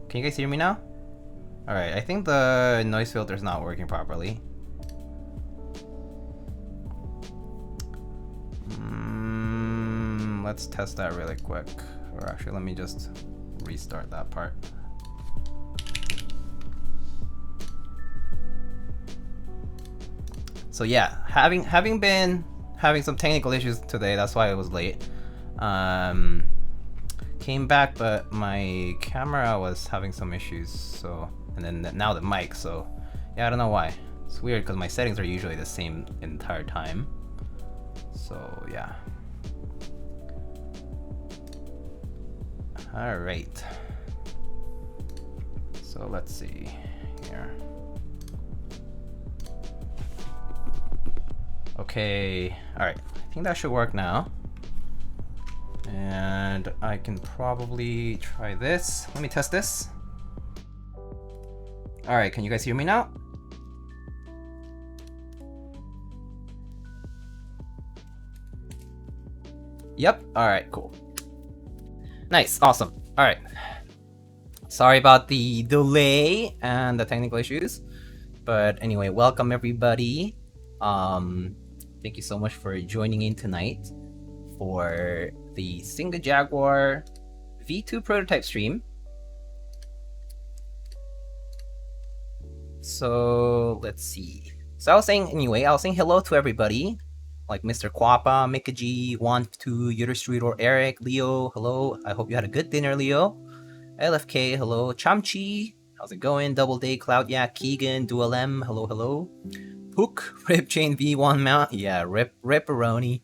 Can you guys hear me now? Alright, I think the noise filter is not working properly. Let's test that really quick. Or actually, let me just restart that part. So yeah, having been having some technical issues today, that's why it was late. Came back, but my camera was having some issues, so, and then now the mic, so yeah, I don't know why. It's weird because my settings are usually the same entire time. So yeah. Alright. So let's see here. Okay, alright. I think that should work now. And I can probably try this. Let me test this. Alright, can you guys hear me now? Yep, alright, cool. Nice, awesome. Alright. Sorry about the delay and the technical issues. But anyway, welcome everybody. Thank you so much for joining in tonight for the Jaguar V2 prototype stream. So let's see. So I was saying hello to everybody, like Mr. Quappa, Mikaji, 1-2, Yudderstreet, Eric, Leo, hello. I hope you had a good dinner, Leo. LFK, hello. Chamchi, how's it going? Double Day, Cloud, yeah. Keegan, Dual M, hello, hello. Hook, Rip Chain V1 mount, yeah. Ripperoni.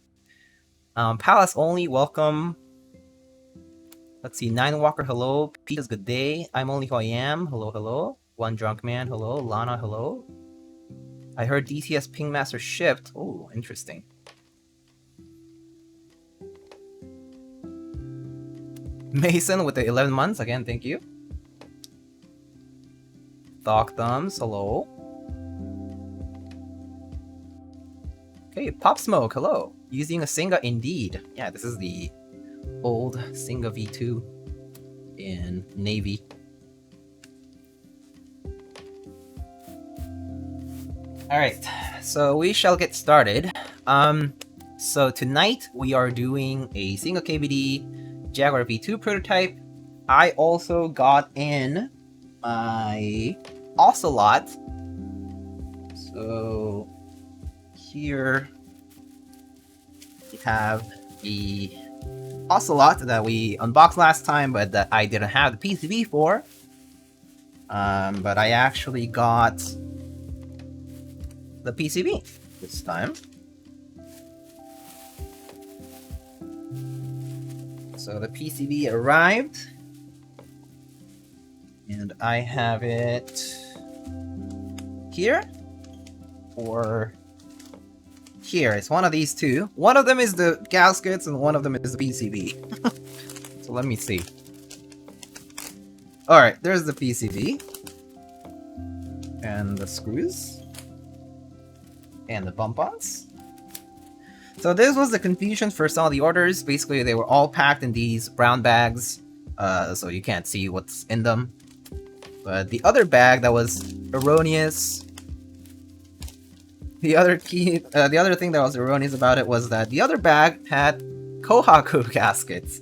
Palace only, welcome. Let's see, Nine Walker, hello. Peter's good day. I'm only who I am, hello, hello. One Drunk Man, hello. Lana, hello. I heard DCS Pingmaster shipped. Oh, interesting. Mason with the 11 months, again, thank you. Thok Thumbs, hello. Okay, Pop Smoke, hello. Using a Singa indeed. Yeah, this is the old Singa V2 in Navy. Alright, so we shall get started. So tonight we are doing a SINGAKBD Jaguar V2 prototype. I also got in my Ocelot. So here we have the Ocelot that we unboxed last time, but that I didn't have the PCB for. But I actually got the PCB this time. So the PCB arrived, and I have it here or here. It's one of these two. One of them is the gaskets and one of them is the PCB. So let me see. Alright, there's the PCB and the screws and the bump-ons. So this was the confusion for some of the orders. Basically, they were all packed in these brown bags, so you can't see what's in them. But the other bag that was erroneous, the other thing that was erroneous about it was that the other bag had Kohaku gaskets.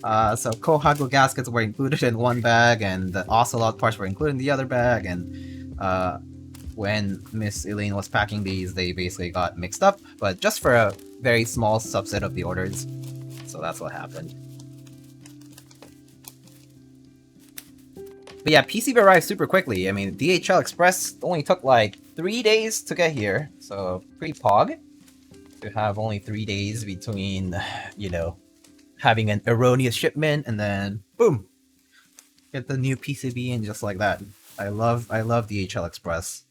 So Kohaku gaskets were included in one bag, and the Ocelot parts were included in the other bag, and when Miss Elaine was packing these, they basically got mixed up, but just for a very small subset of the orders. So that's what happened. But yeah, PCB arrived super quickly. I mean, DHL Express only took like 3 days to get here, so pretty pog to have only 3 days between, you know, having an erroneous shipment and then boom, get the new PCB in just like that. I love DHL Express.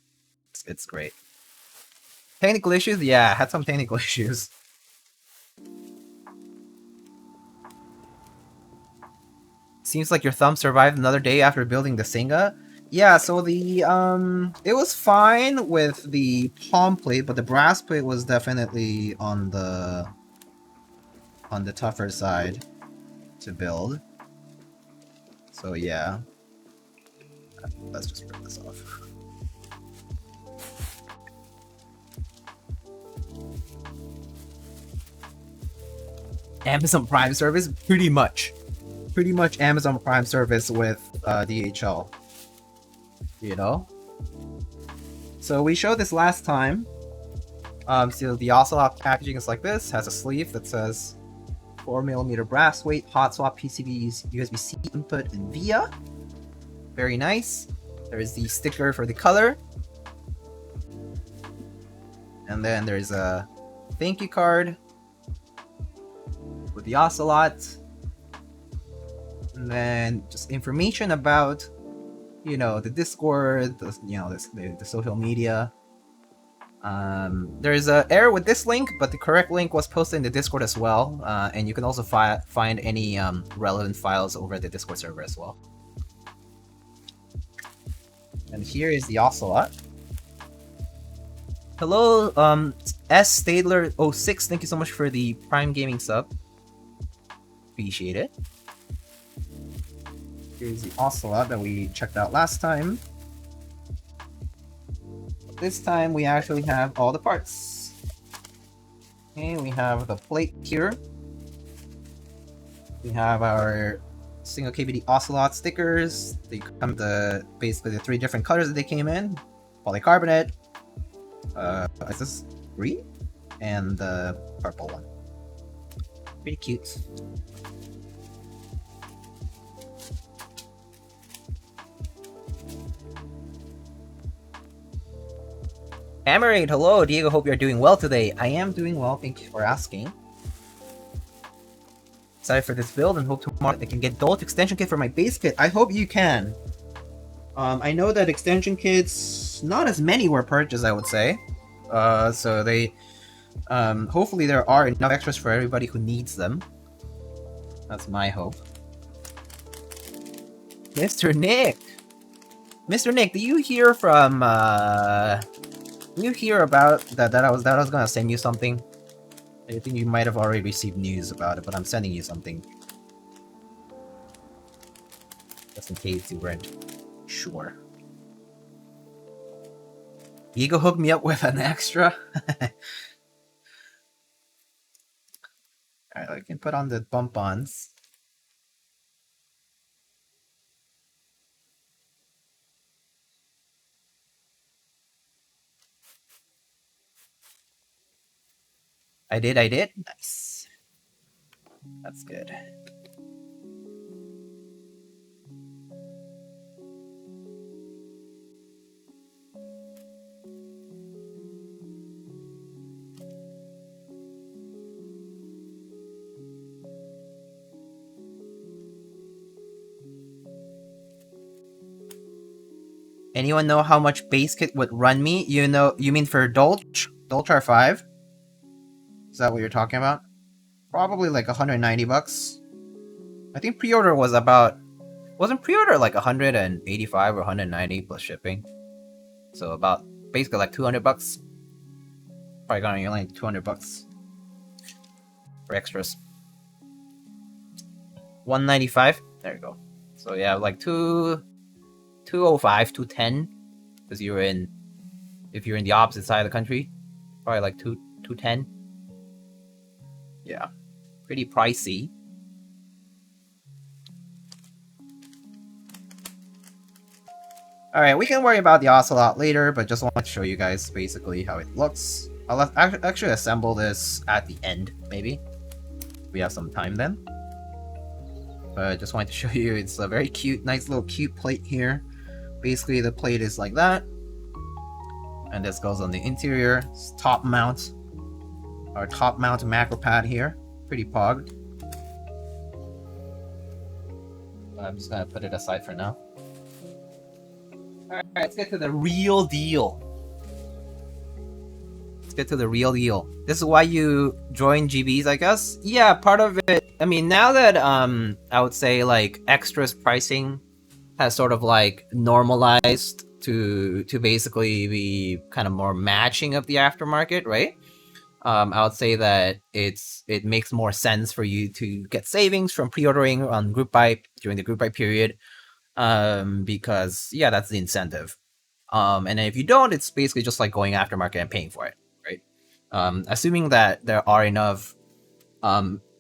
It's great. Technical issues? Yeah, I had some technical issues. Seems like your thumb survived another day after building the Singa. Yeah, so the it was fine with the palm plate, but the brass plate was definitely on the tougher side to build. So yeah. Let's just rip this off. Amazon Prime service, pretty much Amazon Prime service with DHL. You know. So we showed this last time. So the Ocelot packaging is like this. Has a sleeve that says 4mm brass weight, hot swap PCBs, USB-C input, and via. Very nice. There is the sticker for the color. And then there's a thank you card with the Ocelot. And then just information about, you know, the Discord, the social media. There's an error with this link, but the correct link was posted in the Discord as well. And you can also find any relevant files over at the Discord server as well. And here is the Ocelot. Hello, S Stadler 06. Thank you so much for the Prime Gaming sub. Appreciate it. Here's the Ocelot that we checked out last time. This time we actually have all the parts. Okay, we have the plate here. We have our SINGAKBD Ocelot stickers. They come basically the 3 different colors that they came in. Polycarbonate. Is this green? And the purple one. Pretty cute. Amarade, hello, Diego, hope you're doing well today. I am doing well, thank you for asking. Excited for this build and hope tomorrow I can get Dolt extension kit for my base kit. I hope you can. I know that extension kits, not as many were purchased, I would say. So they, hopefully there are enough extras for everybody who needs them. That's my hope. Mr. Nick! Mr. Nick, do you hear from, did you hear about that I was gonna send you something? I think you might have already received news about it, but I'm sending you something. Just in case you weren't sure. Diego hooked me up with an extra. Alright, I can put on the bump-ons. I did. Nice. That's good. Anyone know how much base kit would run me? You mean for Dolch R5? Is that what you're talking about? Probably like 190 bucks. I think pre-order was wasn't pre-order like 185 or 190 plus shipping? So about basically like 200 bucks. Probably gonna be like 200 bucks for extras. 195. There you go. So yeah, like 205, 210, because if you're in the opposite side of the country, probably like 210. Yeah, pretty pricey. All right, we can worry about the Ocelot later, but just want to show you guys basically how it looks. I'll actually assemble this at the end, maybe. We have some time then. But I just wanted to show you, it's a very cute, nice little cute plate here. Basically, the plate is like that. And this goes on the interior. It's top mount. Our top mount macro pad here. Pretty pogged. I'm just gonna put it aside for now. Alright, let's get to the real deal. This is why you join GBs, I guess? Yeah, part of it. I mean, now that, I would say, like, extras pricing has sort of, like, normalized to basically be kind of more matching of the aftermarket, right? I would say that it makes more sense for you to get savings from pre-ordering on group buy during the group buy period. because yeah, that's the incentive. And if you don't, it's basically just like going aftermarket and paying for it, right? Assuming that there are enough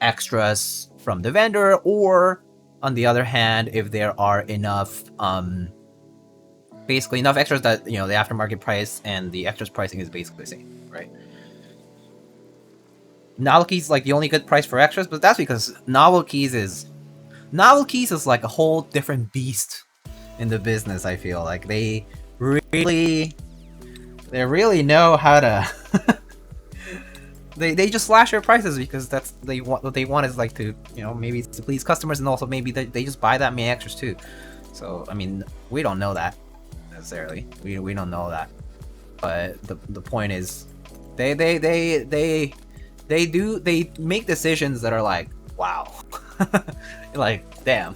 extras from the vendor, or on the other hand, if there are enough basically enough extras that the aftermarket price and the extras pricing is basically the same, right? Novelties is like the only good price for extras, but that's because novelties is like a whole different beast in the business. I feel like they really know how to they just slash their prices because that's what they want is like to maybe to please customers, and also maybe they just buy that many extras too. So I mean, we don't know that necessarily. We don't know that, but the point is they make decisions that are like, wow. Like, damn.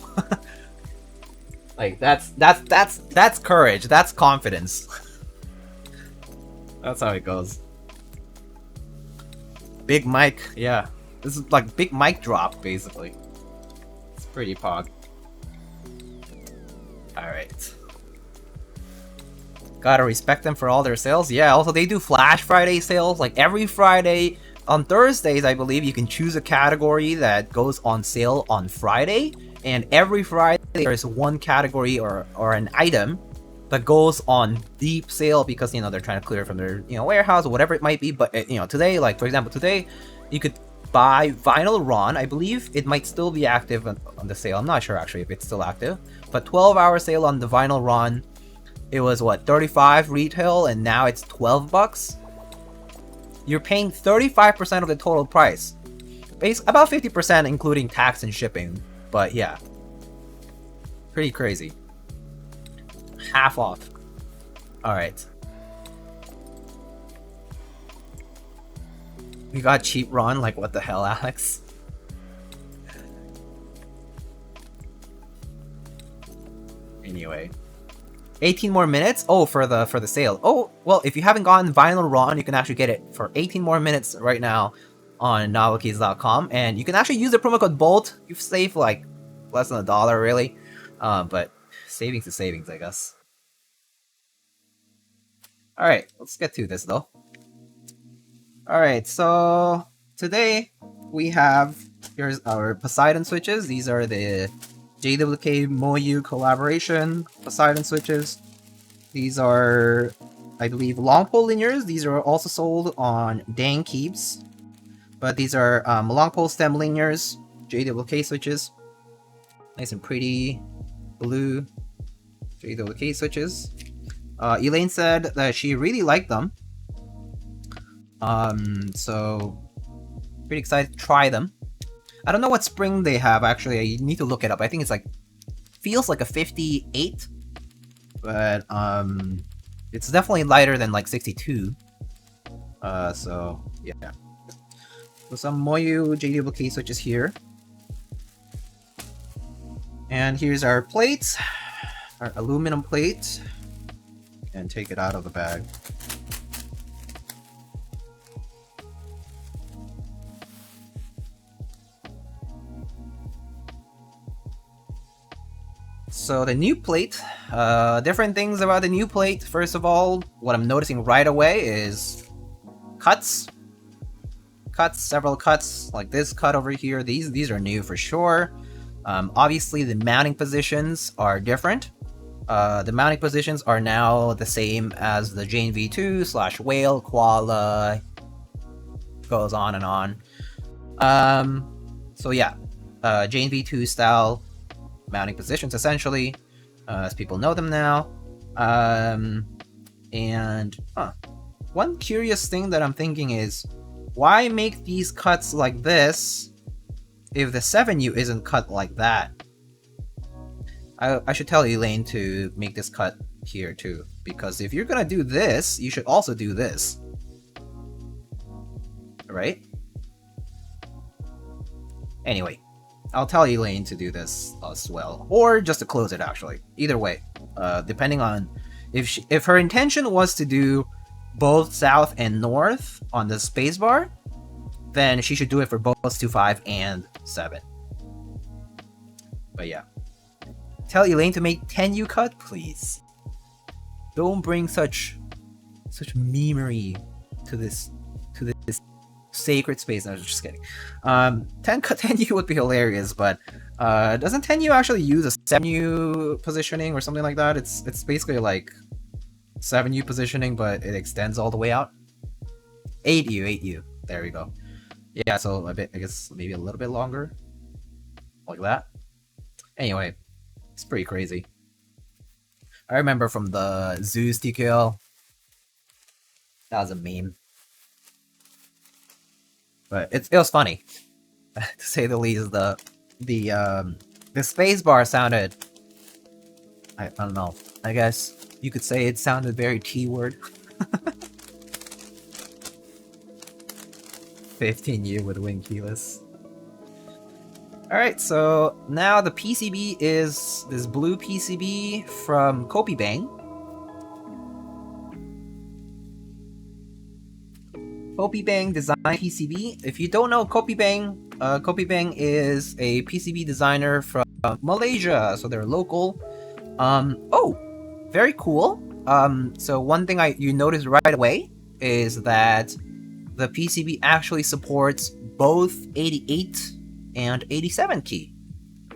Like that's courage, that's confidence. That's how it goes. Big mic, yeah. This is like big mic drop, basically. It's pretty pog. Alright. Gotta respect them for all their sales. Yeah, also they do Flash Friday sales. Like every Friday, on Thursdays, I believe, you can choose a category that goes on sale on Friday. And every Friday, there's one category or an item that goes on deep sale because, they're trying to clear from their, warehouse or whatever it might be. But, today, like, for example, today, you could buy Vinyl Ron. I believe it might still be active on the sale. I'm not sure, actually, if it's still active. But 12-hour sale on the Vinyl Ron. It was, what, 35 retail, and now it's 12 bucks? You're paying 35% of the total price. About 50% including tax and shipping. But yeah. Pretty crazy. Half off. Alright. We got cheap Ron, like what the hell, Alex? Anyway. 18 more minutes? Oh, for the sale. Oh, well, if you haven't gotten Vinyl Ron, you can actually get it for 18 more minutes right now on novelkeys.com, and you can actually use the promo code BOLT. You've saved like less than $1, really. But savings is savings, I guess. Alright, let's get to this though. Alright, so today we have, here's our Poseidon switches. These are the JWK Moyu collaboration Poseidon switches. These are, I believe, long pole linears. These are also sold on Dang Keeps. But these are long pole stem linears, JWK switches. Nice and pretty blue JWK switches. Elaine said that she really liked them. So pretty excited to try them. I don't know what spring they have, actually. I need to look it up. I think it's like, feels like a 58, but it's definitely lighter than like 62. So yeah. So some Moyu JWK switches here. And here's our plate, our aluminum plate, and take it out of the bag. So the new plate, different things about the new plate. First of all, what I'm noticing right away is cuts. Several cuts, like this cut over here. These are new for sure. Obviously, the mounting positions are different. The mounting positions are now the same as the Jane V2 / Whale, Koala, goes on and on. So yeah, Jane V2 style mounting positions, essentially, as people know them now. And one curious thing that I'm thinking is, why make these cuts like this if the 7U isn't cut like that? I should tell Elaine to make this cut here too, because if you're gonna do this, you should also do this. Right? Anyway, I'll tell Elaine to do this as well, or just to close it, actually. Either way, depending on if her intention was to do both south and north on the spacebar, then she should do it for both 2.5 and 7. But yeah. Tell Elaine to make 10U cut, please. Don't bring such memery to this sacred space. No, I was just kidding. 10U would be hilarious, but doesn't 10U actually use a 7U positioning or something like that? It's basically like 7U positioning, but it extends all the way out. 8U. There we go. Yeah, so a bit, I guess maybe a little bit longer, like that. Anyway, it's pretty crazy. I remember from the Zeus TKL. That was a meme. But it was funny, to say the least. The spacebar sounded, I don't know, I guess you could say it sounded very T-word. 15U with wing keyless. Alright, so now the PCB is this blue PCB from Kopibang. Kopibang design PCB. If you don't know Kopibang, Kopibang is a PCB designer from Malaysia, so they're local. Oh, very cool. So one thing you notice right away is that the PCB actually supports both 88 and 87 key.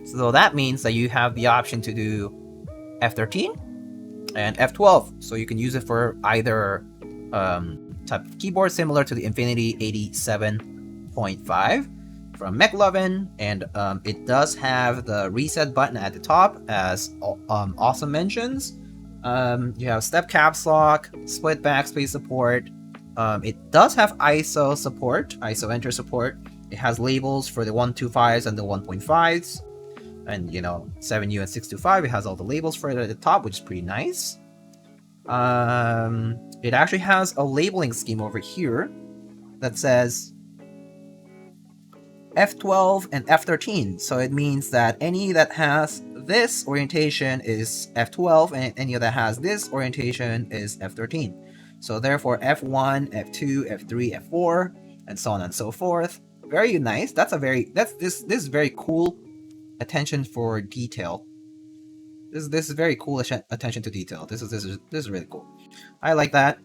So that means that you have the option to do F13 and F12. So you can use it for either type of keyboard similar to the Infinity 87.5 from McLovin, and it does have the reset button at the top, as Awesome mentions. You have step caps lock, split backspace support. It does have ISO support, ISO enter support. It has labels for the 125s and the 1.5s, and 7U and 625. It has all the labels for it at the top, which is pretty nice. It actually has a labeling scheme over here that says F12 and F13. So it means that any that has this orientation is F12, and any that has this orientation is F13. So therefore F1, F2, F3, F4, and so on and so forth. Very nice. This is very cool attention for detail. This is very cool attention to detail. This is really cool. I like that.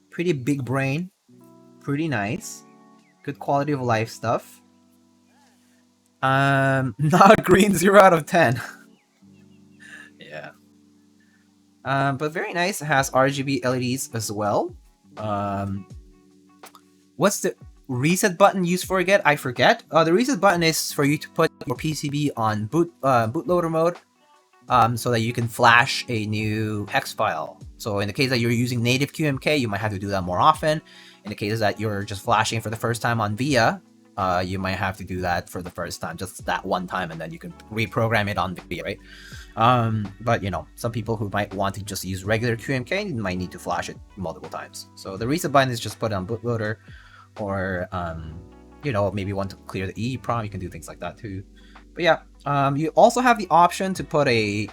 Pretty big brain. Pretty nice. Good quality of life stuff. Not green, 0 out of 10. Yeah. But very nice. It has RGB LEDs as well. What's the reset button used for again? I forget. The reset button is for you to put your PCB on bootloader mode, so that you can flash a new hex file. So in the case that you're using native QMK, you might have to do that more often. In the case that you're just flashing for the first time on VIA, you might have to do that for the first time, just that one time, and then you can reprogram it on VIA, right? But some people who might want to just use regular QMK might need to flash it multiple times. So the reset button is just put it on bootloader, or maybe want to clear the EEPROM, you can do things like that too. But yeah, you also have the option to put a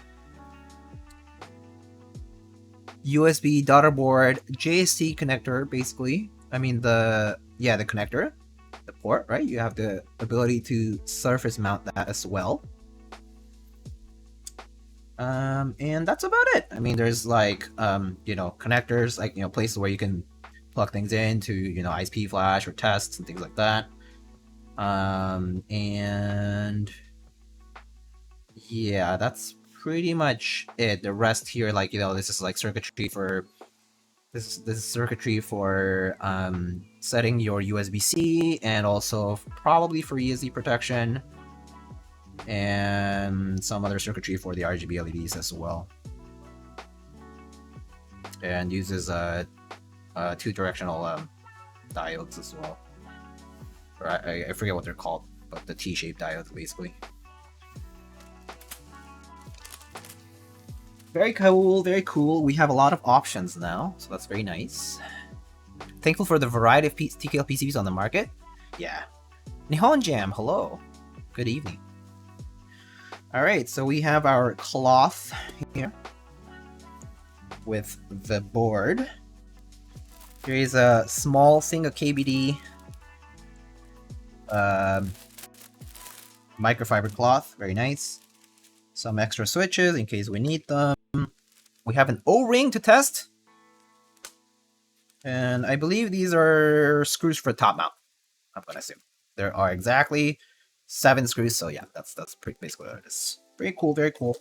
USB daughterboard JST connector, basically. I mean the connector, the port, right? You have the ability to surface mount that as well. And that's about it. I mean, there's like connectors, like places where you can plug things into ISP flash or tests and things like that. And yeah, that's pretty much it. The rest here, like this is like circuitry for this is circuitry for setting your USB-C, and also probably for ESD protection, and some other circuitry for the RGB LEDs as well, and uses 2-directional diodes as well. Or I forget what they're called, but the T-shaped diodes basically. Very cool, very cool. We have a lot of options now, so that's very nice. Thankful for the variety of TKL PCBs on the market. Yeah. Nihon Jam, hello. Good evening. Alright, so we have our cloth here with the board. Here is a small SINGAKBD microfiber cloth, very nice. Some extra switches in case we need them. We have an O-ring to test. And I believe these are screws for top mount, I'm gonna assume. There are exactly 7 screws, so yeah, that's basically what it is. Very cool, very cool.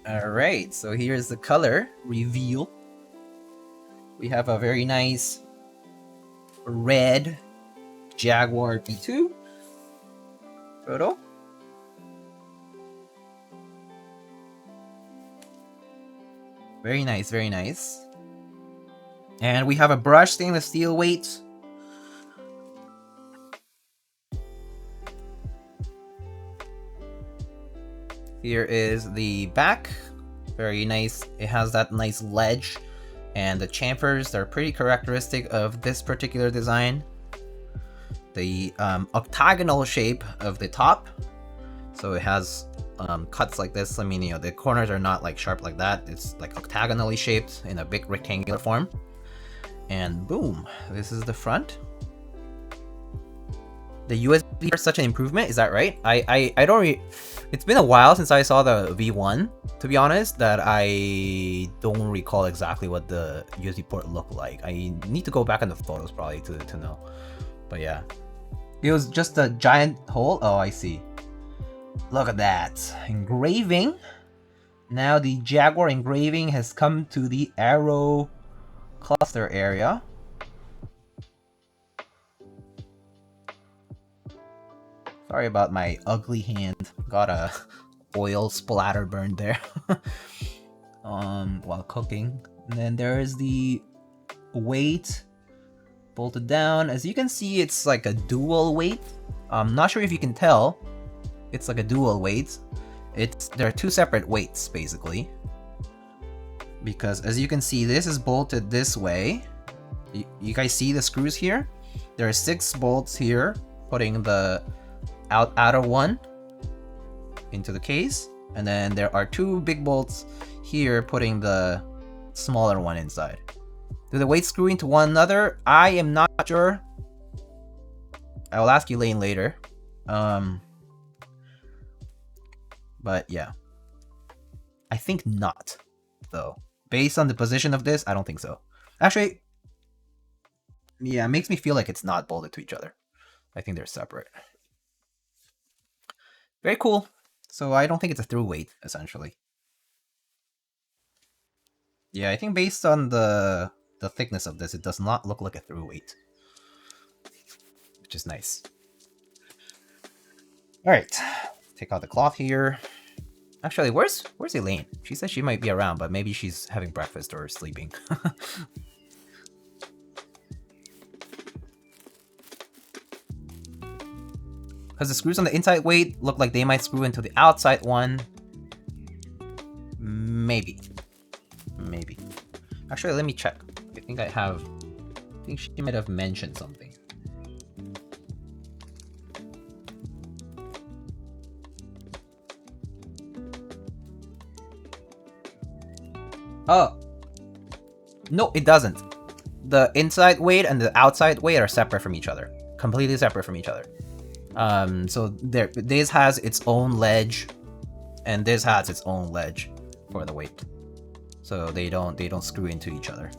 Alright, so here's the color reveal. We have a very nice red Jaguar B2 photo. Very nice, very nice. And we have a brushed stainless steel weight. Here is the back. Very nice. It has that nice ledge. And the chamfers are pretty characteristic of this particular design. The octagonal shape of the top. So it has cuts like this. I mean, you know, the corners are not like sharp like that. It's like octagonally shaped in a big rectangular form. And boom, this is the front. The USB is such an improvement, is that right? I don't it's been a while since I saw the V1, to be honest, that I don't recall exactly what the USB port looked like. I need to go back in the photos probably to know. But yeah. It was just a giant hole. Oh, I see. Look at that. Engraving. Now the Jaguar engraving has come to the arrow cluster area. Sorry about my ugly hand. Got a oil splatter burned there while cooking. And then there is the weight bolted down. As you can see, it's like a dual weight. I'm not sure if you can tell. It's like a dual weight. There are 2 separate weights basically. Because as you can see, this is bolted this way. You guys see the screws here? There are 6 bolts here, putting the outer one into the case, and then there are 2 big bolts here putting the smaller one inside. Do the weights screw into one another? I am not sure. I will ask Elaine later. But yeah, I think not, though. Based on the position of this, I don't think so. Actually, yeah, it makes me feel like it's not bolted to each other. I think they're separate. Very cool. So I don't think it's a through weight, essentially. Yeah, I think based on the thickness of this, it does not look like a through weight. Which is nice. Alright. Take out the cloth here. Actually, where's Elaine? She said she might be around, but maybe she's having breakfast or sleeping. Because the screws on the inside weight look like they might screw into the outside one. Maybe. Maybe. Actually, let me check. I think she might have mentioned something. Oh. No, it doesn't. The inside weight and the outside weight are separate from each other. Completely separate from each other. So this has its own ledge, and this has its own ledge for the weight. So they don't screw into each other.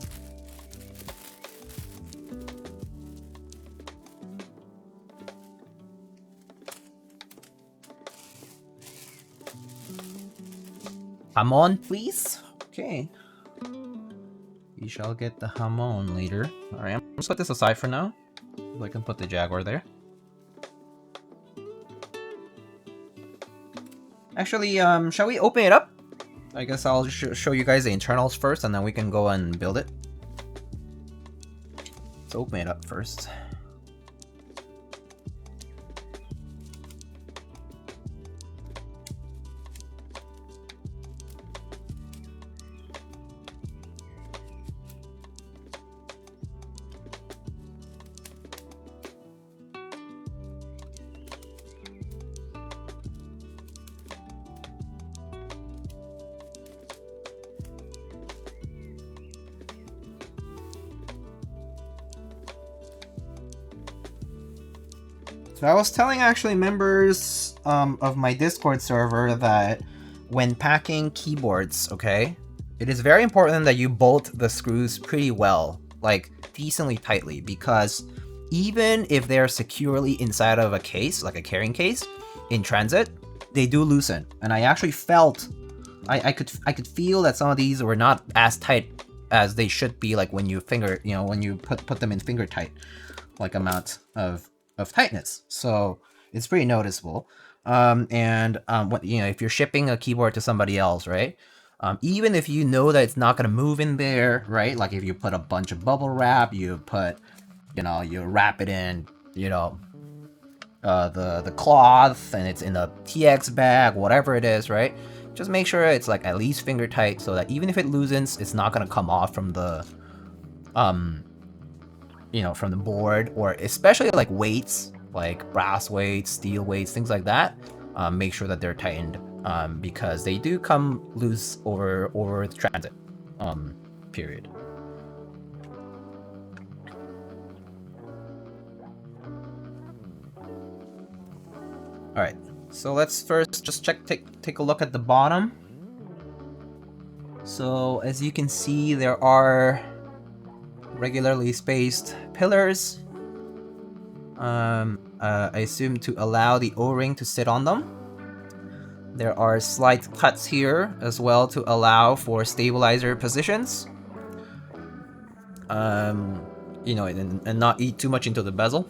Jamon, please. Okay. We shall get the jamon later. Alright, I'm just put this aside for now. So I can put the Jaguar there. Actually, shall we open it up? I guess I'll show you guys the internals first, and then we can go and build it. Let's open it up first. So I was telling actually members of my Discord server that when packing keyboards, okay, it is very important that you bolt the screws pretty well, like decently tightly, because even if they're securely inside of a case, like a carrying case, in transit, they do loosen. And I actually felt, I could feel that some of these were not as tight as they should be, like when you when you put them in finger tight, like amount of tightness. So it's pretty noticeable. If you're shipping a keyboard to somebody else, right? Even if you know that it's not gonna move in there, right? Like if you put a bunch of bubble wrap, you wrap it in, the cloth, and it's in a TX bag, whatever it is, right? Just make sure it's like at least finger tight, so that even if it loosens, it's not gonna come off from the from the board, or especially like weights, like brass weights, steel weights, things like that. Make sure that they're tightened, because they do come loose over the transit period. All right, so let's first just take a look at the bottom. So as you can see, there are regularly spaced pillars. I assume to allow the O-ring to sit on them. There are slight cuts here as well to allow for stabilizer positions. And not eat too much into the bezel.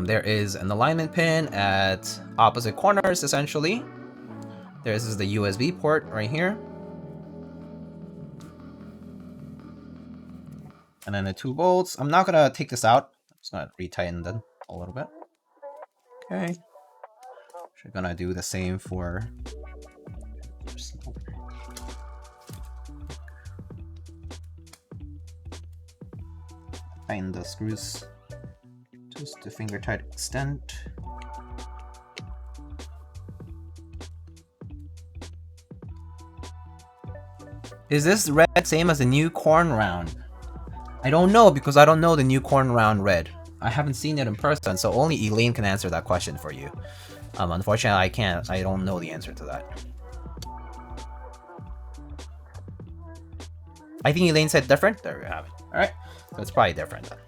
There is an alignment pin at opposite corners, essentially. This is the USB port right here. And then the 2 bolts. I'm not gonna take this out. I'm just gonna retighten them a little bit. Okay. We're gonna do the same for... Tighten the screws just to finger tight extent. Is this red same as the new corn round? I don't know, because I don't know the new corn round red. I haven't seen it in person, so only Elaine can answer that question for you. Unfortunately, I can't. I don't know the answer to that. I think Elaine said different. There we have it. Alright, so it's probably different then.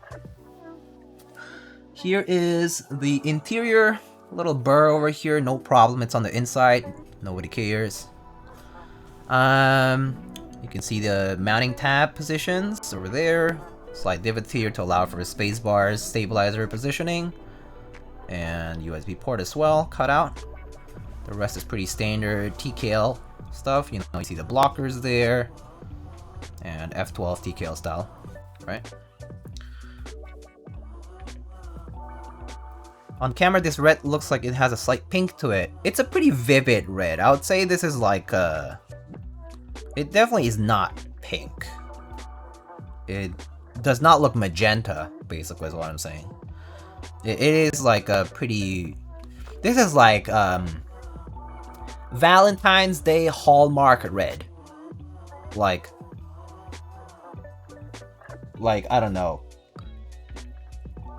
Here is the interior. Little burr over here, no problem. It's on the inside. Nobody cares. You can see the mounting tab positions over there. Slight divot here to allow for space bars, stabilizer positioning, and USB port as well, cut out. The rest is pretty standard TKL stuff. You see the blockers there, and F12 TKL style, right? On camera, this red looks like it has a slight pink to it. It's a pretty vivid red. I would say this is like it definitely is not pink. It does not look magenta, basically, is what I'm saying. It is like a pretty... This is like Valentine's Day Hallmark red. Like, I don't know.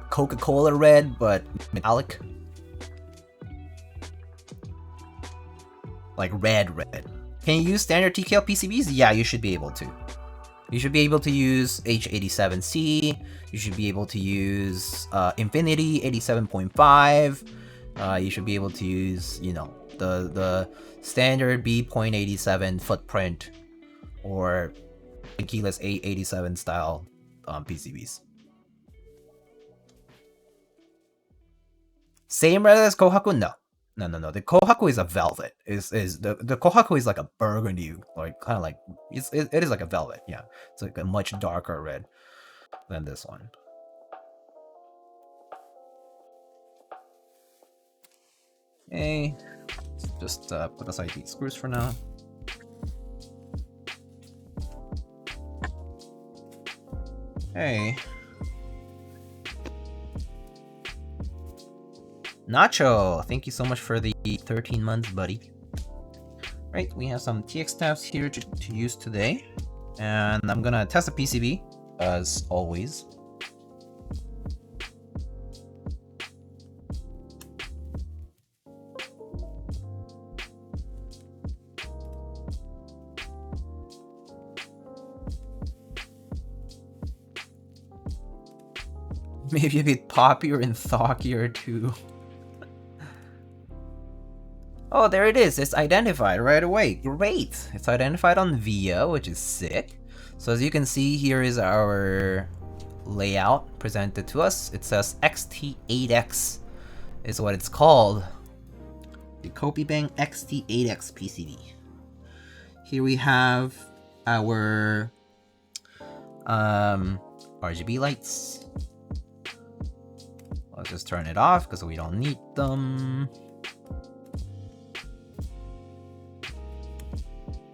Coca-Cola red, but metallic. Like red. Can you use standard TKL PCBs? Yeah, you should be able to. You should be able to use H87C. You should be able to use Infinity 87.5. You should be able to use, the standard B.87 footprint or keyless 887 style PCBs. Same red as Kohaku? No. The Kohaku is a velvet. The Kohaku is like a burgundy, like kind of like it is like a velvet. Yeah, it's like a much darker red than this one. Okay, let's just put aside these screws for now. Okay. Nacho, thank you so much for the 13 months, buddy. Right, we have some TX tabs here to use today. And I'm gonna test the PCB, as always. Maybe a bit poppier and thockier too. Oh, there it is. It's identified right away. Great. It's identified on VIA, which is sick. So as you can see, here is our layout presented to us. It says XT8X is what it's called. The Kopibang XT8X PCB. Here we have our RGB lights. I'll just turn it off because we don't need them.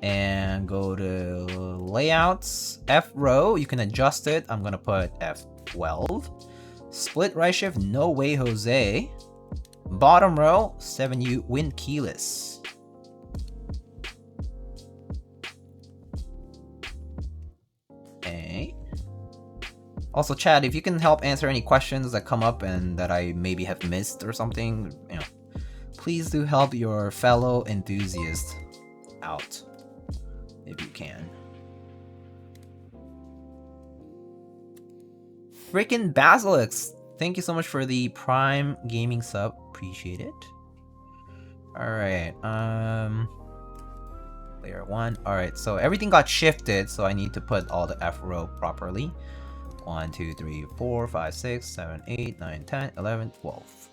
And go to layouts, F row, you can adjust it. I'm gonna put F12. Split right shift, no way Jose. Bottom row, 7U wind keyless. Okay. Also, Chad, if you can help answer any questions that come up and that I maybe have missed or something, you know, please do help your fellow enthusiast out if you can. Freaking Basilisk, thank you so much for the Prime Gaming sub. Appreciate it. Alright, layer 1. Alright, so everything got shifted, so I need to put all the F row properly. 1, 2, 3, 4, 5, 6, 7, 8, 9, 10, 11, 12.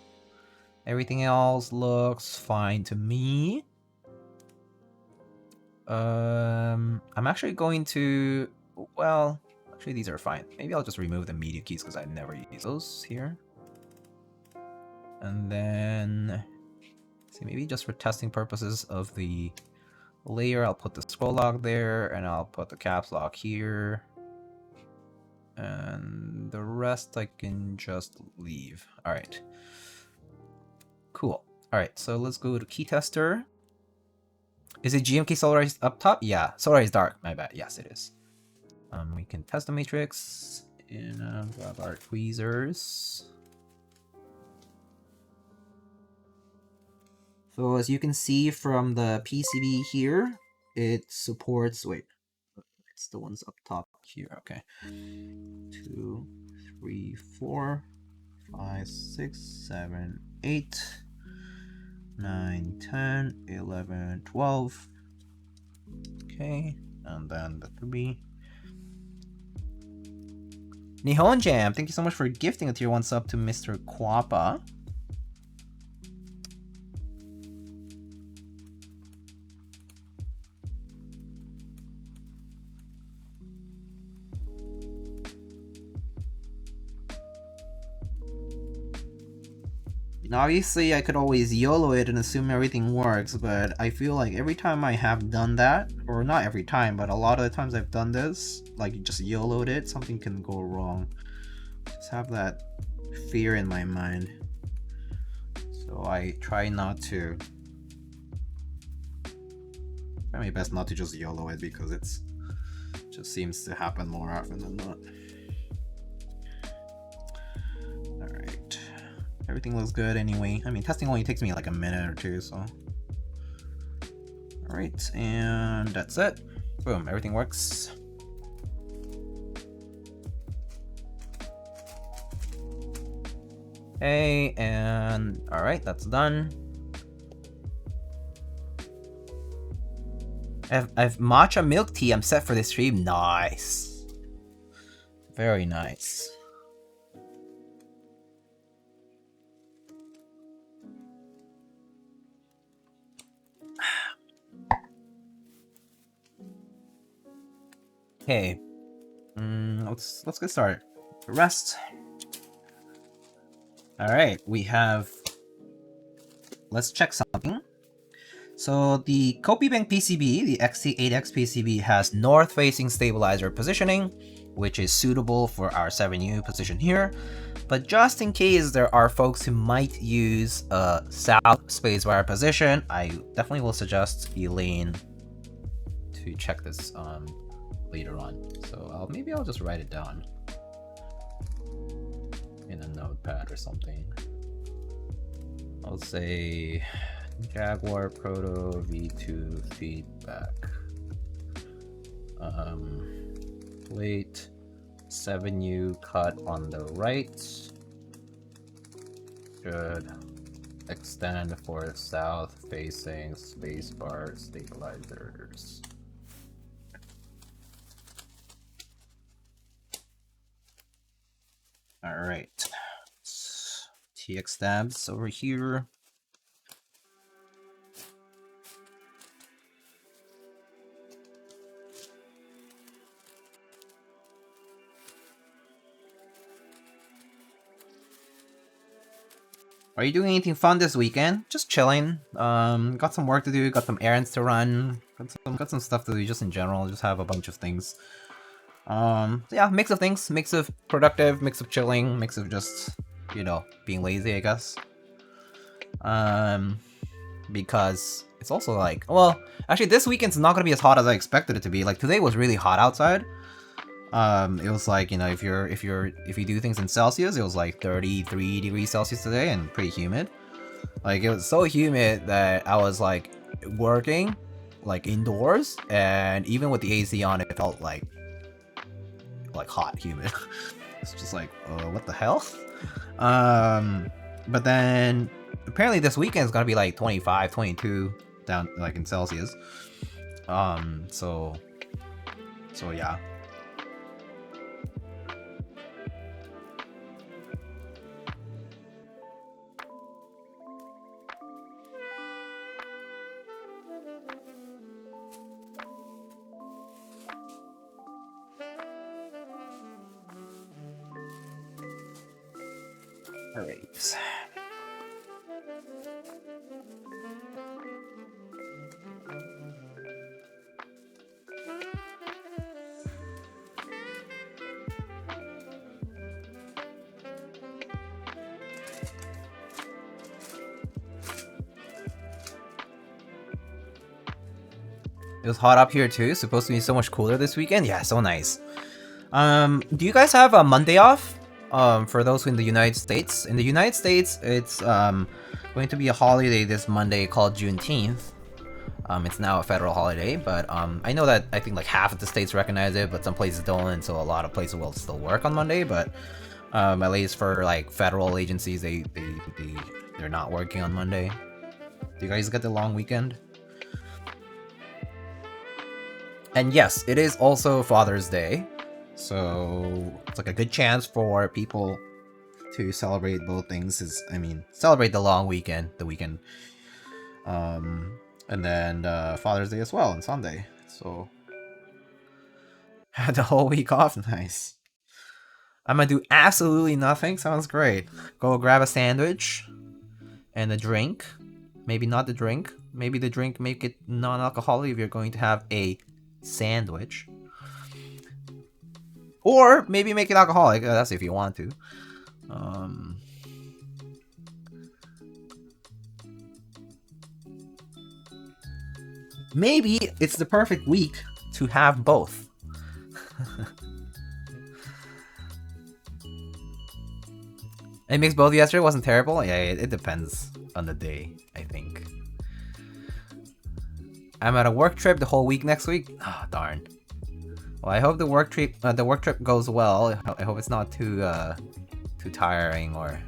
Everything else looks fine to me. I'm actually going to, well, actually these are fine. Maybe I'll just remove the media keys because I never use those here. And then, see, maybe just for testing purposes of the layer, I'll put the scroll lock there, and I'll put the caps lock here. And the rest I can just leave. Alright. Cool. Alright, so let's go to key tester. Is it GMK Solarized up top? Yeah, Solarized dark, my bad. Yes, it is. We can test the matrix and grab our tweezers. So as you can see from the PCB here, it supports, wait, it's the ones up top here, okay. 2, 3, 4, 5, 6, 7, 8, 9, 10, 11, 12. Okay, and then the 3. Nihon Jam, thank you so much for gifting a tier 1 sub to Mr. Kwapa. Now, obviously, I could always YOLO it and assume everything works, but I feel like every time I have done that, or not every time, but a lot of the times I've done this, like just YOLO'd it, something can go wrong. Just have that fear in my mind. So I try not to. Try my best not to just YOLO it because it just seems to happen more often than not. Alright. Everything looks good anyway. I mean, testing only takes me like a minute or two, so. Alright, and that's it. Boom, everything works. Okay, and alright, that's done. I've matcha milk tea. I'm set for this stream. Nice. Very nice. Okay, let's get started. Rest. All right, we have. Let's check something. So the Kopibang PCB, the XT8X PCB, has north-facing stabilizer positioning, which is suitable for our 7U position here. But just in case there are folks who might use a south spacewire position, I definitely will suggest Elaine to check this later on. So maybe I'll just write it down in a notepad or something. I'll say Jaguar Proto V2 feedback. Plate 7U cut on the right. should extend for south-facing spacebar stabilizers. Alright. TX tabs over here. Are you doing anything fun this weekend? Just chilling. Got some work to do, got some errands to run, got some stuff to do just in general, just have a bunch of things. Yeah, mix of things, mix of productive, mix of chilling, mix of just, you know, being lazy, I guess. Because it's also like, well, actually this weekend's not gonna be as hot as I expected it to be. Like today was really hot outside. It was like, you know, if you do things in Celsius, it was like 33 degrees Celsius today and pretty humid. Like it was so humid that I was like working like indoors, and even with the AC on, it felt like hot, humid. It's just like, what the hell? But then apparently this weekend is gonna be like 25, 22 down like in Celsius. So yeah. Alright. It was hot up here too. Supposed to be so much cooler this weekend. Yeah, so nice. Do you guys have a Monday off? For those in the United States. In the United States, it's going to be a holiday this Monday called Juneteenth. It's now a federal holiday, but I know that I think like half of the states recognize it, but some places don't, and so a lot of places will still work on Monday. But at least for like federal agencies, they're not working on Monday. Do you guys get the long weekend? And yes, it is also Father's Day. So it's like a good chance for people to celebrate both things. Celebrate the long weekend, and then Father's Day as well on Sunday. So had the whole week off. Nice. I'm gonna do absolutely nothing. Sounds great. Go grab a sandwich and a drink. Maybe not the drink. Maybe the drink make it non-alcoholic if you're going to have a sandwich. Or maybe make it alcoholic. That's if you want to. Maybe it's the perfect week to have both. I mixed both yesterday. Wasn't terrible. Yeah, it depends on the day, I think. I'm at a work trip the whole week next week. Ah, oh, darn. Well, I hope the work trip goes well. I hope it's not too tiring or,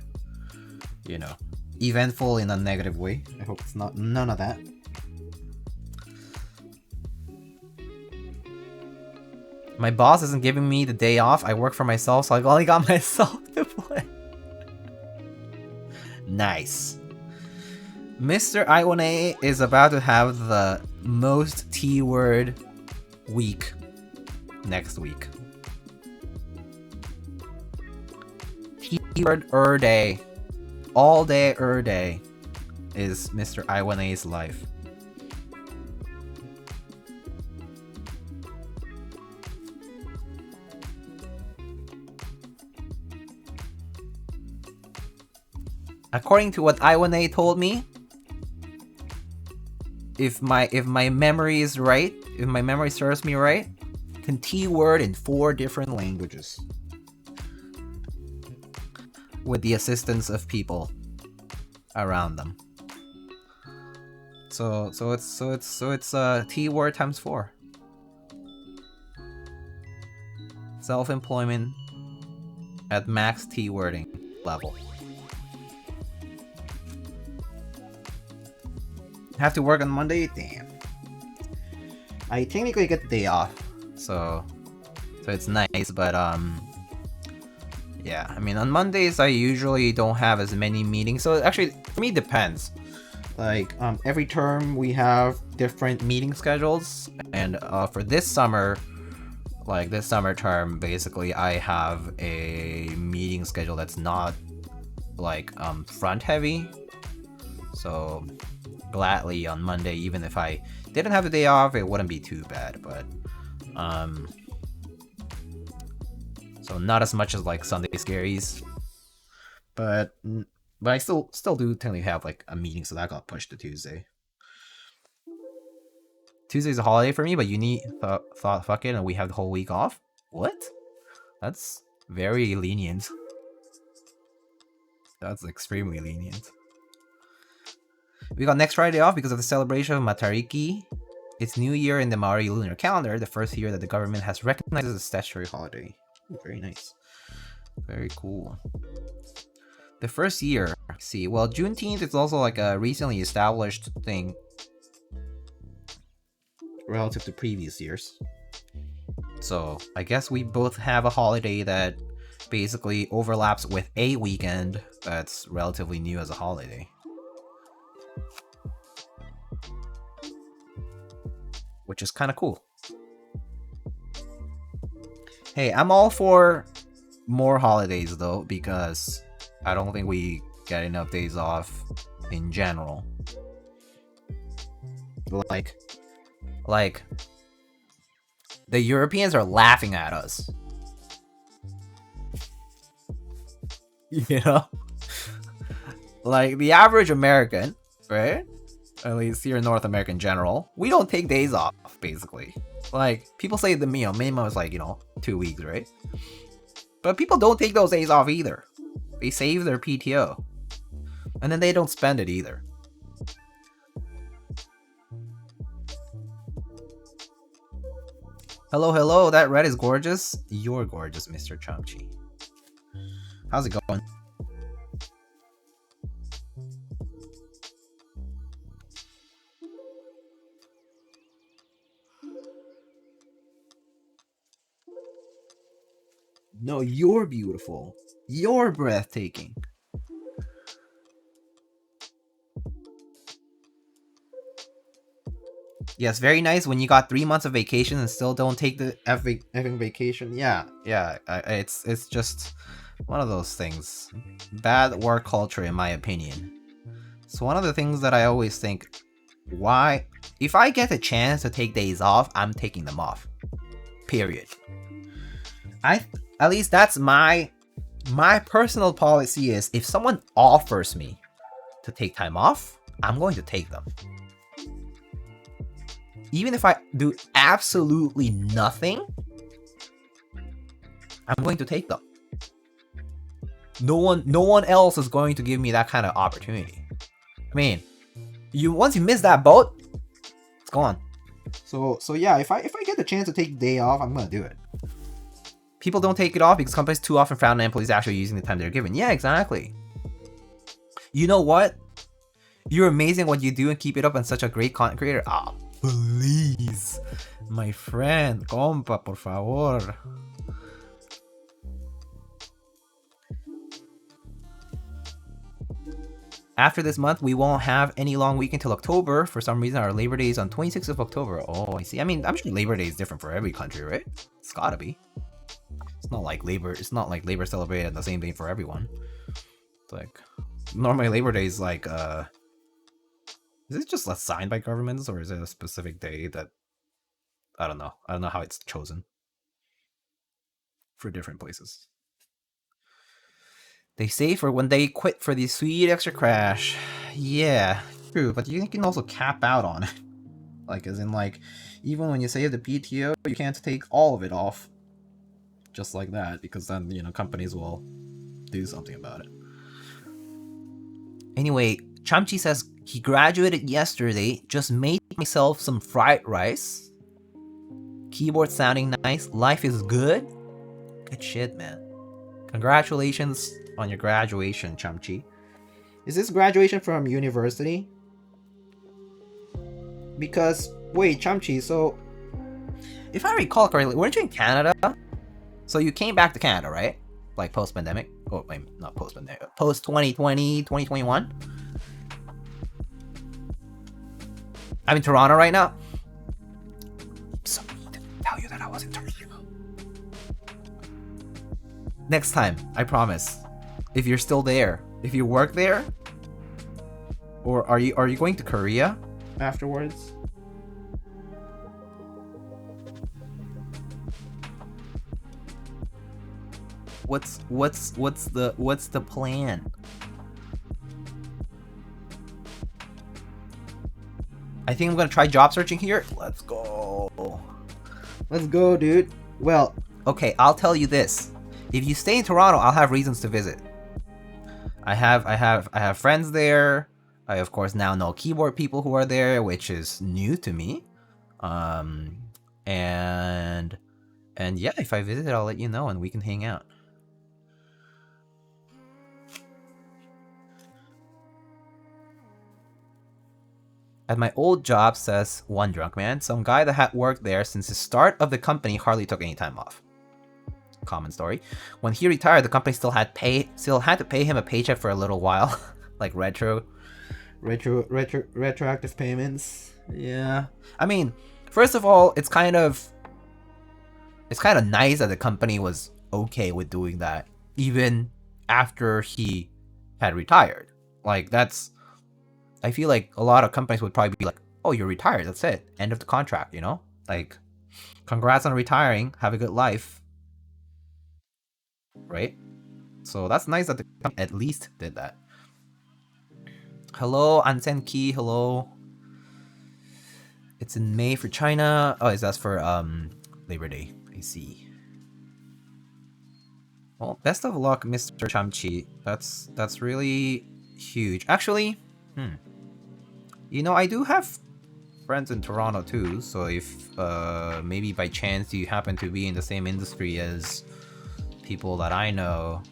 you know, eventful in a negative way. I hope it's not none of that. My boss isn't giving me the day off. I work for myself, so I've only got myself to play. Nice. Mr. Iwane is about to have the most T-word week next week. T-word day. All day day is Mr. Iwane's life. According to what Iwane told me, if my memory is right, if my memory serves me right, can T-word in 4 different languages with the assistance of people around them. So it's T-word times 4. Self-employment at max T-wording level. Have to work on Monday? Damn. I technically get the day off, so it's nice, but yeah, I mean, on Mondays I usually don't have as many meetings, so actually, for me, it depends. Like, every term we have different meeting schedules, and for this summer, like this summer term, basically I have a meeting schedule that's not like front heavy, so gladly on Monday, even if I didn't have the day off, it wouldn't be too bad, but so not as much as like Sunday scaries, but I still do technically have like a meeting, so that got pushed to Tuesday. Tuesday's a holiday for me, but you need fuck it, and we have the whole week off. What? That's very lenient. That's extremely lenient. We got next Friday off because of the celebration of Matariki. It's New Year in the Maori lunar calendar, the first year that the government has recognized as a statutory holiday. Ooh, very nice. Very cool. The first year, see, well, Juneteenth is also like a recently established thing relative to previous years. So I guess we both have a holiday that basically overlaps with a weekend that's relatively new as a holiday. Which is kind of cool. Hey, I'm all for more holidays though, because I don't think we get enough days off in general. Like the Europeans are laughing at us. You know? Like the average American, right? At least here in North America in general, we don't take days off, basically. Like, people say the minimum is like, 2 weeks, right? But people don't take those days off either. They save their PTO. And then they don't spend it either. Hello, that red is gorgeous. You're gorgeous, Mr. Chomchi. How's it going? No, you're beautiful. You're breathtaking. Yes, very nice when you got 3 months of vacation and still don't take the effing vacation. Yeah, it's just one of those things. Bad work culture, in my opinion. So one of the things that I always think, why, if I get a chance to take days off, I'm taking them off. Period. At least that's my personal policy is, if someone offers me to take time off, I'm going to take them. Even if I do absolutely nothing, I'm going to take them. No one else is going to give me that kind of opportunity. I mean, once you miss that boat, it's gone. So yeah, if I get the chance to take a day off, I'm gonna do it. People don't take it off because companies too often found employees actually using the time they're given. Yeah, exactly. You know what? You're amazing what you do and keep it up, and such a great content creator. Ah, please. My friend, compa, por favor. After this month, we won't have any long weekend till October. For some reason, our Labor Day is on 26th of October. Oh, I see. I mean, I'm sure Labor Day is different for every country, right? It's gotta be. It's not like Labor celebrated on the same day for everyone. It's like, normally Labor Day is like, is it just assigned by governments, or is it a specific day that, I don't know. I don't know how it's chosen for different places. They say for when they quit for the sweet extra crash. Yeah, true, but you can also cap out on it. Like, as in, like, even when you save the PTO, you can't take all of it off. Just like that, because then, companies will do something about it. Anyway, Chamchi says he graduated yesterday, just made myself some fried rice. Keyboard sounding nice, life is good. Good shit, man. Congratulations on your graduation, Chamchi. Is this graduation from university? Because, wait, Chamchi, so... If I recall correctly, weren't you in Canada? So you came back to Canada, right? Like post-pandemic? Oh, wait, not post-pandemic. Post-2020, 2021? I'm in Toronto right now. So I need to tell you that I was in Toronto. Next time, I promise. If you're still there, if you work there, or are you going to Korea afterwards? What's the plan? I think I'm gonna try job searching here. Let's go. Let's go, dude. Well, okay, I'll tell you this. If you stay in Toronto, I'll have reasons to visit. I have friends there. I of course now know keyboard people who are there, which is new to me. And yeah, if I visit, I'll let you know and we can hang out. At my old job, says one drunk man, some guy that had worked there since the start of the company hardly took any time off. Common story. When he retired, the company still had to pay him a paycheck for a little while, like retroactive payments. Yeah, I mean, first of all, it's kind of nice that the company was okay with doing that, even after he had retired. Like that's. I feel like a lot of companies would probably be like, oh, you're retired, that's it. End of the contract, you know? Like, congrats on retiring, have a good life. Right? So that's nice that the company at least did that. Hello, Ansenki, hello. It's in May for China. Oh, is that for Labor Day? I see. Well, best of luck, Mr. Chamchi. That's really huge. Actually, you know, I do have friends in Toronto too, so if maybe by chance you happen to be in the same industry as people that I know,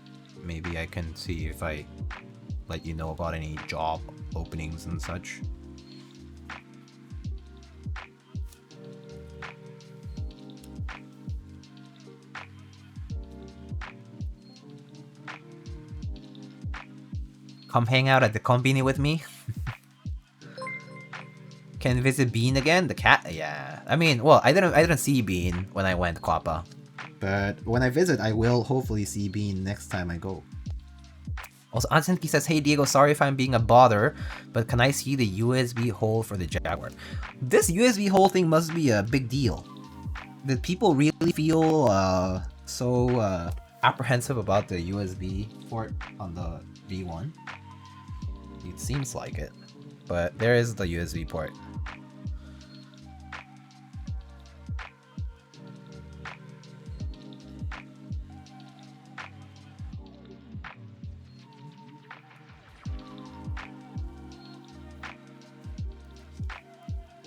maybe I can see if I let you know about any job openings and such. Come hang out at the combini with me. Can visit Bean again? The cat? Yeah. I mean, well, I didn't see Bean when I went Kwapa. But when I visit, I will hopefully see Bean next time I go. Also, Ansenki says, hey Diego, sorry if I'm being a bother, but can I see the USB hole for the Jaguar? This USB hole thing must be a big deal. Did people really feel so apprehensive about the USB port on the V1? It seems like it. But there is the USB port.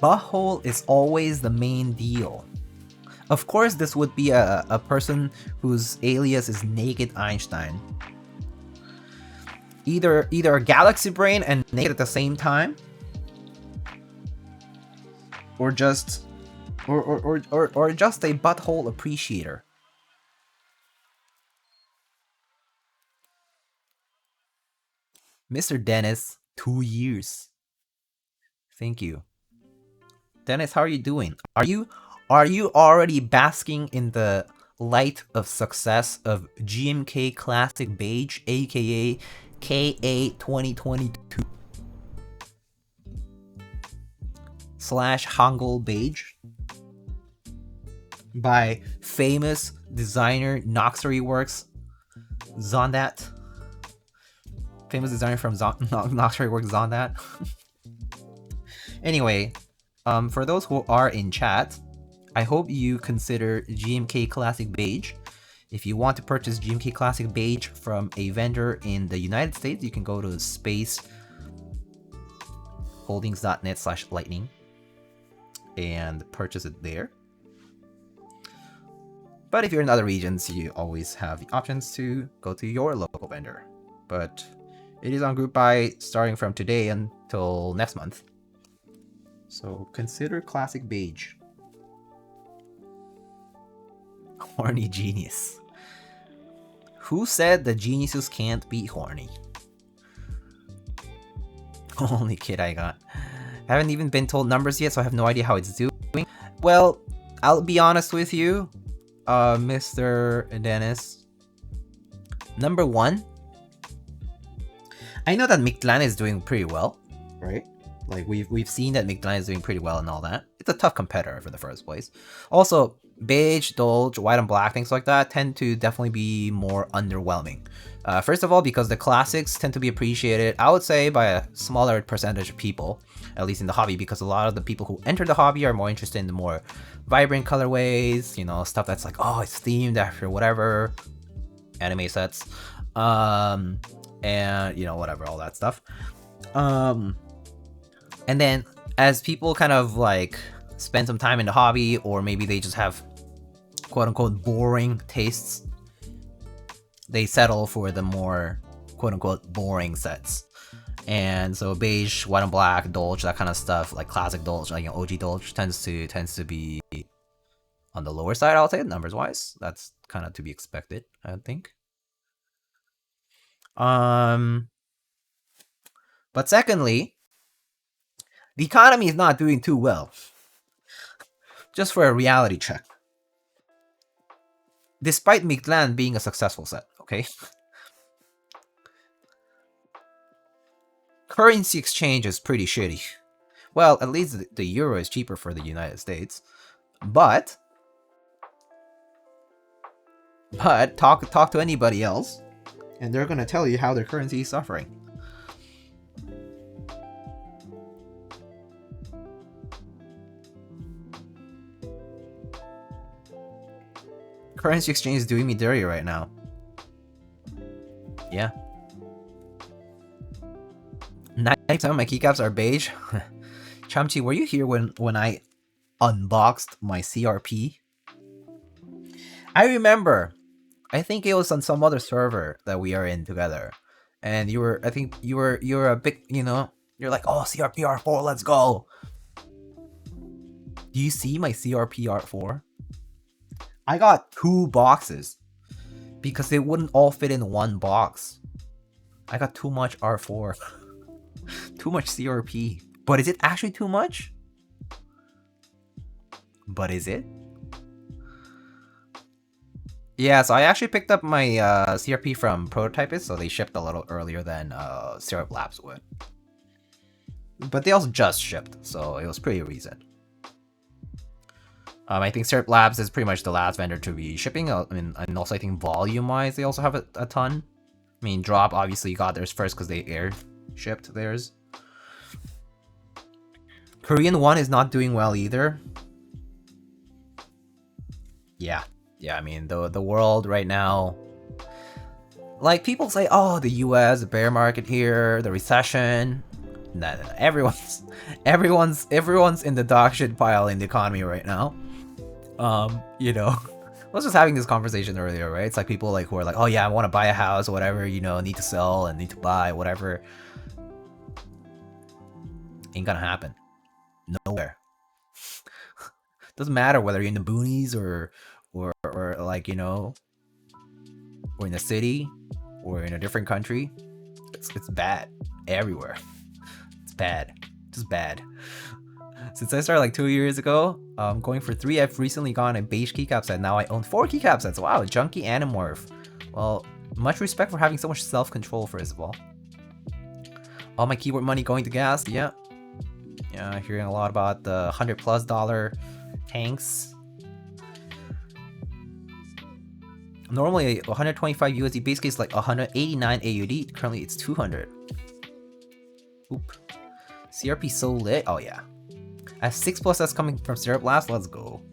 Butthole is always the main deal. Of course, this would be a person whose alias is Naked Einstein. Either a galaxy brain and naked at the same time, or just just a butthole appreciator. Mr. Dennis, 2 years. Thank you. Dennis, how are you doing? Are you already basking in the light of success of GMK Classic Beige, aka KA 2022 / Hangul Beige by famous designer Noxery Works Zondat? Famous designer from Noxery Works Zondat. Anyway, for those who are in chat, I hope you consider GMK Classic Beige. If you want to purchase GMK Classic Beige from a vendor in the United States, you can go to spaceholdings.net/lightning and purchase it there. But if you're in other regions, you always have the options to go to your local vendor. But it is on group buy starting from today until next month. So consider classic beige. Horny genius. Who said the geniuses can't be horny? Only kid I got. I haven't even been told numbers yet, so I have no idea how it's doing. Well, I'll be honest with you, Mr. Dennis. Number 1, I know that Mictlan is doing pretty well, right? Like we've seen that Mictlan is doing pretty well and all that. It's a tough competitor for the first place. Also, beige, dolge, white and black, things like that tend to definitely be more underwhelming. First of all, because the classics tend to be appreciated, I would say, by a smaller percentage of people, at least in the hobby, because a lot of the people who enter the hobby are more interested in the more vibrant colorways, you know, stuff that's like, oh, it's themed after whatever anime sets, and, you know, whatever, all that stuff. And then, as people kind of, like, spend some time in the hobby, or maybe they just have quote-unquote boring tastes, they settle for the more quote-unquote boring sets. And so beige, white and black, dolge, that kind of stuff, like classic dolge, like, you know, OG dolge tends to be on the lower side, I'll say, numbers wise. That's kind of to be expected, I think. But secondly, the economy is not doing too well. Just for a reality check. Despite Mictlan being a successful set, okay? Currency exchange is pretty shitty. Well, at least the euro is cheaper for the United States. But talk to anybody else, and they're gonna tell you how their currency is suffering. Currency exchange is doing me dirty right now. Yeah. 90% of my keycaps are beige. Chamchi, were you here when I unboxed my CRP? I remember. I think it was on some other server that we are in together. And you were a big, you know, you're like, oh, CRP R4, let's go. Do you see my CRP R4? I got 2 boxes because they wouldn't all fit in one box. I got too much R4. Too much CRP. But is it actually too much? But is it? Yeah, so I actually picked up my CRP from Prototypist, so they shipped a little earlier than Syrup Labs would. But they also just shipped, so it was pretty recent. I think Syrup Labs is pretty much the last vendor to be shipping. I mean, and also I think volume-wise, they also have a ton. I mean, Drop obviously got theirs first because they air shipped theirs. Korean 1 is not doing well either. Yeah, I mean, the world right now, like, people say, oh, the US, the bear market here, the recession. Nah, everyone's in the dog shit pile in the economy right now. You know, I was just having this conversation earlier, right? It's like people like who are like, oh yeah, I want to buy a house or whatever, you know, need to sell and need to buy whatever. Ain't gonna happen. Nowhere. Doesn't matter whether you're in the boonies or like, you know, or in a city or in a different country. It's bad everywhere. It's bad. Just bad. Since I started like 2 years ago, going for 3, I've recently gotten a beige keycap set. Now I own 4 keycap sets. Wow, junky Animorph. Well, much respect for having so much self-control, first of all. All my keyword money going to gas, yeah. Yeah, hearing a lot about the $100+ tanks. Normally 125 USD basically is like 189 AUD. Currently it's 200. Oop. CRP so lit. Oh yeah. I have 6+ that's coming from Syrup Labs. Let's go.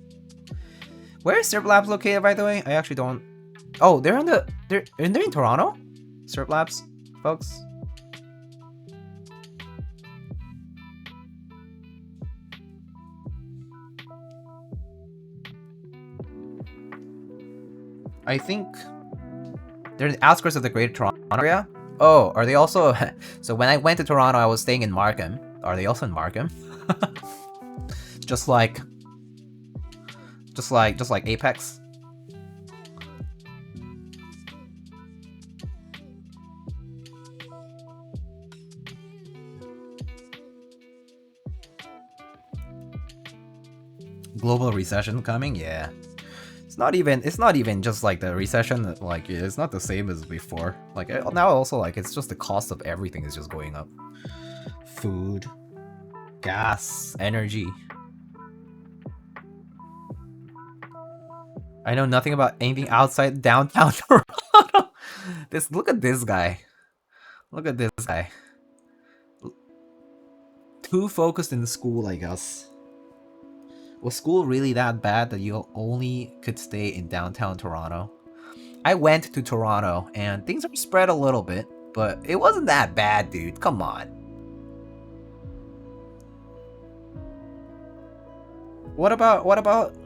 Where is Syrup Labs located, by the way? I actually don't. Oh, they're in Toronto? Syrup Labs, folks. I think they're in the outskirts of the Greater Toronto area. Oh, are they also? So when I went to Toronto, I was staying in Markham. Are they also in Markham? Just like Apex. Global recession coming, yeah. It's not even just like the recession, like it's not the same as before. Like now also like it's just the cost of everything is just going up. Food, gas, energy. I know nothing about anything outside downtown Toronto. Look at this guy. Look at this guy. Too focused in school, I guess. Was school really that bad that you only could stay in downtown Toronto? I went to Toronto and things are spread a little bit, but it wasn't that bad, dude. Come on. What about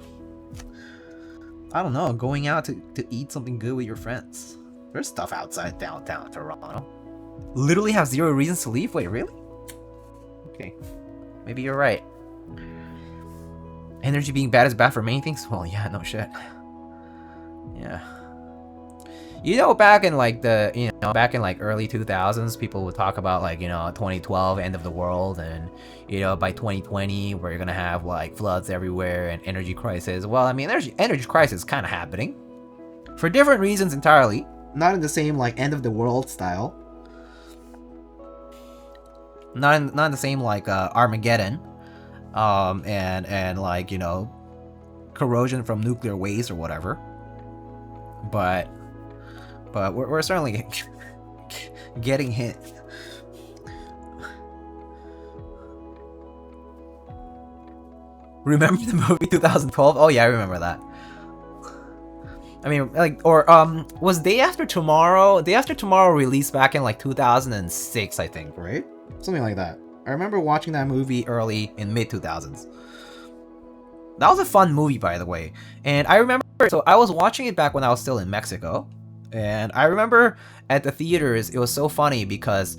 I don't know, going out to eat something good with your friends? There's stuff outside downtown Toronto. Literally have zero reasons to leave? Wait, really? Okay. Maybe you're right. Energy being bad is bad for many things? Well, yeah, no shit. Yeah. You know, back in like early 2000s, people would talk about like, 2012, end of the world, and, by 2020, we're gonna have like floods everywhere and energy crisis. Well, I mean, energy crisis kind of happening. For different reasons entirely. Not in the same like end of the world style. Not in the same like Armageddon. And like, corrosion from nuclear waste or whatever. But we're certainly getting hit. Remember the movie 2012? Oh yeah, I remember that. I mean, like, or was Day After Tomorrow released back in like 2006, I think, right? Something like that. I remember watching that movie early in mid-2000s. That was a fun movie, by the way. And I remember, so I was watching it back when I was still in Mexico. And I remember at the theaters, it was so funny because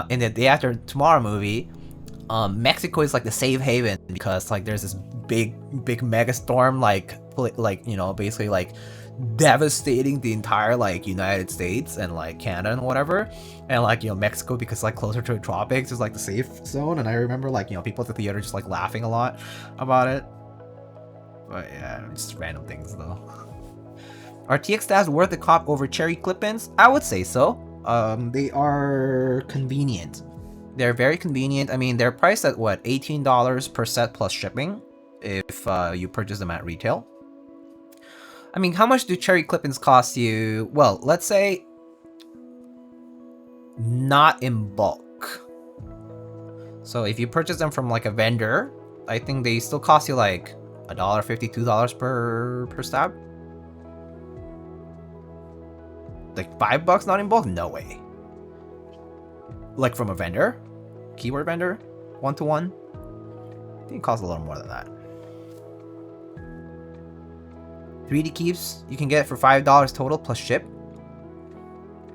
in the Day After Tomorrow movie, Mexico is like the safe haven because like there's this big mega storm basically like devastating the entire like United States and like Canada and whatever, and like Mexico, because like closer to the tropics, is like the safe zone. And I remember like people at the theater just like laughing a lot about it. But yeah, just random things though. Are TX tabs worth the cop over cherry clip-ins? I would say so. They are convenient. They're very convenient. I mean, they're priced at what, $18 per set plus shipping if you purchase them at retail. I mean, how much do cherry clip-ins cost you? Well, let's say not in bulk. So if you purchase them from like a vendor, I think they still cost you like $1.50, $2 per stab. Like $5 not in bulk? No way. Like from a vendor? Keyword vendor? 1-to-1? I think it costs a little more than that. 3D keeps you can get for $5 total plus ship.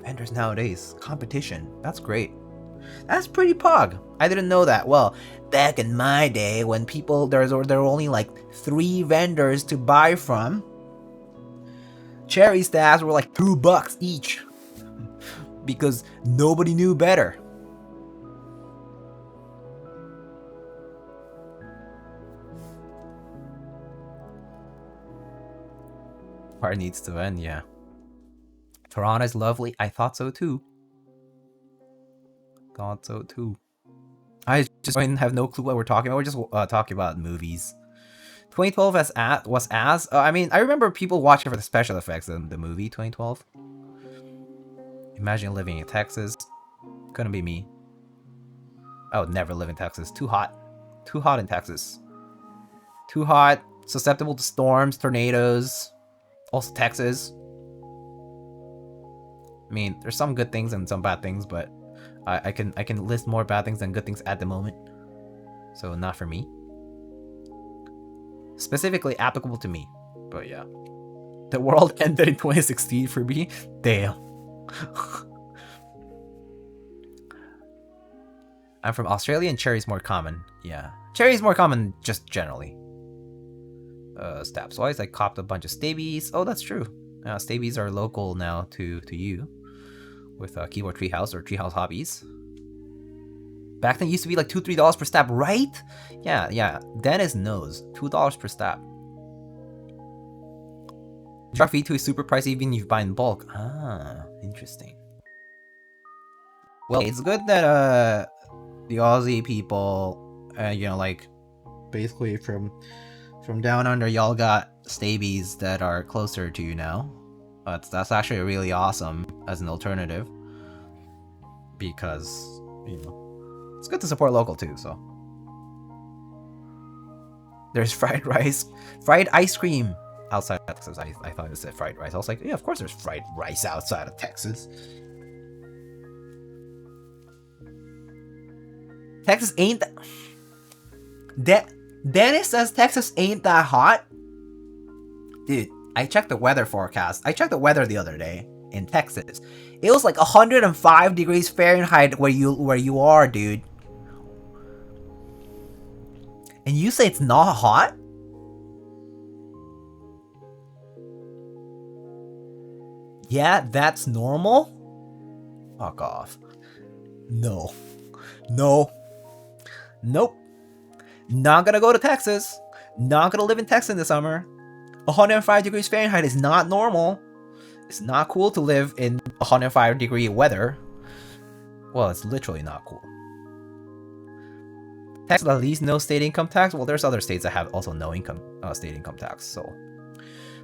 Vendors nowadays, competition. That's great. That's pretty pog. I didn't know that. Well, back in my day when there were only like 3 vendors to buy from, cherry stabs were like $2 each because nobody knew better. Part needs to end, yeah. Toronto is lovely. I thought so too. I just have no clue what we're talking about. We're just talking about movies. 2012 I mean, I remember people watching for the special effects in the movie 2012. Imagine living in Texas. Couldn't be me. I would never live in Texas. Too hot. Too hot in Texas. Too hot. Susceptible to storms, tornadoes. Also Texas. I mean, there's some good things and some bad things, but I can list more bad things than good things at the moment. So not for me. Specifically applicable to me. But yeah. The world ended in 2016 for me. Damn. I'm from Australia and cherry's more common. Yeah. Cherry is more common just generally. Stabs wise, I copped a bunch of stabies. Oh, that's true. Stabies are local now to you with Keyboard Treehouse or Treehouse Hobbies. Back then it used to be like $2-3 per stab, right? Yeah. Dennis knows. $2 per stab. Jaguar V2 is super pricey even if you buy in bulk. Ah, interesting. Well, it's good that the Aussie people, you know, like basically from down under, y'all got stabies that are closer to you now. That's actually really awesome as an alternative, because you know it's good to support local too. So there's fried ice cream outside of Texas. I thought it said fried rice. I was like, yeah, of course there's fried rice outside of Texas. Texas ain't that. Dennis says Texas ain't that hot. Dude, I checked the weather forecast. I checked the weather the other day in Texas. It was like 105 degrees Fahrenheit where you are, dude. And you say it's not hot? Yeah, that's normal? Fuck off. No. Nope. Not gonna go to Texas. Not gonna live in Texas in the summer. 105 degrees Fahrenheit is not normal. It's not cool to live in 105 degree weather. Well, it's literally not cool. Texas at least no state income tax. Well, there's other states that have also no state income tax. So,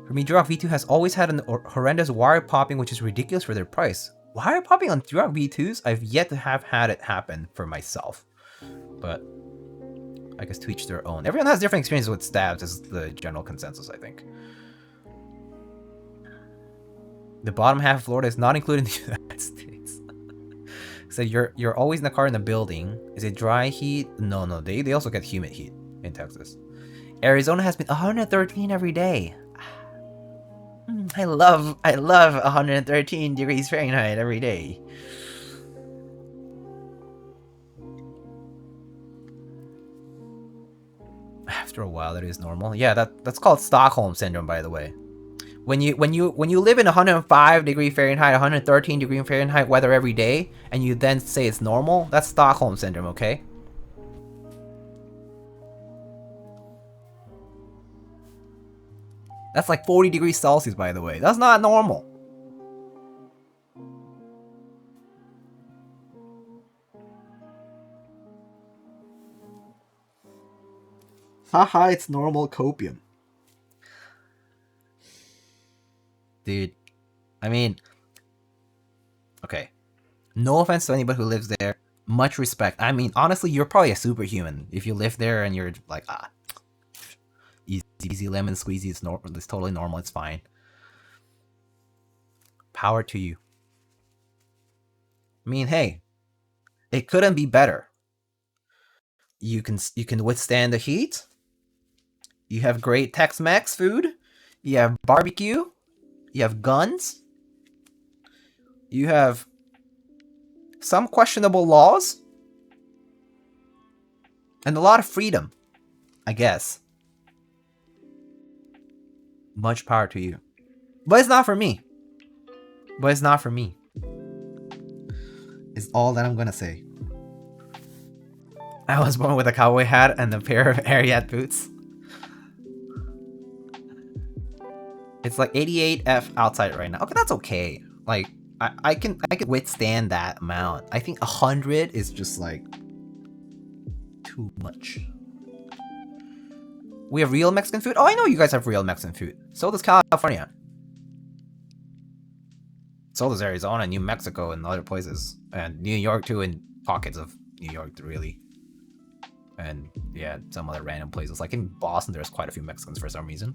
for me, Jaguar V2 has always had an horrendous wire popping, which is ridiculous for their price. Wire popping on Jaguar V2s? I've yet to have had it happen for myself, but I guess to each their own. Everyone has different experiences with stabs, is the general consensus, I think. The bottom half of Florida is not included in the United States. So you're always in the car in the building. Is it dry heat? No, they also get humid heat in Texas. Arizona has been 113 every day. I love 113 degrees Fahrenheit every day. After a while, it is normal. Yeah, that's called Stockholm syndrome, by the way. When you live in 105 degree Fahrenheit, 113 degree Fahrenheit weather every day, and you then say it's normal, that's Stockholm syndrome, okay? That's like 40 degrees Celsius, by the way. That's not normal. Haha, it's normal copium. Dude, I mean, okay. No offense to anybody who lives there. Much respect. I mean, honestly, you're probably a superhuman if you live there and you're like, easy lemon squeezy. It's totally normal. It's fine. Power to you. I mean, hey, it couldn't be better. You can withstand the heat. You have great Tex-Mex food. You have barbecue. You have guns. You have some questionable laws. And a lot of freedom, I guess. Much power to you. But it's not for me. Is all that I'm gonna say. I was born with a cowboy hat and a pair of Ariat boots. It's like 88F outside right now. Okay, that's okay. Like, I can withstand that amount. I think 100 is just like too much. We have real Mexican food? Oh, I know you guys have real Mexican food. So does California. So does Arizona, New Mexico, and other places. And New York too, in pockets of New York, really. And yeah, some other random places. Like in Boston, there's quite a few Mexicans for some reason.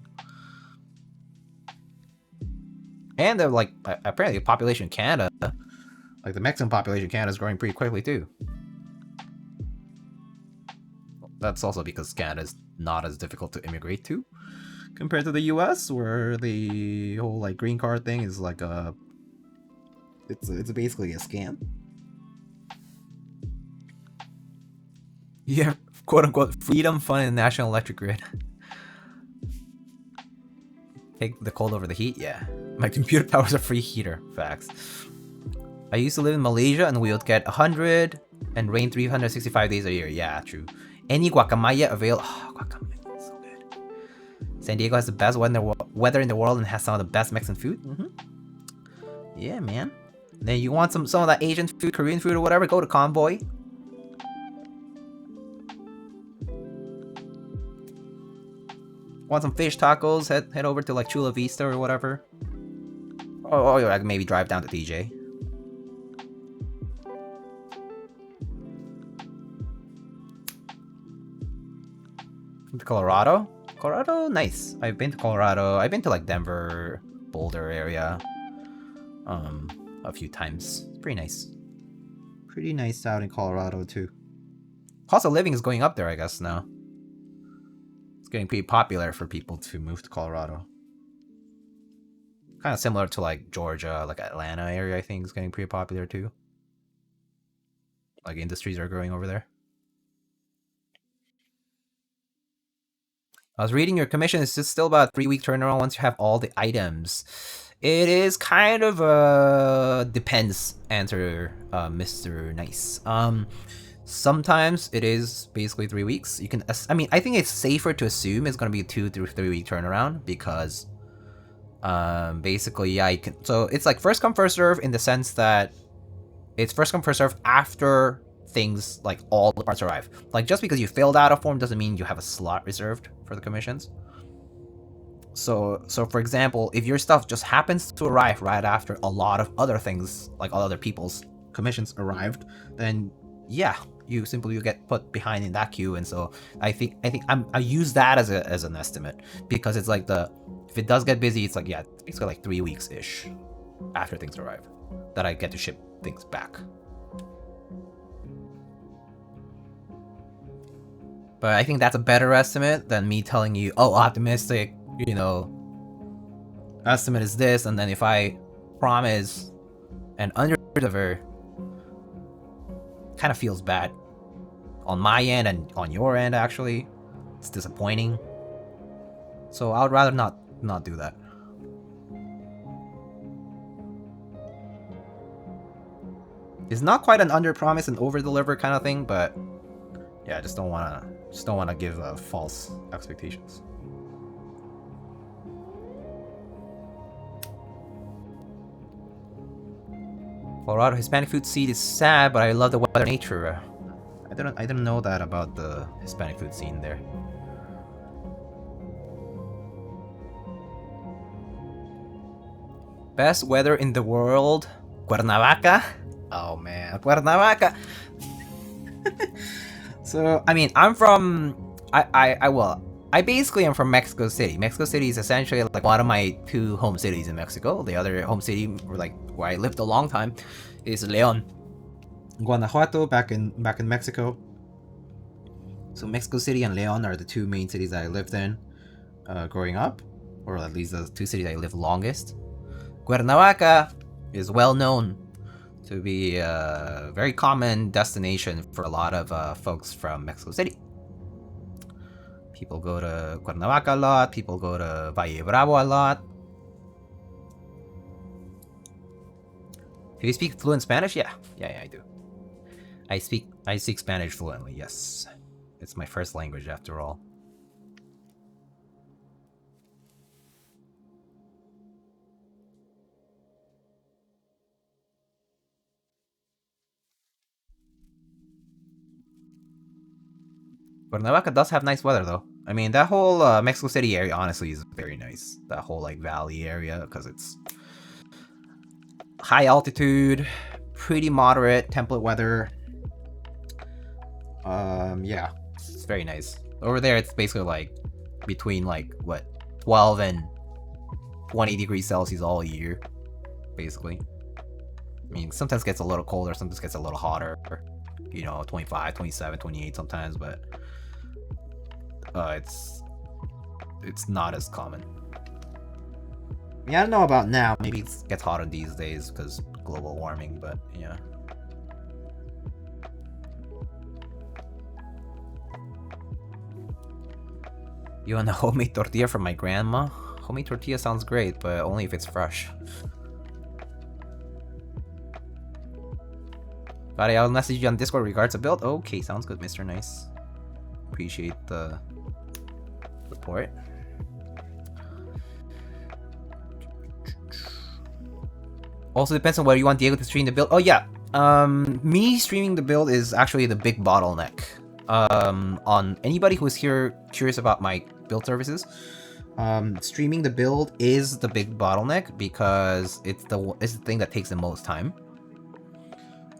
And they're like, apparently the population in Canada, like the Mexican population in Canada is growing pretty quickly too. That's also because Canada is not as difficult to immigrate to compared to the US, where the whole like green card thing is like it's basically a scam. Yeah, quote unquote freedom, fun, and national electric grid. Take the cold over the heat? Yeah. My computer power's a free heater. Facts. I used to live in Malaysia and we would get 100 and rain 365 days a year. Yeah, true. Any guacamaya available? Oh, guacamaya is so good. San Diego has the best weather in the world and has some of the best Mexican food. Yeah, man. Then you want some of that Asian food, Korean food, or whatever? Go to Convoy. Want some fish tacos? Head over to like Chula Vista or whatever. Oh, yeah, maybe drive down to TJ. To Colorado? Colorado, nice. I've been to Colorado. I've been to like Denver, Boulder area, a few times. It's pretty nice. Pretty nice out in Colorado too. Cost of living is going up there, I guess now. It's getting pretty popular for people to move to Colorado. Kind of similar to like Georgia, like Atlanta area. I think is getting pretty popular too. Like industries are growing over there. I was reading your commission is just still about a 3-week turnaround once you have all the items. It is kind of a depends answer, Mr. Nice. Sometimes it is basically 3 weeks. You can, I mean, I think it's safer to assume it's going to be a 2 to 3 week turnaround because, basically, yeah, you can. So it's like first come first serve in the sense that it's first come first serve after things like all the parts arrive. Like just because you filled out a form doesn't mean you have a slot reserved for the commissions. So for example, if your stuff just happens to arrive right after a lot of other things, like all other people's commissions arrived, then yeah, you get put behind in that queue. And so I think I use that as an estimate because it's like if it does get busy, it's like, yeah, it's basically like 3 weeks ish after things arrive that I get to ship things back. But I think that's a better estimate than me telling you, oh, optimistic, you know, estimate is this, and then if I promise and under-deliver, kind of feels bad on my end and on your end, actually. It's disappointing. So I would rather not do that. It's not quite an under-promise and over-deliver kind of thing, but yeah, I just don't wanna give false expectations. Colorado Hispanic food scene is sad, but I love the weather nature. I didn't know that about the Hispanic food scene there. Best weather in the world? Cuernavaca? Oh man, Cuernavaca! So, I mean, I'm from... I basically am from Mexico City. Mexico City is essentially like one of my 2 home cities in Mexico. The other home city, where I lived a long time, is León, Guanajuato, back in Mexico. So Mexico City and León are the 2 main cities that I lived in growing up, or at least the 2 cities I lived longest. Cuernavaca is well known to be a very common destination for a lot of folks from Mexico City. People go to Cuernavaca a lot. People go to Valle Bravo a lot. Do you speak fluent Spanish? Yeah, I do. I speak Spanish fluently. Yes, it's my first language after all. Cuernavaca does have nice weather though. I mean, that whole Mexico City area honestly is very nice. That whole like valley area, because it's high altitude, pretty moderate temperate weather. Yeah, it's very nice. Over there, it's basically like between like what 12 and 20 degrees Celsius all year, basically. I mean, sometimes it gets a little colder, sometimes it gets a little hotter. You know, 25, 27, 28 sometimes, but it's not as common. Yeah, I don't know about now. Maybe it gets hotter these days because global warming, but yeah. You want a homemade tortilla from my grandma? Homemade tortilla sounds great, but only if it's fresh. Buddy, I'll message you on Discord regards to build. Okay, sounds good, Mr. Nice. Appreciate the support. Also depends on whether you want Diego to stream the build. Oh yeah, me streaming the build is actually the big bottleneck. On anybody who's here curious about my build services, streaming the build is the big bottleneck because it's the thing that takes the most time.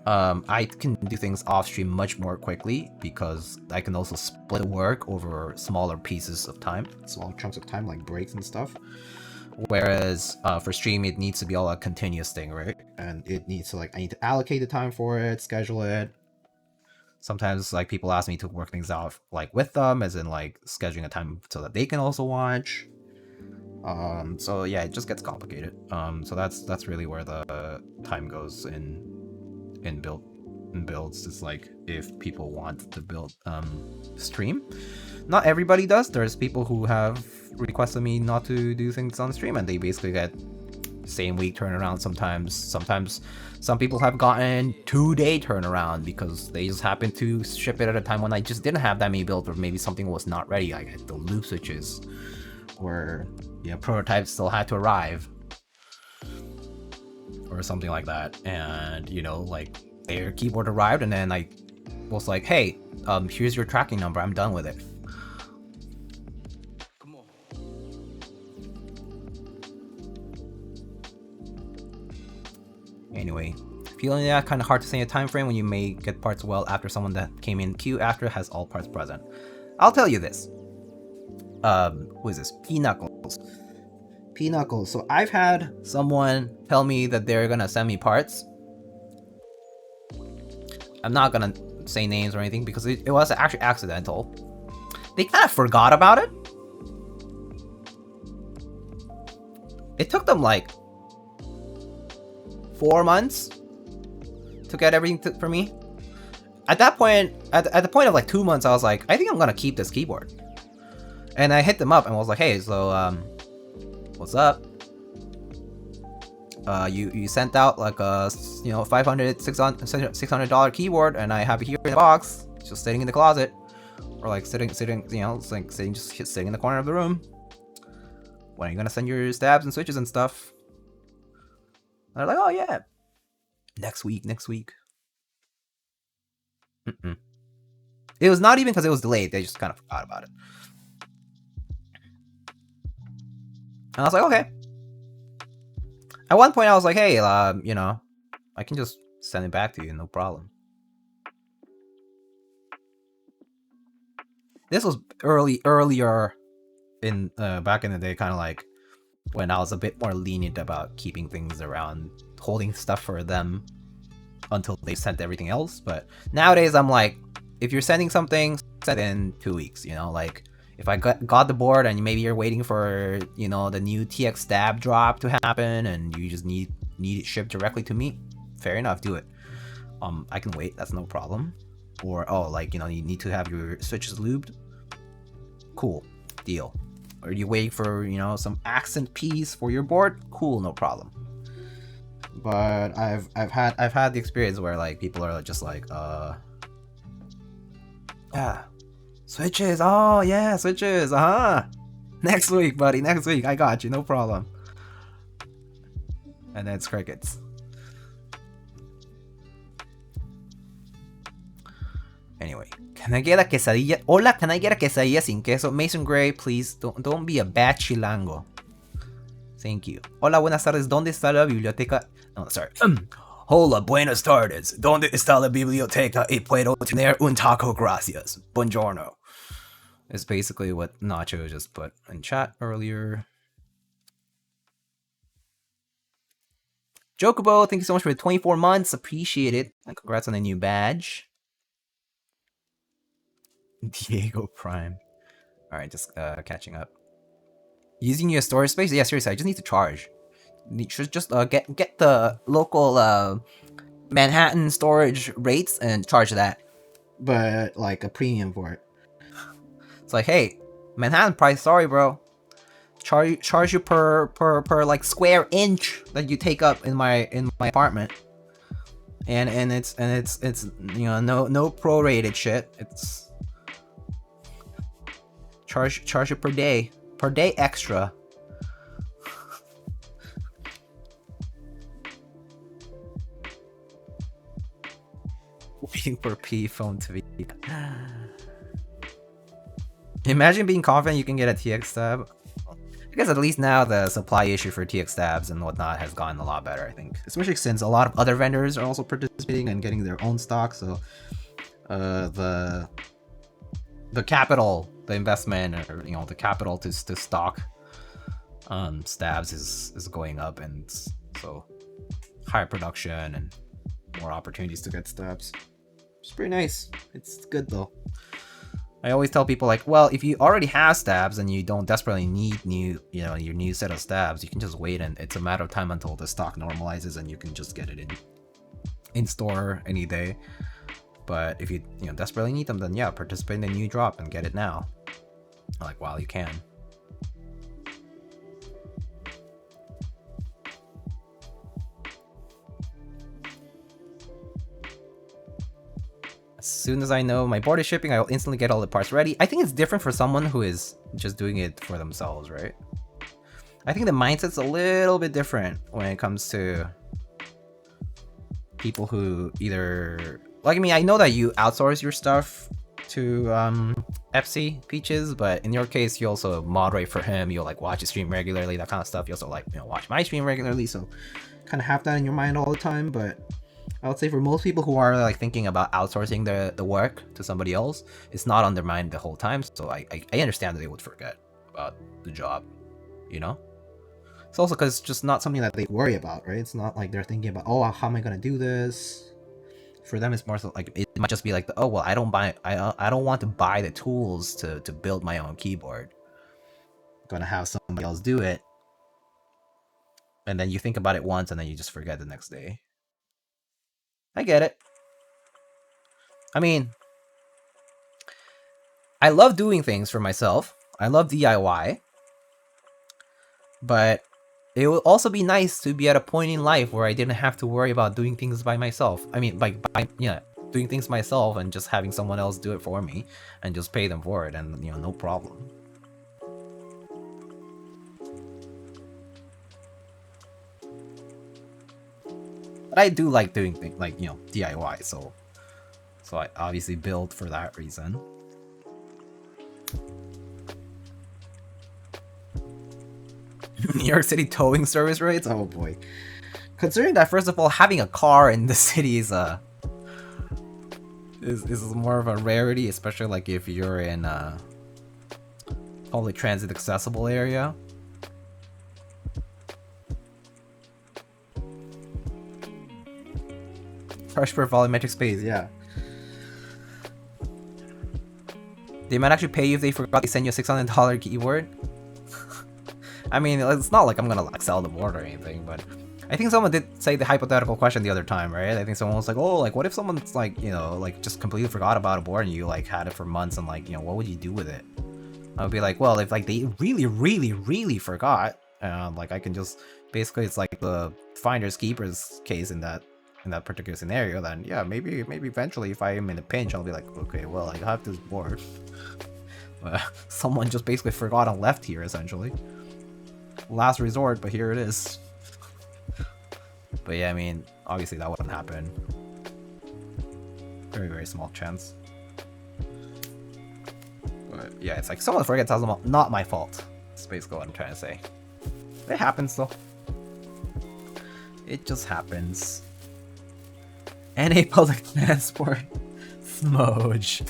I can do things off stream much more quickly because I can also split work over smaller pieces of time, small chunks of time like breaks and stuff. Whereas for stream, it needs to be all a continuous thing, right? And it needs to I need to allocate the time for it, schedule it. Sometimes people ask me to work things out with them, as in scheduling a time so that they can also watch. So yeah, it just gets complicated. So that's really where the time goes in builds. It's if people want to build stream. Not everybody does. There's people who have requested me not to do things on stream, and they basically get same week turnaround sometimes. Sometimes some people have gotten 2-day turnaround because they just happen to ship it at a time when I just didn't have that many built, or maybe something was not ready. I get the loop switches, or prototypes still had to arrive, or something like that. And their keyboard arrived, and then I was like, hey, here's your tracking number, I'm done with it. Anyway, feeling that kind of hard to say a time frame when you may get parts well after someone that came in queue after has all parts present. I'll tell you this. Who is this? P-Knuckles. P-Knuckles. So I've had someone tell me that they're gonna send me parts. I'm not gonna say names or anything because it was actually accidental. They kind of forgot about it. It took them 4 months to get everything for me. At that point, at the point of 2 months, I was like, I think I'm gonna keep this keyboard. And I hit them up and was like, hey, so what's up? You sent out a $500, $600 keyboard, and I have it here in the box, just sitting in the closet, or sitting, sitting in the corner of the room. When are you gonna send your stabs and switches and stuff? And they're like, oh yeah, next week. It was not even because it was delayed, they just kind of forgot about it. And I was like, okay. At one point I was like, hey, I can just send it back to you, no problem. This was earlier in back in the day, kind of when I was a bit more lenient about keeping things around, holding stuff for them until they sent everything else. But nowadays I'm like, if you're sending something, send it in 2 weeks, if I got the board and maybe you're waiting for the new TX stab drop to happen and you just need it shipped directly to me, fair enough, do it. I can wait, that's no problem. Or you need to have your switches lubed, cool, deal. Or you waiting for some accent piece for your board, cool, no problem. But I've had the experience where people are just yeah, switches, oh yeah, switches, next week, buddy, next week, I got you, no problem. And then it's crickets. Anyway, can I get a quesadilla? Hola, can I get a quesadilla sin queso? Mason Gray, please, don't be a bad chilango. Thank you. Hola, buenas tardes, ¿dónde está la biblioteca? No, sorry. Hola, buenas tardes, ¿dónde está la biblioteca? Y puedo tener un taco, gracias. Buongiorno. It's basically what Nacho just put in chat earlier. Jokubo, thank you so much for the 24 months. Appreciate it. And congrats on the new badge. Diego Prime. Alright, just catching up. Using your storage space? Yeah, seriously, I just need to charge. Should just get the local Manhattan storage rates and charge that. But a premium for it. It's hey, Manhattan price, sorry bro. Charge you per like square inch that you take up in my apartment. And it's you know, no prorated shit. It's charge you per day extra. Waiting for P phone to be. Imagine being confident you can get a TX tab. I guess at least now the supply issue for TX tabs and whatnot has gotten a lot better, I think. Especially since a lot of other vendors are also participating and getting their own stock, so the capital, the investment, or you know, the capital to stock stabs is going up, and so higher production and more opportunities to get stabs. It's pretty nice. It's good though. I always tell people, like, well, if you already have stabs and you don't desperately need your new set of stabs, you can just wait, and it's a matter of time until the stock normalizes and you can just get it in store any day. But if you desperately need them, then yeah, participate in the new drop and get it now, like, while you can. As soon as I know my board is shipping, I'll instantly get all the parts ready. I think it's different for someone who is just doing it for themselves, right? I think the mindset's a little bit different when it comes to people who either... Like, I mean, I know that you outsource your stuff to FC Peaches, but in your case, you also moderate for him. You'll like watch his stream regularly, that kind of stuff. You also like watch my stream regularly, so kind of have that in your mind all the time. But I would say for most people who are like thinking about outsourcing the work to somebody else, it's not on their mind the whole time. So I understand that they would forget about the job, you know? It's also because it's just not something that they worry about, right? It's not like they're thinking about, oh, how am I gonna do this? For them, it's more so like it might just be like, oh well, I don't want to buy the tools to build my own keyboard. I'm gonna have somebody else do it, and then you think about it once, and then you just forget the next day. I get it. I mean, I love doing things for myself. I love DIY, but it would also be nice to be at a point in life where I didn't have to worry about doing things by myself. I mean, by doing things myself and just having someone else do it for me and just pay them for it, and no problem. But I do like doing things like DIY, so I obviously build for that reason. New York City towing service rates? Oh boy. Considering that, first of all, having a car in the city is more of a rarity, especially like if you're in a public transit accessible area. Charge per volumetric space, yeah. They might actually pay you if they forgot to send you a $600 keyboard. I mean, it's not like I'm gonna like sell the board or anything, but I think someone did say the hypothetical question the other time, right? I think someone was like, oh, like what if someone's like, like just completely forgot about a board and you like had it for months, and like, what would you do with it? I would be like, well, if like they really forgot, like I can just basically, it's like the finders keepers case in that particular scenario, then yeah, maybe eventually if I am in a pinch, I'll be like, okay, well, I have this board. Someone just basically forgot and left here, essentially. Last resort, but here it is. But yeah, I mean, obviously that wouldn't happen. Very small chance. But yeah, it's like someone forgets, tells them, not my fault. That's basically what I'm trying to say. It happens though. It just happens. NA public transport. Smudge.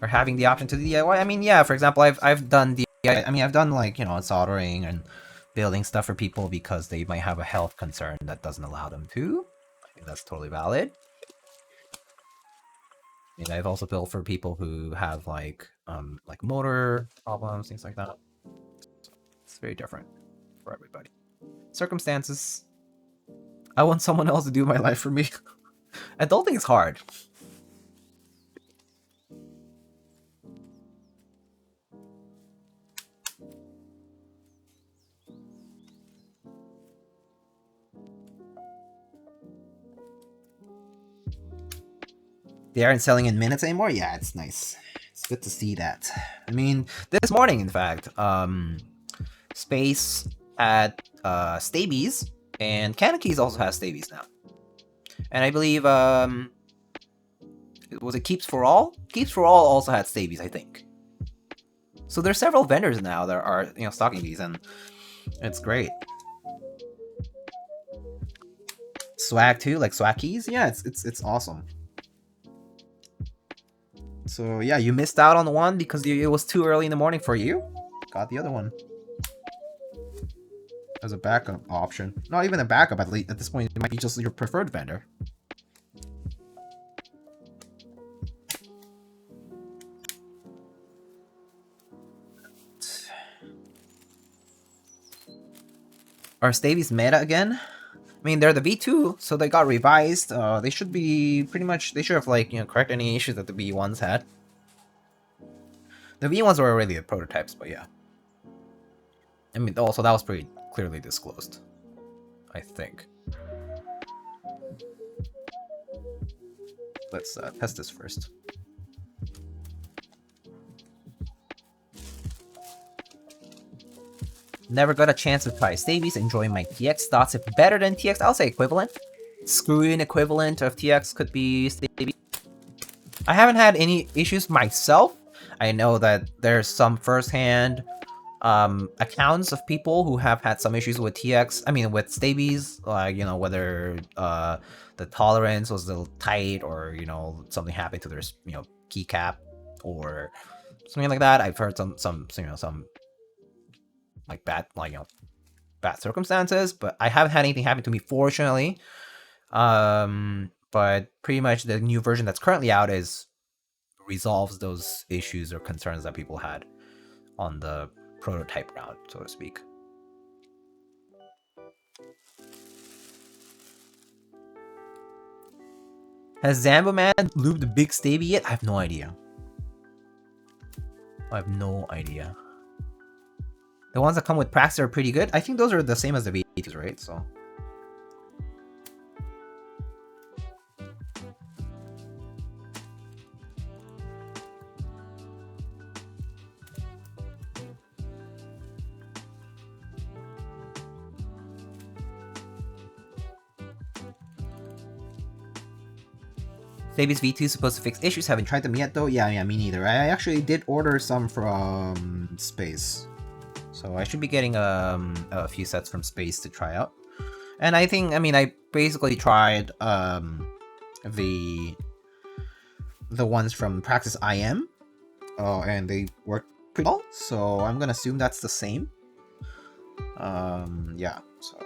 Or having the option to DIY. I mean, yeah, for example, I've done DIY. I mean, I've done like, soldering and building stuff for people because they might have a health concern that doesn't allow them to. I think that's totally valid. And I've also built for people who have like motor problems, things like that. It's very different for everybody. Circumstances. I want someone else to do my life for me. Adulting is hard. They aren't selling in minutes anymore? Yeah, it's nice. It's good to see that. I mean, this morning, in fact, Space had Stabies, and Canakeys also has Stabies now. And I believe, was it Keeps for All? Keeps for All also had Stabies, I think. So there's several vendors now that are, you know, stocking these, and it's great. Swag too, like swag keys. Yeah, it's awesome. So yeah, you missed out on one because it was too early in the morning for you. Got the other one as a backup option. Not even a backup, at least at this point. It might be just your preferred vendor. Are Stabies meta again? I mean, they're the V2, so they got revised. They should be pretty much. They should have, like, you know, correct any issues that the V1s had. The V1s were already the prototypes, but yeah. I mean, also that was pretty clearly disclosed, I think. Let's test this first. Never got a chance to try Stabies. Enjoying my TX thoughts. If better than TX, I'll say equivalent. Screw-in equivalent of TX could be Stabies. I haven't had any issues myself. I know that there's some first-hand accounts of people who have had some issues with TX. I mean, with Stabies, like, you know, whether the tolerance was a little tight, or, you know, something happened to their, you know, keycap or something like that. I've heard some you know, some like bad, like, you know, bad circumstances, but I haven't had anything happen to me, fortunately. But pretty much the new version that's currently out resolves those issues or concerns that people had on the prototype round, so to speak. Has Zamboman lubed the big Stabie yet? I have no idea. I have no idea. The ones that come with Praxis are pretty good. I think those are the same as the V2s, right? So. Stabies V2 is supposed to fix issues. Haven't tried them yet though. Yeah, me neither. I actually did order some from Space, so I should be getting a few sets from Space to try out. And I think, I mean, I basically tried the ones from Praxis IM, and they worked pretty well. So I'm gonna assume that's the same. Yeah. So.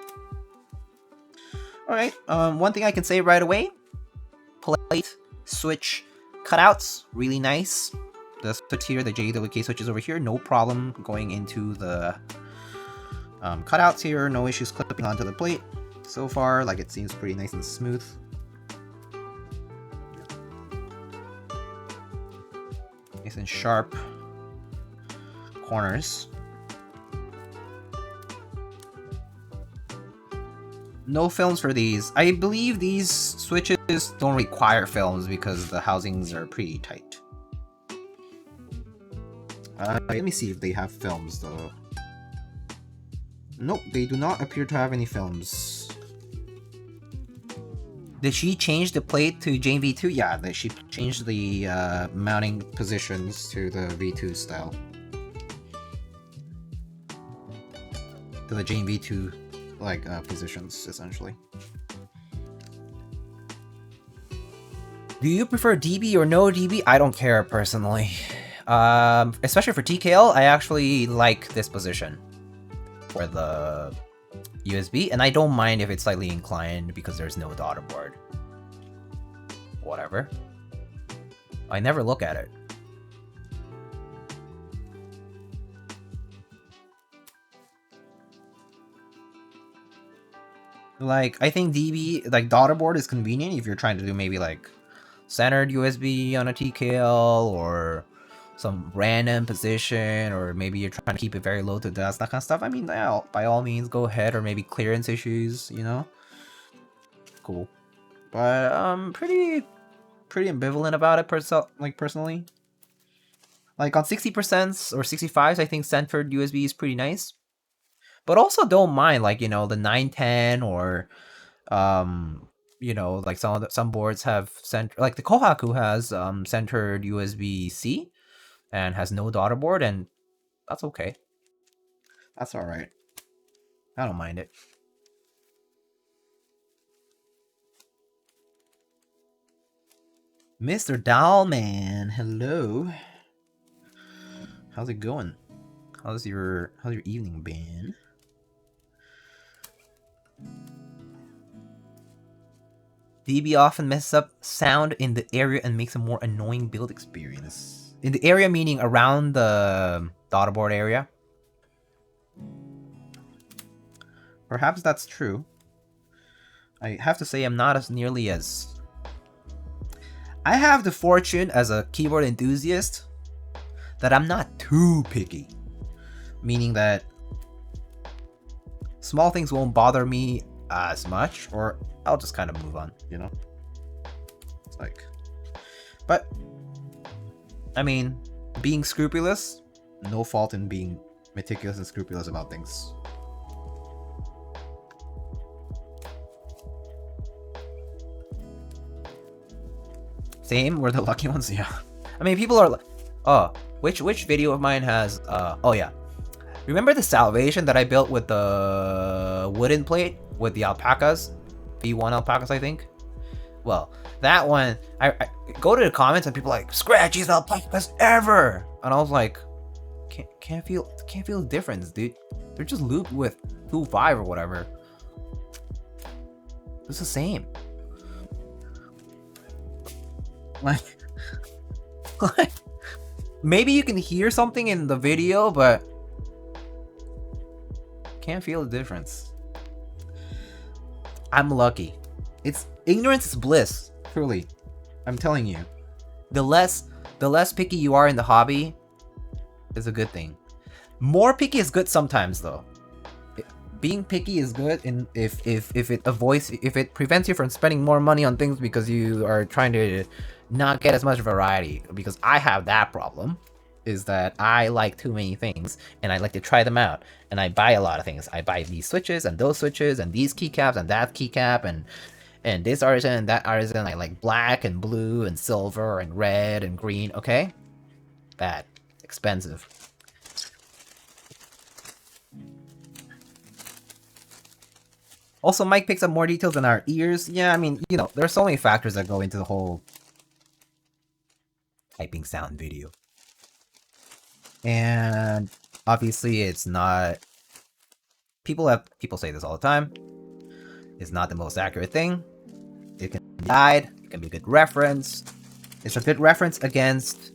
All right. One thing I can say right away. Plate switch cutouts, really nice. The switch here, the JWK switches over here, no problem going into the cutouts here, no issues clipping onto the plate so far. Like, it seems pretty nice and smooth. Nice and sharp corners. No films for these. I believe these switches don't require films because the housings are pretty tight. Let me see if they have films though. Nope, they do not appear to have any films. Did she change the plate to Jane V2? Yeah, she changed the mounting positions to the V2 style. To the Jane V2 like positions, essentially. Do you prefer DB or no DB? I don't care personally. Especially for TKL, I actually like this position for the USB, and I don't mind if it's slightly inclined because there's no daughter board. Whatever. I never look at it. Like, I think DB, like, daughter board is convenient if you're trying to do maybe, like, centered USB on a TKL, or some random position, or maybe you're trying to keep it very low to dust, that kind of stuff. I mean, yeah, by all means, go ahead, or maybe clearance issues, you know? Cool. But, pretty pretty ambivalent about it personally. Like on 60% or 65s, I think centered USB is pretty nice. But also don't mind like, you know, the 910 or you know, like some boards have like the Kohaku has centered USB-C and has no daughter board, and that's okay. That's all right. I don't mind it. Mr. Dollman, hello. How's it going? How's your evening been? DB often messes up sound in the area and makes a more annoying build experience. In the area meaning around the daughterboard area? Perhaps that's true. I have to say I'm not as nearly as... I have the fortune as a keyboard enthusiast that I'm not too picky. Meaning that small things won't bother me as much, or I'll just kind of move on, you know? It's like... But, I mean, being scrupulous, no fault in being meticulous and scrupulous about things. Same, we're the lucky ones, yeah. I mean, people are like, oh, which video of mine has, oh yeah. Remember the Salvation that I built with the wooden plate with the alpacas? V1 alpacas, I think? Well, that one, I go to the comments and people are like, scratchiest alpacas ever! And I was like, can't feel the difference, dude. They're just looped with 2.5 or whatever. It's the same. Like, maybe you can hear something in the video, but can't feel the difference. I'm lucky. It's ignorance is bliss, truly. I'm telling you. The less picky you are in the hobby is a good thing. More picky is good sometimes though. Being picky is good if it prevents you from spending more money on things because you are trying to not get as much variety, because I have that problem, is that I like too many things and I like to try them out, and I buy a lot of things. I buy these switches and those switches and these keycaps and that keycap and this artisan and that artisan. I like black and blue and silver and red and green. Okay, bad, expensive. Also, Mike picks up more details than our ears. Yeah, I mean, you know, there's so many factors that go into the whole typing sound video. And obviously it's not... People say this all the time. It's not the most accurate thing. It can be guide, it can be a good reference. It's a good reference against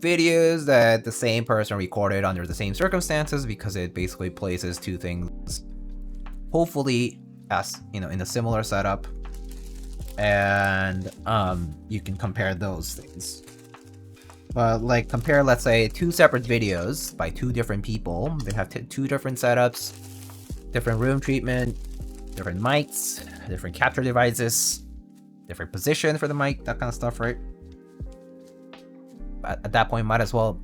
videos that the same person recorded under the same circumstances, because it basically places two things, hopefully, as you know, in a similar setup, and you can compare those things. But like, compare, let's say, two separate videos by two different people. They have two different setups, different room treatment, different mics, different capture devices, different position for the mic, that kind of stuff, right? At that point, might as well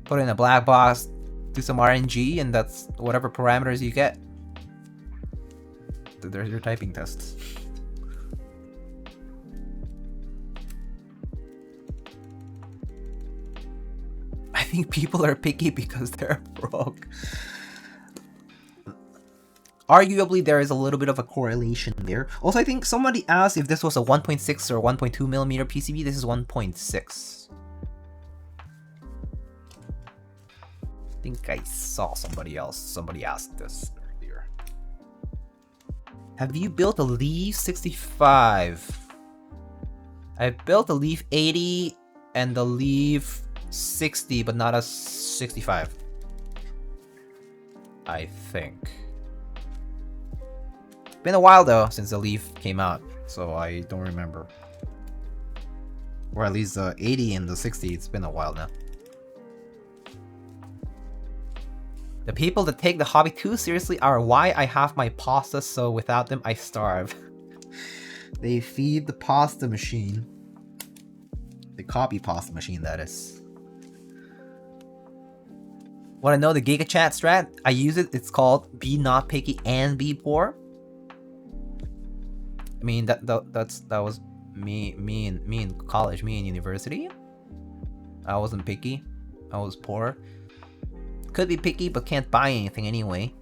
put it in a black box, do some RNG, and that's whatever parameters you get. There's your typing tests. I think people are picky because they're broke. Arguably, there is a little bit of a correlation there. Also, I think somebody asked if this was a 1.6 or 1.2 millimeter PCB. This is 1.6. I think I saw somebody asked this earlier. Have you built a Leaf 65? I built a Leaf 80 and the Leaf 60, but not a 65. I think. Been a while though since the Leaf came out, so I don't remember. Or at least the 80 and the 60, it's been a while now. The people that take the hobby too seriously are why I have my pasta, so without them I starve. They feed the pasta machine. The copy pasta machine, that is. Want to know the Giga Chat strat? I use it. It's called be not picky and be poor. I mean that was me in college, me in university. I wasn't picky. I was poor. Could be picky, but can't buy anything anyway.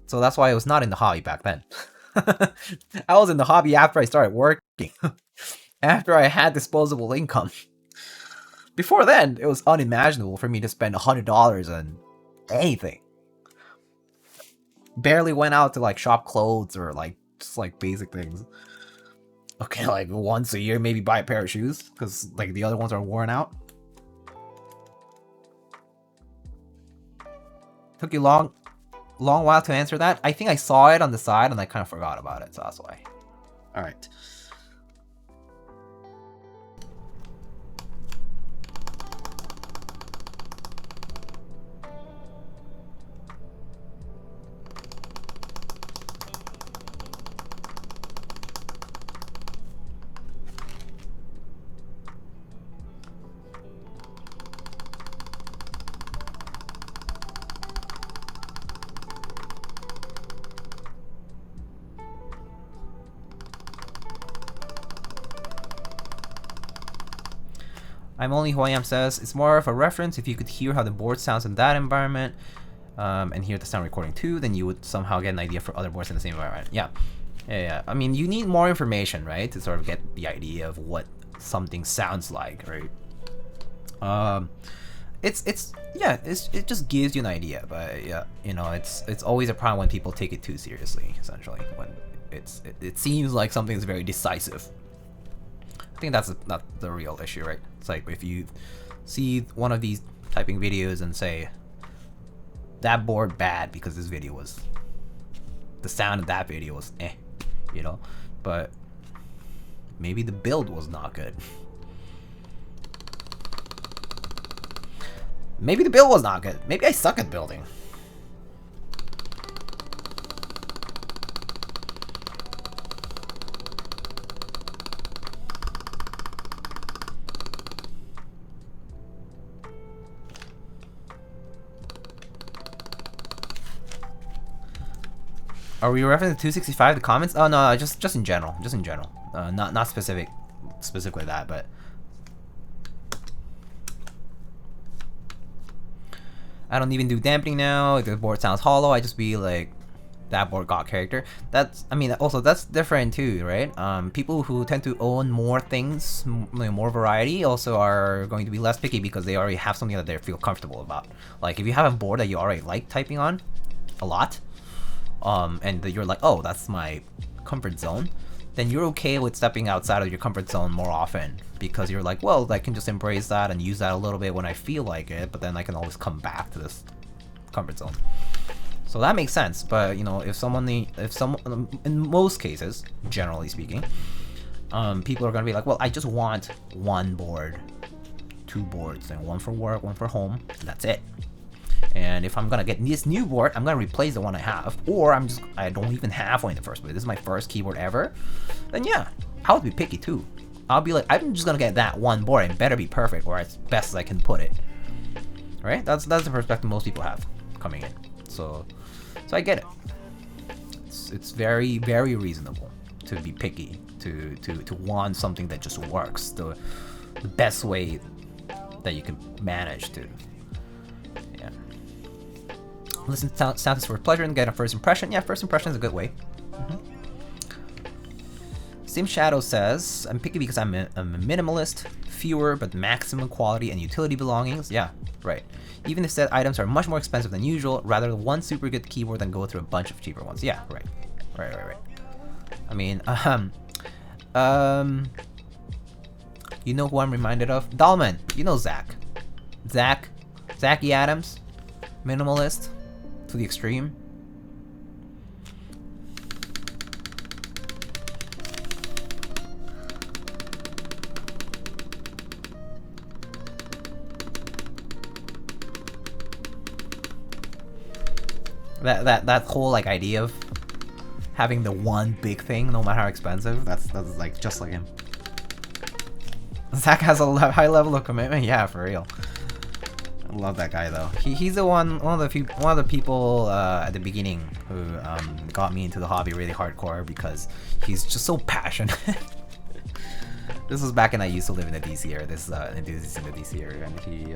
So that's why I was not in the hobby back then. I was in the hobby after I started working. After I had disposable income. Before then, it was unimaginable for me to spend $100 on anything. Barely went out to like shop clothes or like just like basic things. Okay, like once a year maybe buy a pair of shoes because like the other ones are worn out. Took you long while to answer that. I think I saw it on the side and I kind of forgot about it, so that's why. All right. I'm only who I am says, it's more of a reference. If you could hear how the board sounds in that environment, and hear the sound recording too, then you would somehow get an idea for other boards in the same environment. Yeah. I mean, you need more information, right, to sort of get the idea of what something sounds like, right? It just gives you an idea, but yeah, you know, it's always a problem when people take it too seriously. Essentially, when it seems like something's very decisive. I think that's not the real issue, right? It's like if you see one of these typing videos and say that board bad because this video was, the sound of that video was you know, but maybe the build was not good. Maybe the build was not good. Maybe I suck at building. Are we referencing 265? The comments? Oh no, just in general, not specifically that, but I don't even do dampening now. If the board sounds hollow, I just be like, that board got character. That's different too, right? People who tend to own more things, more variety, also are going to be less picky because they already have something that they feel comfortable about. Like if you have a board that you already like typing on a lot, and you're like, oh, that's my comfort zone, then you're okay with stepping outside of your comfort zone more often because you're like, well, I can just embrace that and use that a little bit when I feel like it, but then I can always come back to this comfort zone. So that makes sense. But you know, if someone, in most cases, generally speaking, people are gonna be like, well, I just want one board, two boards, and one for work, one for home, and that's it. And if I'm gonna get this new board, I'm gonna replace the one I have, or I don't even have one in the first place. This is my first keyboard ever. Then yeah, I would be picky too. I'll be like, I'm just gonna get that one board and better be perfect or as best as I can put it. Right? That's the perspective most people have coming in. So I get it. It's very, very reasonable to be picky, to want something that just works the best way that you can manage to. Yeah. Listen to sounds for pleasure and get a first impression. Yeah, first impression is a good way. Sim Shadow says, I'm picky because I'm a minimalist, fewer but maximum quality and utility belongings. Yeah, right. Even if said items are much more expensive than usual, rather one super good keyboard than go through a bunch of cheaper ones. Yeah, right. I mean, you know who I'm reminded of? Dahlman. You know Zach. Zachy Adams. Minimalist to the extreme. That whole like idea of having the one big thing, no matter how expensive. That's like just like him. Zach has a high level of commitment. Yeah, for real. I love that guy though. He's the one of the people at the beginning who got me into the hobby really hardcore because he's just so passionate. This was back when I used to live in the DC area. This is an enthusiast in the DC area, and he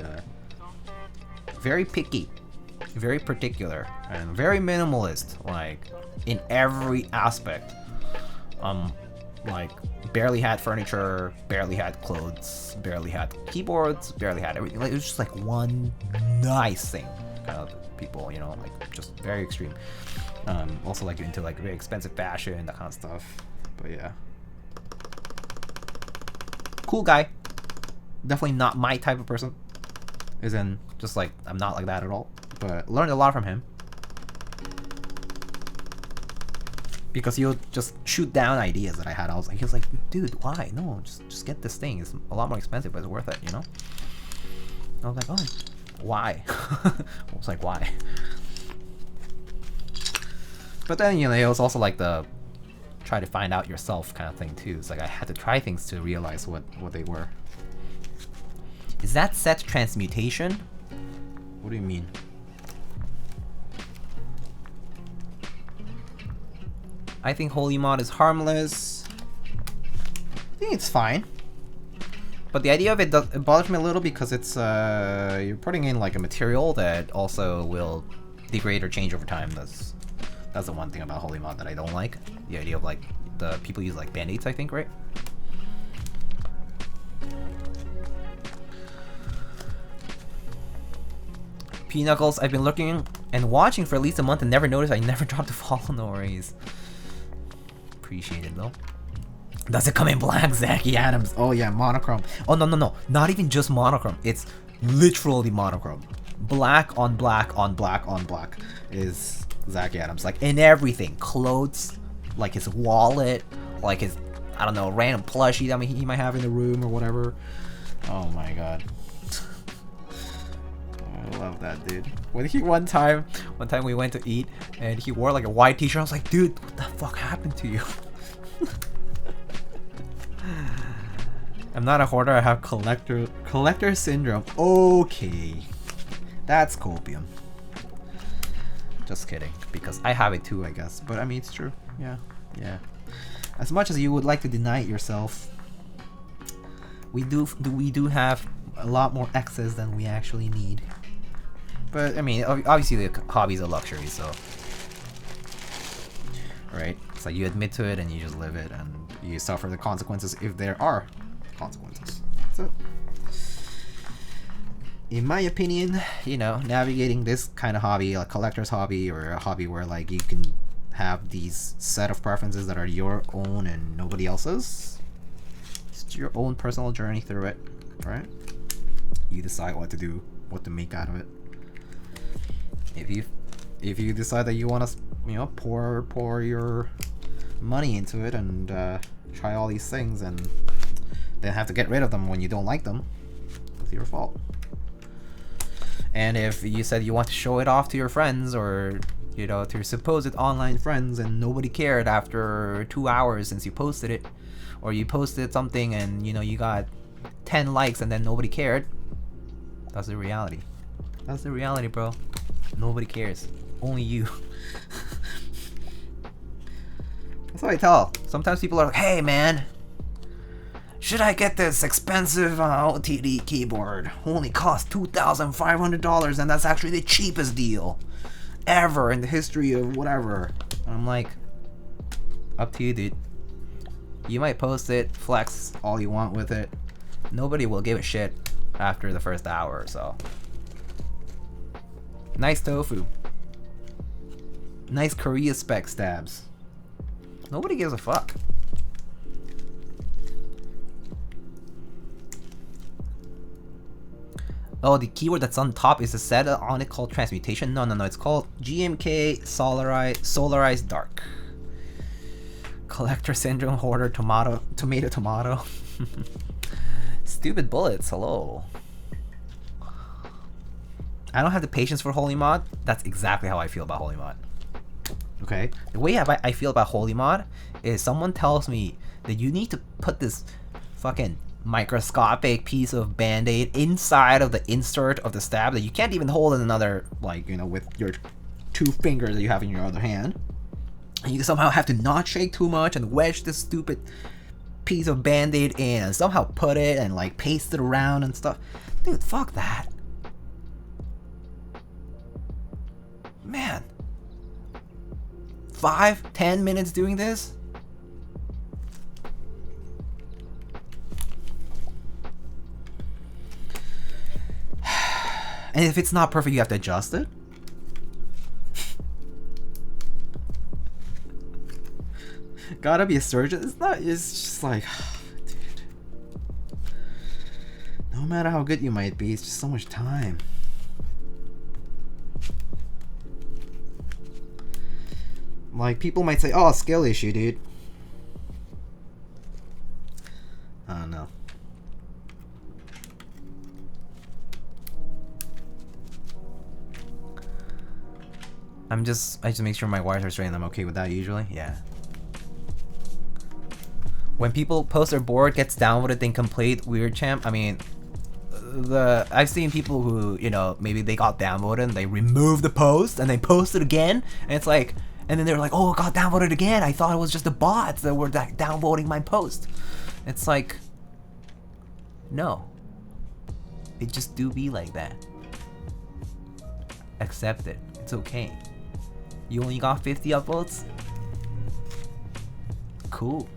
very picky, very particular, and very minimalist, like in every aspect. Like barely had furniture, barely had clothes, barely had keyboards, barely had everything. Like it was just like one nice thing kind of people, you know, like just very extreme. Also like into like very expensive fashion, that kind of stuff. But yeah, cool guy. Definitely not my type of person. As in, just like I'm not like that at all. But learned a lot from him. Because he'll just shoot down ideas that I had. He was like, dude, why? No, just get this thing. It's a lot more expensive, but it's worth it, you know? I was like, oh, why? I was like, why? But then, you know, it was also like the try to find out yourself kind of thing too. It's like I had to try things to realize what they were. Is that set transmutation? What do you mean? I think Holy Mod is harmless. I think it's fine. But the idea of it bothers me a little because it's you're putting in like a material that also will degrade or change over time. That's the one thing about Holy Mod that I don't like. The idea of like the people use like band-aids, I think, right? P-Knuckles, I've been looking and watching for at least a month and never noticed I never dropped a follow. No worries. Appreciate it though. Does it come in black, Zachy Adams? Oh yeah, monochrome. Oh no, not even just monochrome. It's literally monochrome. Black on black on black on black is Zachy Adams. Like in everything, clothes, like his wallet, like his, I don't know, random plushie that he might have in the room or whatever. Oh my god. I love that dude. One time we went to eat and he wore like a white t-shirt. I was like, dude, what the fuck happened to you? I'm not a hoarder, I have collector syndrome. Okay. That's copium. Just kidding, because I have it too, I guess. But I mean, it's true. Yeah. As much as you would like to deny it yourself, we do have a lot more excess than we actually need. But I mean, obviously the hobby's a luxury, so right? It's like you admit to it and you just live it, and you suffer the consequences if there are consequences. That's it. In my opinion, you know, navigating this kind of hobby, a collector's hobby, or a hobby where like you can have these set of preferences that are your own and nobody else's, it's your own personal journey through it, right? You decide what to do, what to make out of it. If you decide that you want to, you know, pour your money into it and try all these things and then have to get rid of them when you don't like them, it's your fault. And if you said you want to show it off to your friends, or you know, to your supposed online friends, and nobody cared after 2 hours since you posted it, or you posted something and you know you got 10 likes and then nobody cared, that's the reality. That's the reality, bro. Nobody cares. Only you. That's what I tell. Sometimes people are like, hey man, should I get this expensive OTD keyboard? Only cost $2,500 and that's actually the cheapest deal ever in the history of whatever. And I'm like, up to you, dude. You might post it, flex all you want with it. Nobody will give a shit after the first hour or so. Nice tofu. Nice Korea spec stabs. Nobody gives a fuck. Oh, the keyword that's on top is a set on it called transmutation. No, it's called GMK Solarized Dark. Collector syndrome, hoarder, tomato. Stupid bullets, hello. I don't have the patience for Holy Mod. That's exactly how I feel about Holy Mod. Okay, the way I feel about Holy Mod is someone tells me that you need to put this fucking microscopic piece of band-aid inside of the insert of the stab that you can't even hold in another, like, you know, with your 2 fingers that you have in your other hand. And you somehow have to not shake too much and wedge this stupid piece of band-aid in and somehow put it and like paste it around and stuff. Dude, fuck that. Man. 5-10 minutes doing this? And if it's not perfect, you have to adjust it? Gotta be a surgeon? It's not, it's just like, dude. No matter how good you might be, it's just so much time. Like, people might say, oh, skill issue, dude. I don't know. I just make sure my wires are straight and I'm okay with that usually. Yeah. When people post their board gets downvoted incomplete, weird champ, I mean, I've seen people who, you know, maybe they got downvoted and they remove the post and they post it again, and it's like, and then they're like, oh, it got downvoted again. I thought it was just the bots that were downvoting my post. It's like, no. It just do be like that. Accept it. It's okay. You only got 50 upvotes? Cool.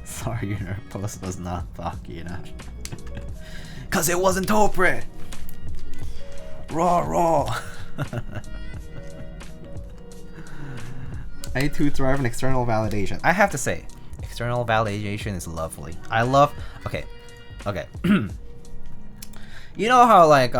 Sorry, your post was not fucky enough. Cause it wasn't Topre! Raw. I too thrive on external validation. I have to say, external validation is lovely. I love, okay. You know how like,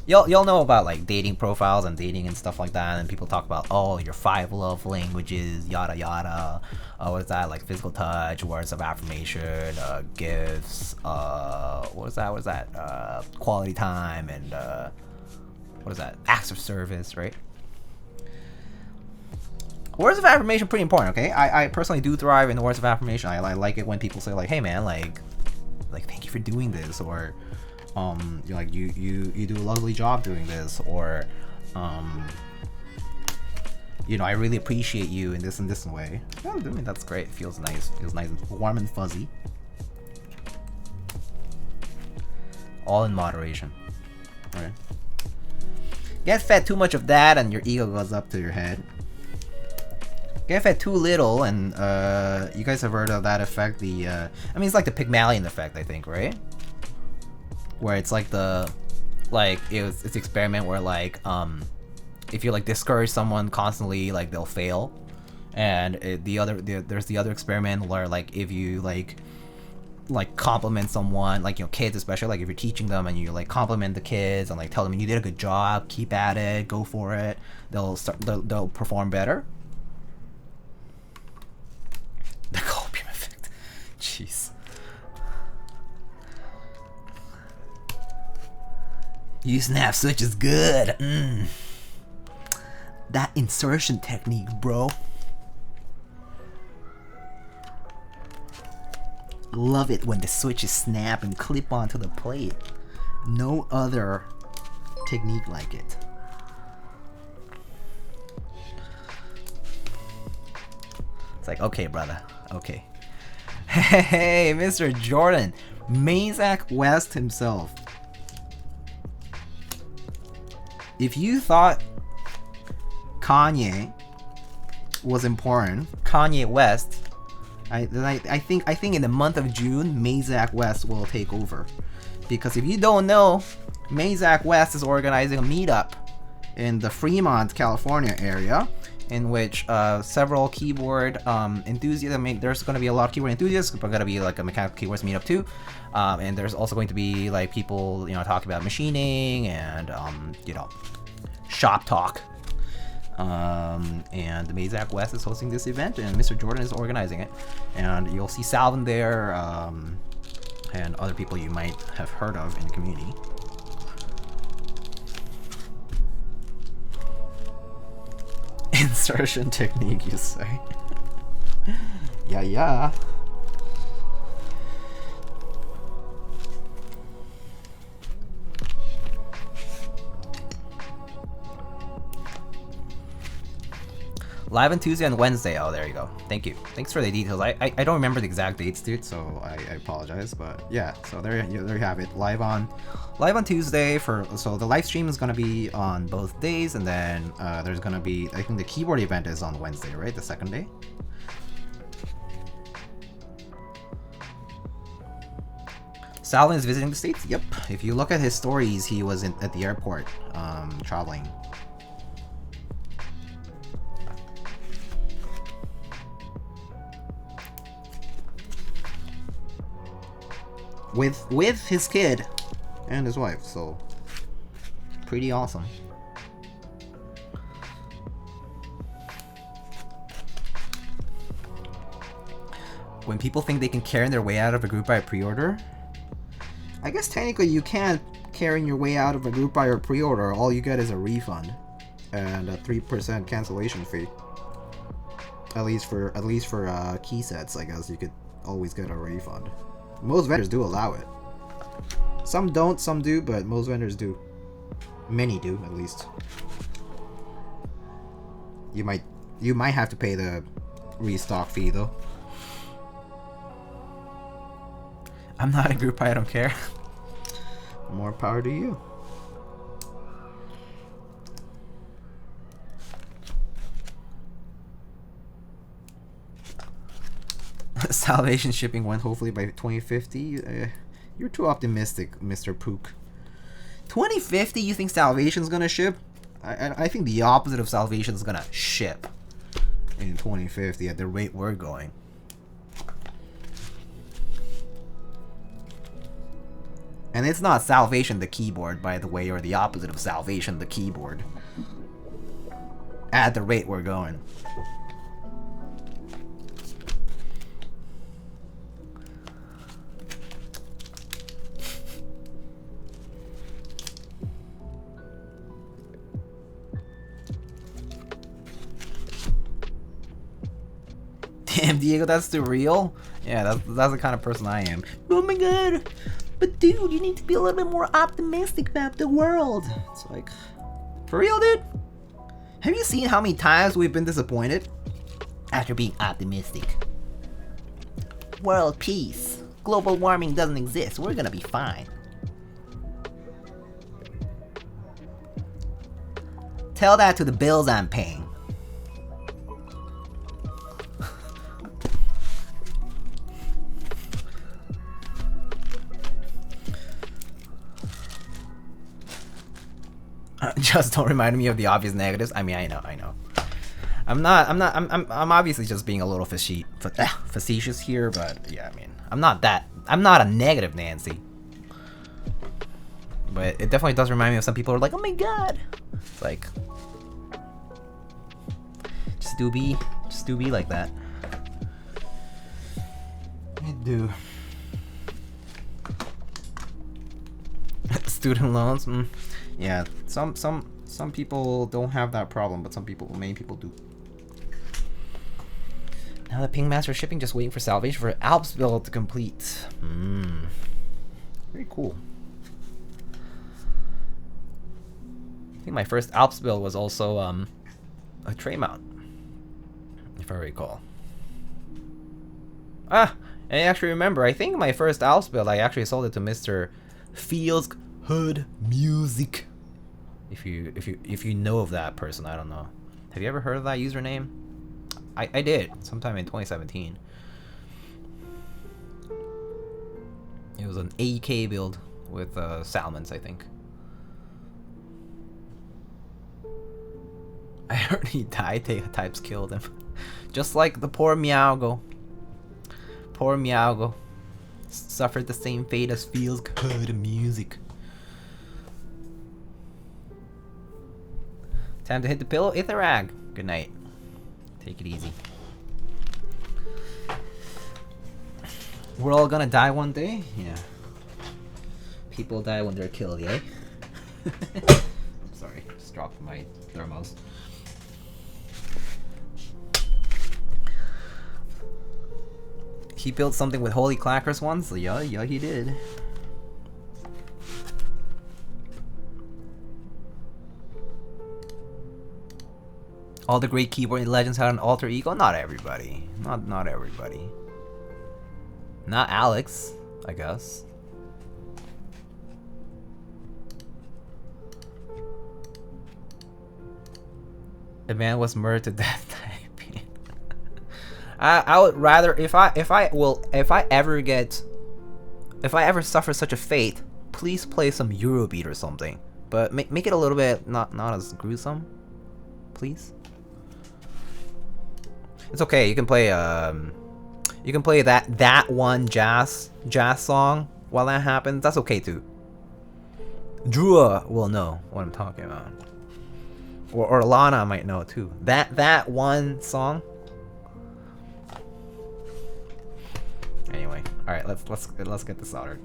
y'all know about like dating profiles and dating and stuff like that, and people talk about, oh, your 5 love languages, yada yada. What's that, like physical touch, words of affirmation, gifts, what was that, quality time, and what is that, acts of service, right? Words of affirmation pretty important, okay? I personally do thrive in the words of affirmation. I like it when people say like, hey man, like thank you for doing this, or you're like you do a lovely job doing this, or you know, I really appreciate you in this and this way. Yeah, I mean, that's great. It feels nice. Feels nice and warm and fuzzy. All in moderation. Right? Get fed too much of that and your ego goes up to your head. Get fed too little and you guys have heard of that effect, the I mean, it's like the Pygmalion effect, I think, right? Where it's like the it's the experiment where like if you like discourage someone constantly, like they'll fail. And there's the other experiment where like if you like compliment someone, like, you know, kids especially, like if you're teaching them and you like compliment the kids and like tell them you did a good job, keep at it, go for it, they'll perform better. The copium effect. Jeez. You snap switch is good. That insertion technique, bro. Love it when the switches snap and clip onto the plate. No other technique like it. It's like, okay, brother. Okay. Hey, Mr. Jordan. Mazak West himself. If you thought Kanye was important, Kanye West, I think in the month of June, Mazak West will take over. Because if you don't know, Mazak West is organizing a meetup in the Fremont, California area, in which several keyboard enthusiasts, I mean, there's going to be a lot of keyboard enthusiasts, but going to be like a mechanical keyboards meetup too. And there's also going to be like people, you know, talking about machining and, you know, shop talk. And Mazak West is hosting this event, and Mr. Jordan is organizing it. And you'll see Salvin there, and other people you might have heard of in the community. Insertion technique, you say? Yeah. Live on Tuesday and Wednesday. Oh, there you go. Thank you. Thanks for the details. I don't remember the exact dates, dude, so I apologize. But yeah, so there you have it. Live on Tuesday so the live stream is gonna be on both days, and then there's gonna be, I think the keyboard event is on Wednesday, right? The second day. Salvin is visiting the States. Yep. If you look at his stories, he was at the airport, traveling. With his kid and his wife, so pretty awesome. When people think they can carry their way out of a group buy or pre-order, I guess technically you can't carry your way out of a group buy or pre-order. All you get is a refund and a 3% cancellation fee. At least for key sets, I guess you could always get a refund. Most vendors do allow it. Some don't, some do, but most vendors do. Many do, at least. You might have to pay the restock fee though. I'm not a group buy, I don't care. More power to you. Salvation shipping went hopefully by 2050. You're too optimistic, Mr. Pook. 2050, you think Salvation's gonna ship? I think the opposite of Salvation's gonna ship in 2050 at the rate we're going. And it's not Salvation the keyboard, by the way, or the opposite of Salvation the keyboard. At the rate we're going. Damn, Diego, that's too real? Yeah, that's the kind of person I am. Oh my god! But dude, you need to be a little bit more optimistic about the world. It's like, for real, dude? Have you seen how many times we've been disappointed? After being optimistic. World peace. Global warming doesn't exist. We're gonna be fine. Tell that to the bills I'm paying. Just don't remind me of the obvious negatives. I mean, I know. I'm obviously just being a little facetious here, but yeah, I mean, I'm not a negative Nancy. But it definitely does remind me of some people who are like, oh my god. It's like, just do be like that. I do. Student loans. Yeah, some people don't have that problem, but many people do. Now the Pingmaster shipping, just waiting for Salvation for Alps build to complete. Very cool. I think my first Alps build was also a tray mount, if I recall. I actually remember. I think my first Alps build, I actually sold it to Mr. Feels Hood Music. If you know of that person, I don't know. Have you ever heard of that username? I did sometime in 2017. It was an AK build with Salmons, I think. I heard he died. Types killed him, just like the poor Meowgo. Poor Meowgo suffered the same fate as Feels Good Music. Time to hit the pillow. Itherag. Good night. Take it easy. We're all gonna die one day? Yeah. People die when they're killed, eh? Sorry, just dropped my thermos. He built something with holy clackers once? Yeah, he did. All the great keyboard legends had an alter ego? Not everybody. Not everybody. Not Alex, I guess. The man was murdered to death. I would rather if I ever suffer such a fate, please play some Eurobeat or something. But make it a little bit not as gruesome, please. It's okay. You can play that one jazz song while that happens. That's okay too. Drew will know what I'm talking about, or Lana might know too. That one song. Anyway, all right. Let's get this soldered.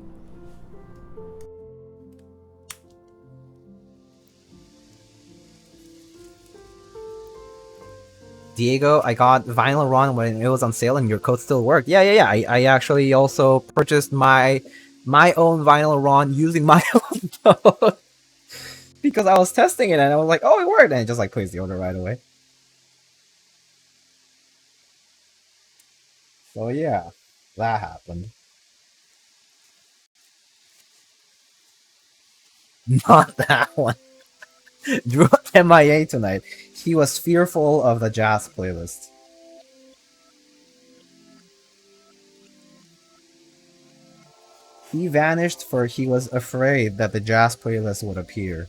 Diego, I got Vinyl Run when it was on sale and your code still worked. Yeah. I actually also purchased my own Vinyl Run using my own code because I was testing it and I was like, oh, it worked, and it just like placed the order right away. So yeah, that happened. Not that one. Drew MIA tonight. He was fearful of the jazz playlist. He vanished for he was afraid that the jazz playlist would appear.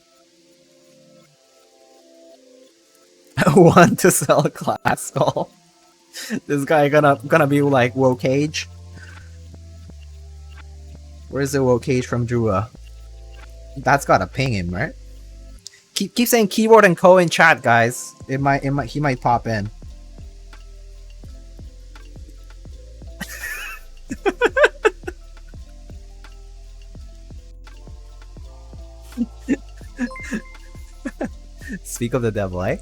Want to sell classical? This guy gonna be like Wokage? Where's the Wokage from Drua? That's gotta ping him, right? Keep saying keyboard and co in chat, guys. He might pop in. Speak of the devil, eh?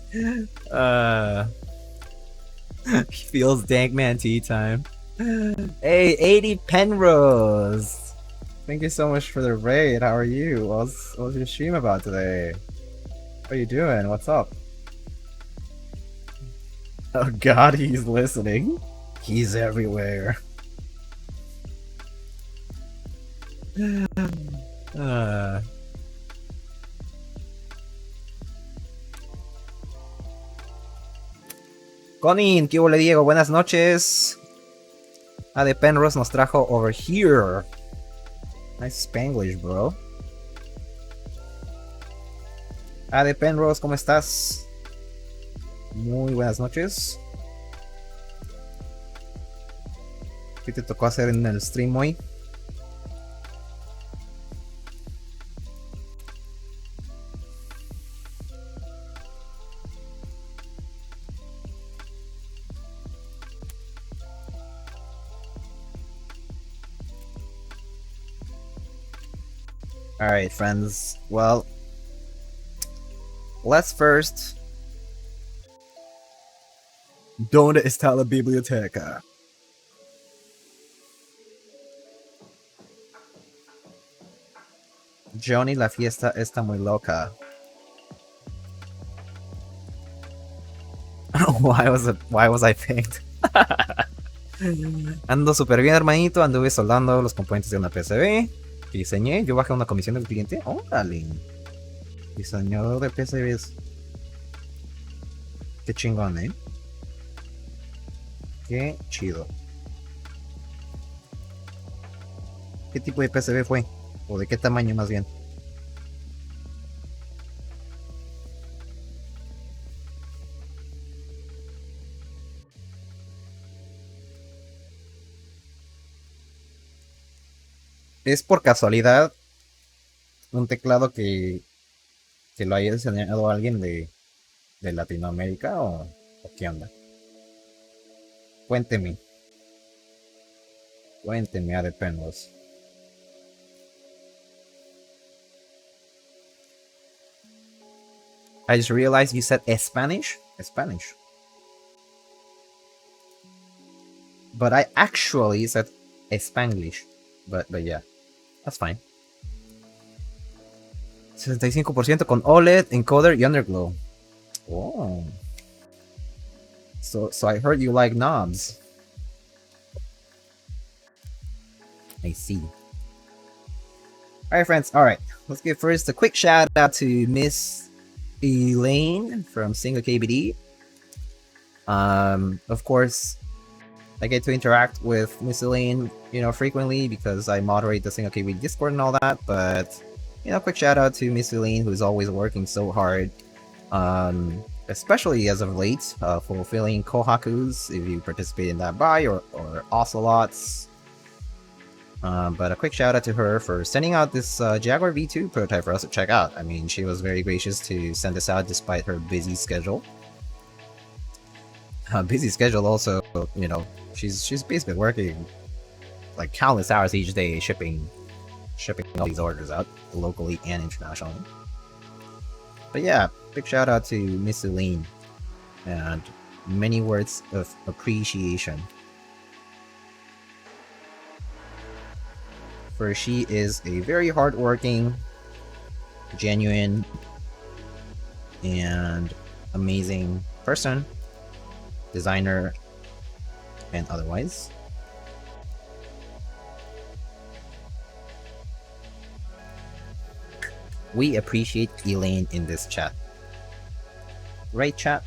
He feels dank man tea time. Hey, 80 Penrose! Thank you so much for the raid. How are you? What was your stream about today? What are you doing? What's up? Oh god, he's listening. He's everywhere. Conin, ¿qué hubo, Diego? Buenas noches. De Penrose nos trajo Over Here. Nice Spanglish, bro. De Penrose, ¿cómo estás? Muy buenas noches. ¿Qué te tocó hacer en el stream hoy? Alright, friends. Well, let's first... ¿Dónde está la biblioteca? Johnny, la fiesta está muy loca. Why was I picked? Ando súper bien, hermanito. Anduve soldando los componentes de una PCB. Diseñé, yo bajé una comisión del cliente. ¡Órale! Diseñador de PCBs. Qué chingón, ¿eh? Qué chido. ¿Qué tipo de PCB fue? ¿O de qué tamaño más bien? ¿Es por casualidad un teclado que lo haya diseñado alguien de ¿De Latinoamérica o qué onda? Cuénteme. Cuénteme a dependos. I just realized you said Spanish? Spanish. But I actually said Spanglish. But yeah, that's fine. 65% con OLED, encoder y underglow. Oh. So I heard you like knobs. I see. Alright friends, alright. Let's give first a quick shout out to Miss Elaine from SINGAKBD. Of course, I get to interact with Miss Elaine, frequently because I moderate the SINGAKBD Discord and all that, but quick shout out to Miss Elaine, who's always working so hard. Especially as of late, fulfilling Kohakus if you participate in that buy or Ocelots. But a quick shout out to her for sending out this Jaguar V2 prototype for us to check out. I mean, she was very gracious to send this out despite her busy schedule. Busy schedule also, she's basically working like countless hours each day shipping all these orders out locally and internationally. But yeah, big shout out to Miss Elaine and many words of appreciation. For she is a very hardworking, genuine, and amazing person, designer, and otherwise. We appreciate Elaine in this chat. Right, chat?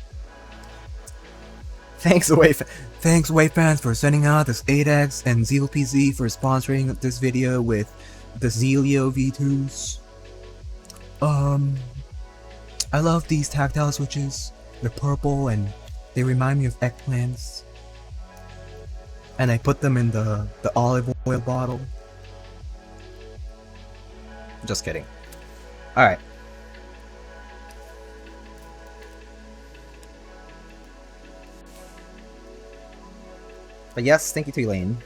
Thanks, Wayfans, for sending out this 8X and ZealPZ for sponsoring this video with the Zelio V2s. I love these tactile switches. They're purple and they remind me of eggplants. And I put them in the olive oil bottle. Just kidding. Alright. But yes, thank you to Elaine.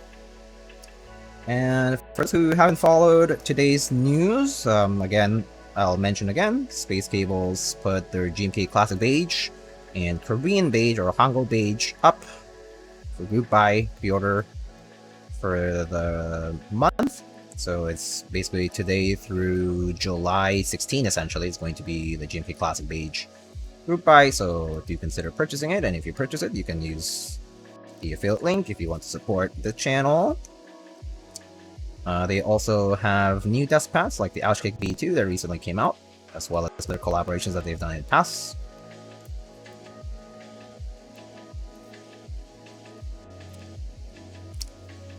And for those who haven't followed today's news, again, I'll mention again, Space Cables put their GMK Classic Beige and Korean Beige or Hangul Beige up for group buy pre-order for the month. So it's basically today through July 16, essentially. It's going to be the GMK Classic Beige group buy, so do consider purchasing it. And if you purchase it, you can use the affiliate link if you want to support the channel. They also have new desk pads like the Ouchkick B2 that recently came out, as well as their collaborations that they've done in the past.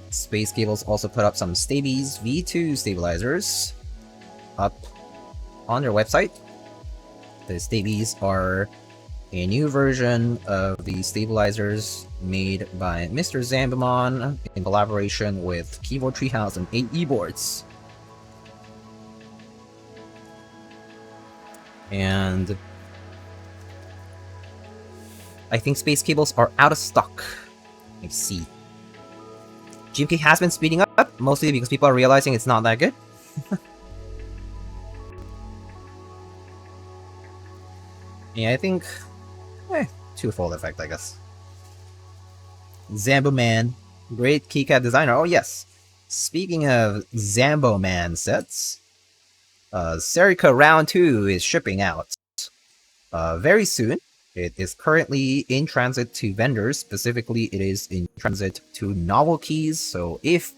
Space Cables also put up some Stabies V2 stabilizers up on their website. The Stabies are a new version of the stabilizers made by Mr. Zambamon in collaboration with Keyboard Treehouse and 8 boards. And I think Space Cables are out of stock. Let's see. GMK has been speeding up, mostly because people are realizing it's not that good. Yeah, I think twofold effect, I guess. Zambo Man, great keycap designer. Oh yes, speaking of Zambo Man sets, Serica Round 2 is shipping out very soon. It is currently in transit to vendors. Specifically, it is in transit to novelties. So if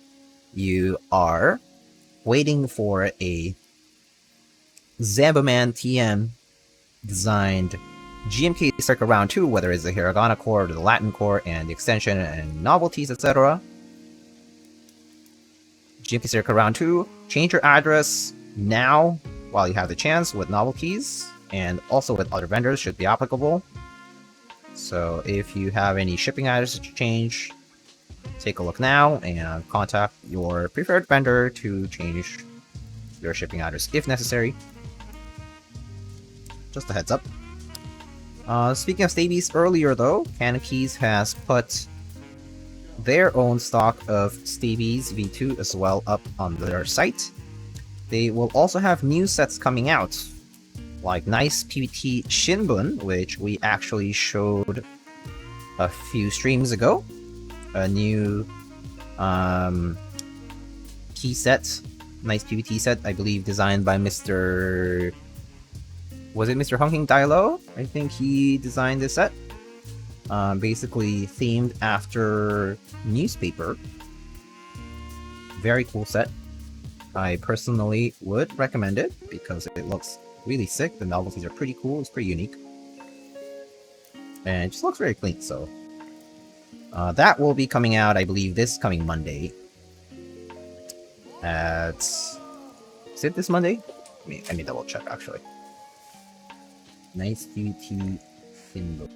you are waiting for a Zamboman TM designed GMK Circa Round 2, whether it's the Hiragana core or the Latin core and the extension and novelties, etc. GMK Circa Round 2, change your address now while you have the chance with novelties, and also with other vendors should be applicable. So if you have any shipping addresses to change, take a look now and contact your preferred vendor to change your shipping address if necessary. Just a heads up. Speaking of stabies, earlier though, Keys has put their own stock of stabies V2 as well up on their site. They will also have new sets coming out, like nice PVT Shinbun, which we actually showed a few streams ago. A new key set, nice PVT set, I believe designed by Mr. Was it Mr. Honking Dailo? I think he designed this set. Basically themed after newspaper. Very cool set. I personally would recommend it because it looks really sick. The novelties are pretty cool. It's pretty unique. And it just looks very clean, so... that will be coming out, I believe, this coming Monday. Is it this Monday? Let me double check, actually. Nice PVT symbol.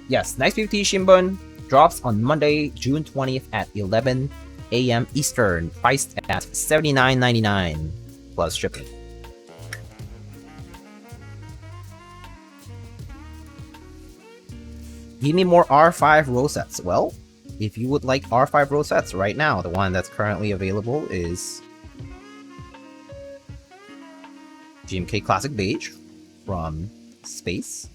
Yes, Nice PVT Shinbun drops on Monday, June 20th at 11 a.m. Eastern, priced at $79.99 plus shipping. Give me more R5 rosettes. Well, if you would like R5 rosettes right now, the one that's currently available is GMK Classic Beige from Space.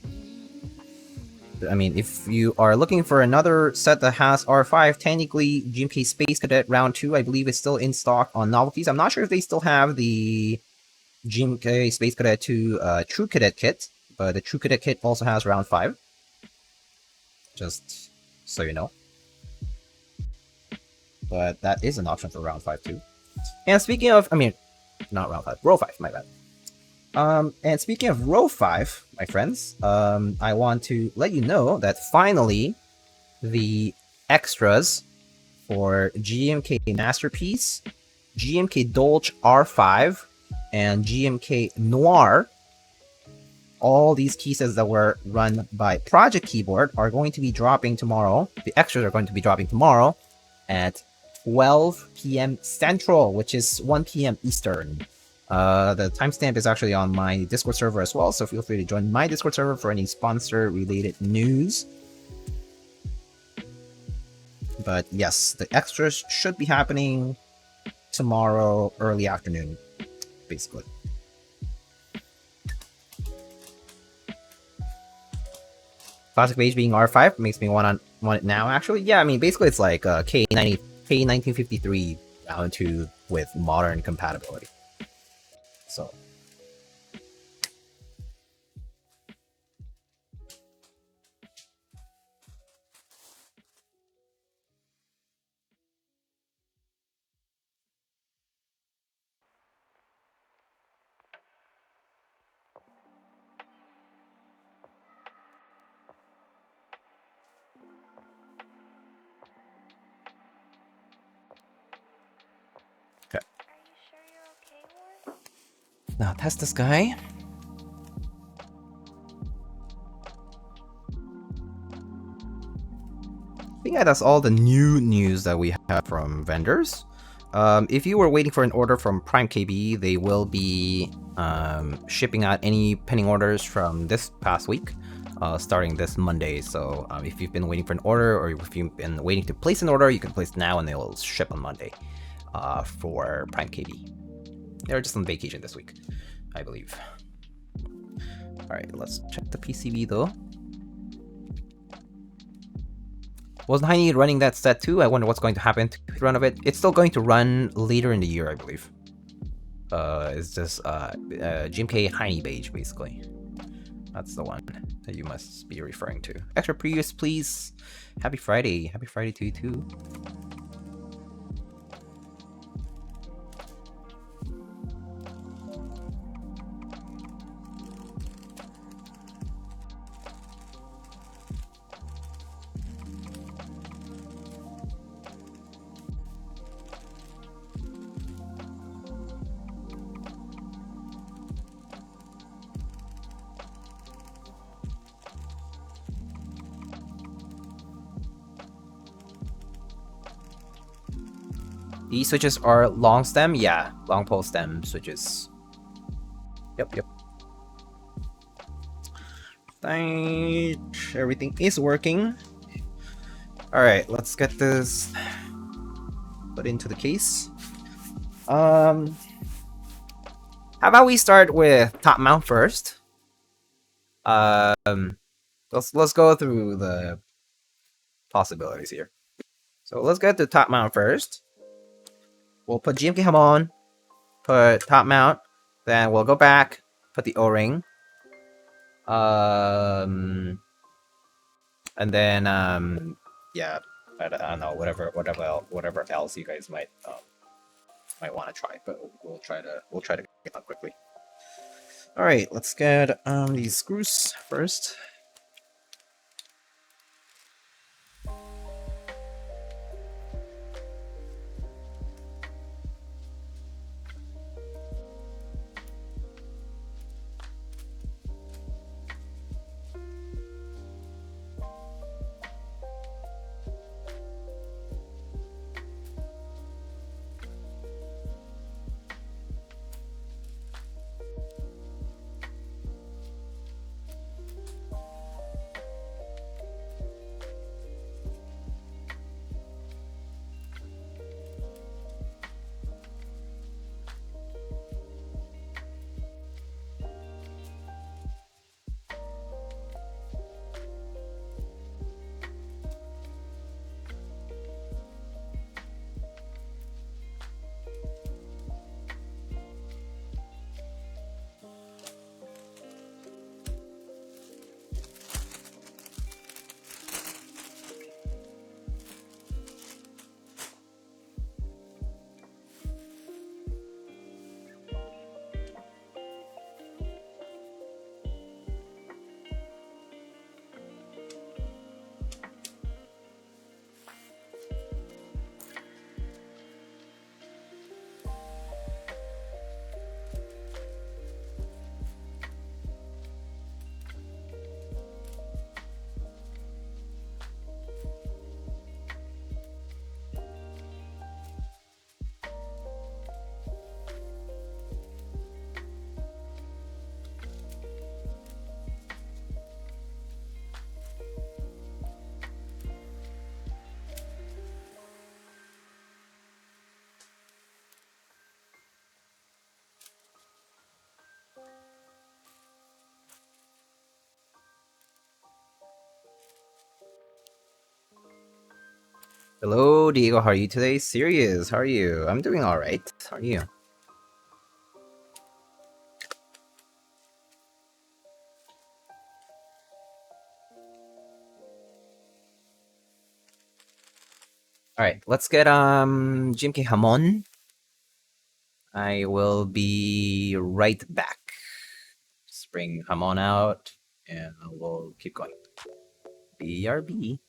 I mean, if you are looking for another set that has R5, technically GMK Space Cadet Round 2, I believe, is still in stock on novelties. I'm not sure if they still have the GMK Space Cadet 2 True Cadet kit, but the True Cadet kit also has Round 5. Just so you know. But that is an option for Round 5 too. And speaking of, I mean, not Round 5, Row 5, my bad. And speaking of Row 5, my friends, I want to let you know that finally the extras for GMK Masterpiece, GMK Dolce R5, and GMK Noir, all these keysets that were run by Project Keyboard are going to be dropping tomorrow. The extras are going to be dropping tomorrow at 12 p.m. Central, which is 1 p.m. Eastern. The timestamp is actually on my Discord server as well, so feel free to join my Discord server for any sponsor-related news. But yes, the extras should be happening tomorrow early afternoon, basically. Classic Beige being R5 makes me want it now, actually. Yeah, I mean, basically it's like K1953 Round 2 with modern compatibility. So... okay. Now test this guy. I think that's all the new news that we have from vendors. If you were waiting for an order from Prime KB, they will be shipping out any pending orders from this past week, starting this Monday. So if you've been waiting for an order, or if you've been waiting to place an order, you can place it now and they will ship on Monday for Prime KB. They're just on vacation this week, I believe. Alright, let's check the PCB though. Wasn't Heine running that set too? I wonder what's going to happen to the run of it. It's still going to run later in the year, I believe. It's just GMK Heine Beige, basically. That's the one that you must be referring to. Extra previews, please. Happy Friday. Happy Friday to you too. These switches are long stem, yeah, long pole stem switches. Yep. Everything is working. All right, let's get this put into the case. How about we start with top mount first? Let's go through the possibilities here. So let's get the top mount first. We'll put GMK Jamon, put top mount, then we'll go back, put the O-ring, and then yeah, I don't know, whatever else you guys might want to try, but we'll try to get done quickly. All right, let's get these screws first. Hello, Diego. How are you today? Serious. How are you? I'm doing all right. How are you? All right, let's get GMK Jamon. I will be right back. Just bring Jamon out, and we'll keep going. BRB.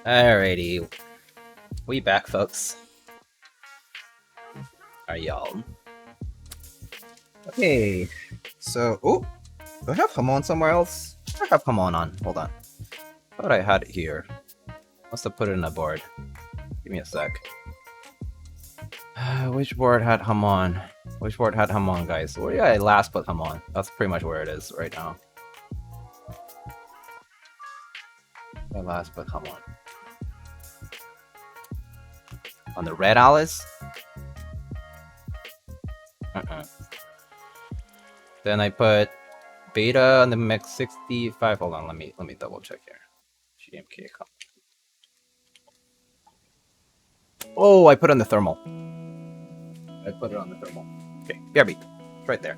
Alrighty, we back, folks. Are y'all? Okay, so do I have Hamon somewhere else? I have Hamon on. Hold on. I thought I had it here. Must have put it in a board. Give me a sec. Which board had Hamon? Which board had Hamon, guys? Where did I last put Hamon? That's pretty much where it is right now. I last put Hamon. On the red Alice? Then I put Beta on the Mech 65. Hold on, let me double check here. GMK. Oh, I put on the thermal. I put it on the thermal. Okay, BRB. It's right there.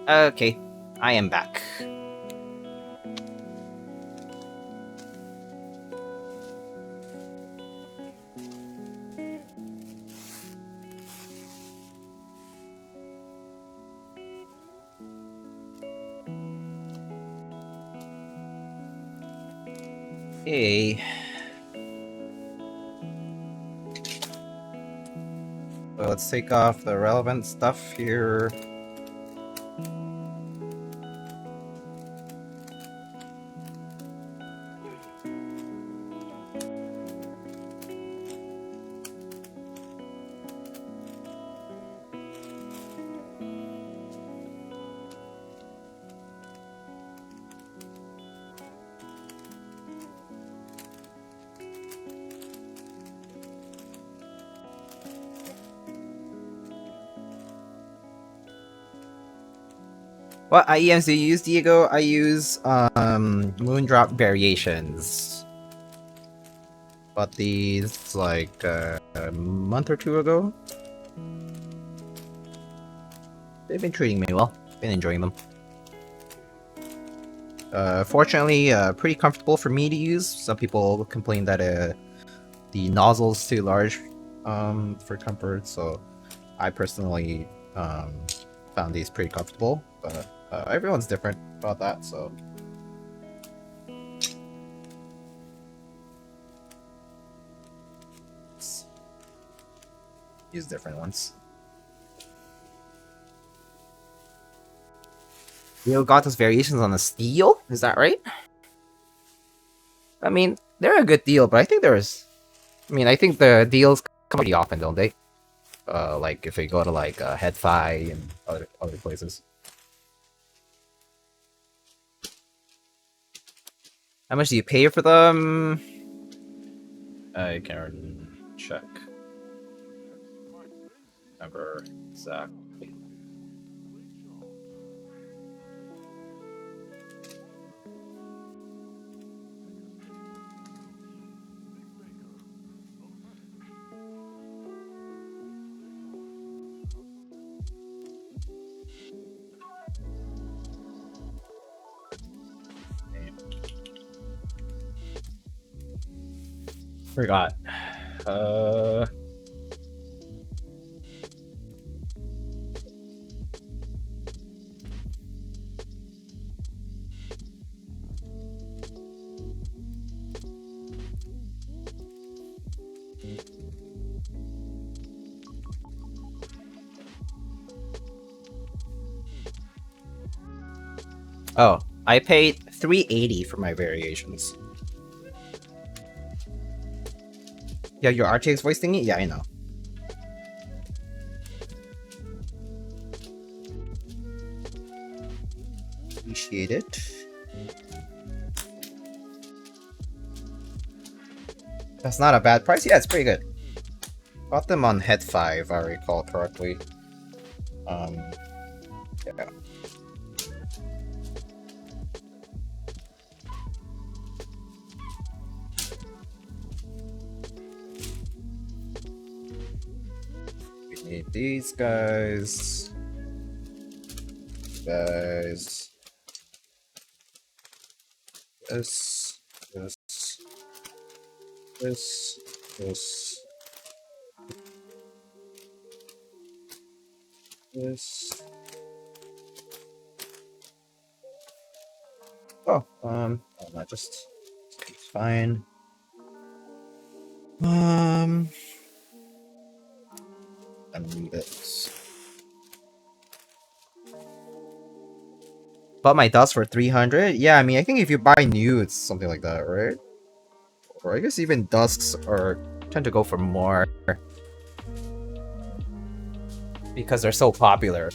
Okay, I am back. Okay. So let's take off the relevant stuff here. What IEMs do you use, Diego? I use Moondrop Variations. Bought these like a month or two ago. They've been treating me well. Been enjoying them. Fortunately, pretty comfortable for me to use. Some people complain that the nozzle's too large for comfort, so I personally found these pretty comfortable. But everyone's different about that, so. Let's use different ones. You got those variations on the steel, is that right? I mean, they're a good deal, but I think I think the deals come pretty often, don't they? Like if we go to like Head Fi and other places. How much do you pay for them? I can check. Remember exactly. Forgot. Oh, I paid $380 for my variations. Yeah, your RTX voice thingy? Yeah, I know. Appreciate it. That's not a bad price. Yeah, it's pretty good. Bought them on Head 5, if I recall correctly. Yeah. We need these guys. This. This. Oh, not just it's fine. I need it. Bought my dust for 300. Yeah, I mean, I think if you buy new, it's something like that, right? Or I guess even dusks tend to go for more because they're so popular.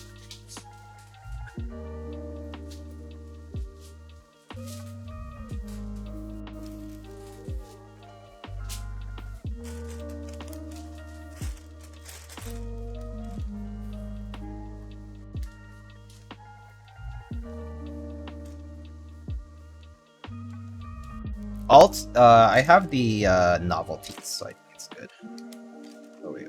Alt, I have the novelties, so I think it's good. Oh, wait.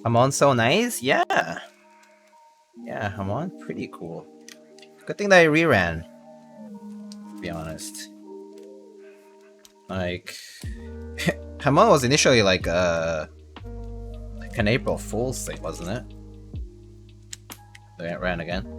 I'm on so nice? Yeah. Yeah, I'm on pretty cool. Good thing that I reran, to be honest. Like, Hamon was initially like an April Fool's thing, wasn't it? Then it ran again.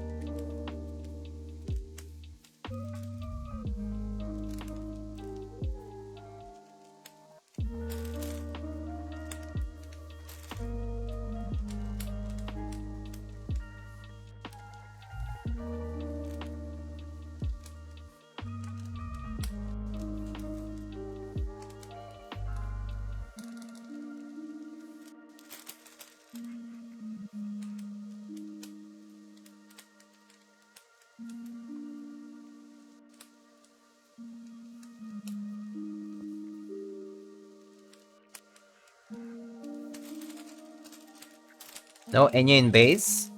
No Enya in base?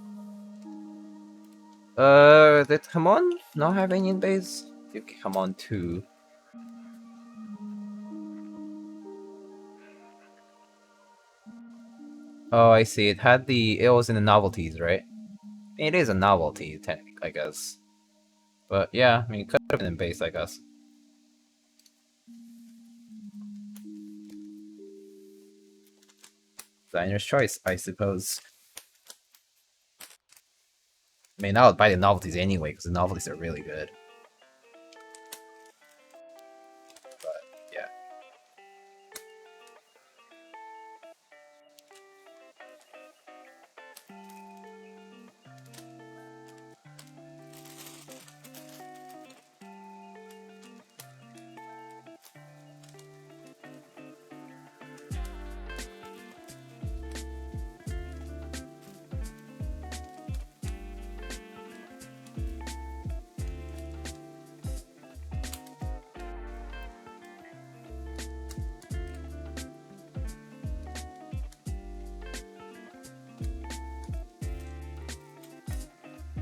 Did Hamon not have any in base? I think Hamon 2. Oh, I see. It had the. It was in the novelties, right? It is a novelty, I guess. But yeah, I mean, it could have been in base, I guess. Designer's choice, I suppose. I mean, I would buy the novelties anyway, because the novelties are really good. But, yeah.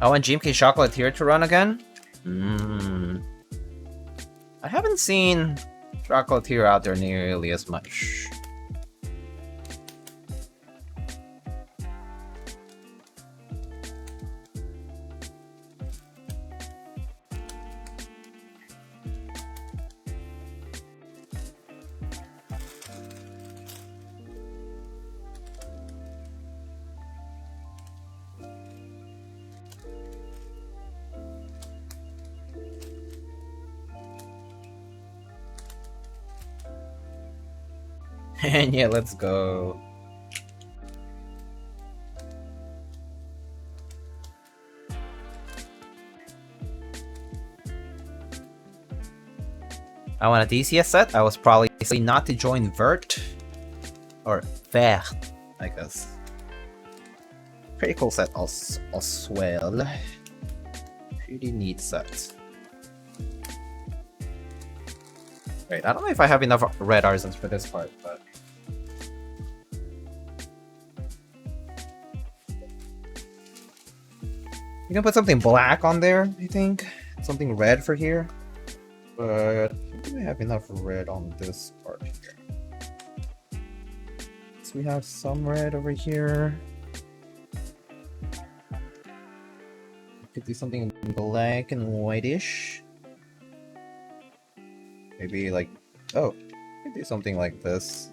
I want GMK Chocolatier to run again? I haven't seen Chocolatier out there nearly as much. And yeah, let's go. I want a DCS set. I was probably saying not to join Vert. Or Vert, I guess. Pretty cool set as well. Pretty neat set. Wait, I don't know if I have enough red artisans for this part, but... You can put something black on there, I think. Something red for here. But I think we have enough red on this part here. So we have some red over here. Could do something black and whitish. Maybe like, oh, could do something like this.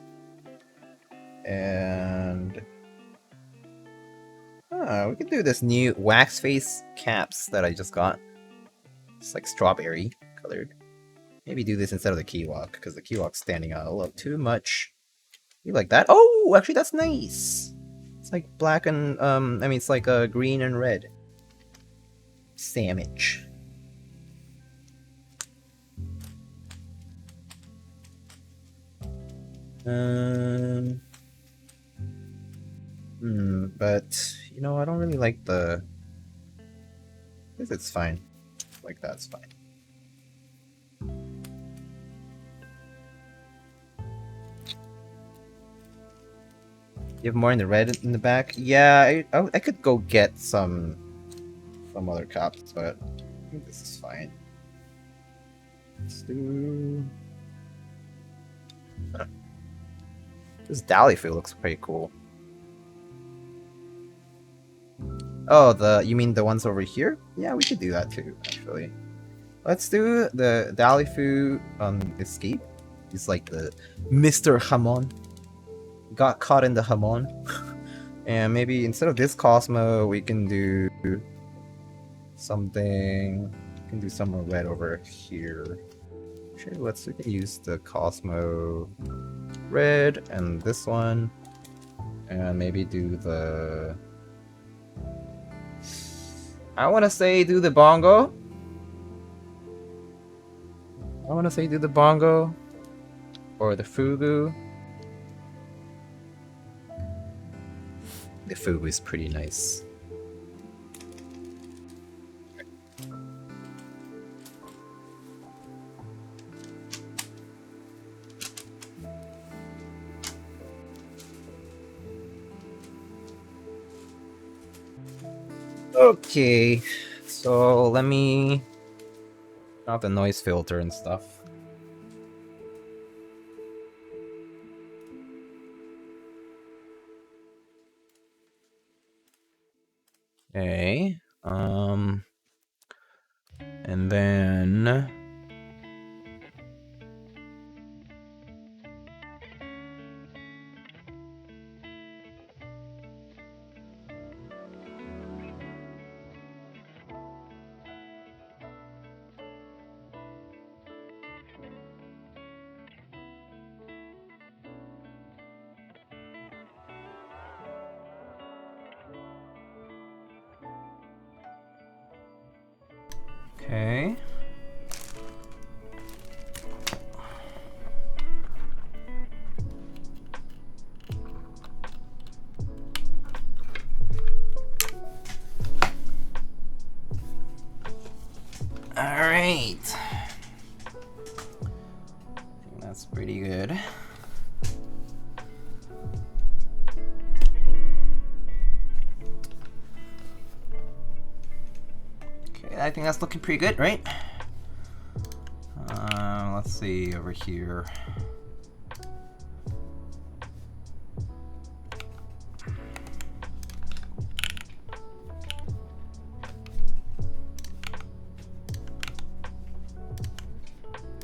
And we could do this new wax face caps that I just got. It's like strawberry colored. Maybe do this instead of the Keylock, because the Keylock's standing out a little too much. You like that? Oh, actually that's nice. It's like black and I mean it's like green and red. Sandwich. But you know, I don't really like the. I guess it's fine. Like that's fine. You have more in the red in the back? Yeah, I could go get some other caps, but I think this is fine. Let's do. This Dalifu looks pretty cool. Oh, you mean the ones over here? Yeah, we could do that too, actually. Let's do the Dalifu Escape. He's like the Mr. Hamon. Got caught in the Hamon. And maybe instead of this Cosmo, we can do something. We can do some red over here. Actually, we can use the Cosmo red and this one. And maybe do the... I want to say do the bongo. I want to say do the bongo. Or the fugu. The fugu is pretty nice. Okay, So let me turn off the noise filter and stuff. Okay. And then okay. All right. I think that's pretty good. Okay, I think that's looking pretty good, right? Let's see over here.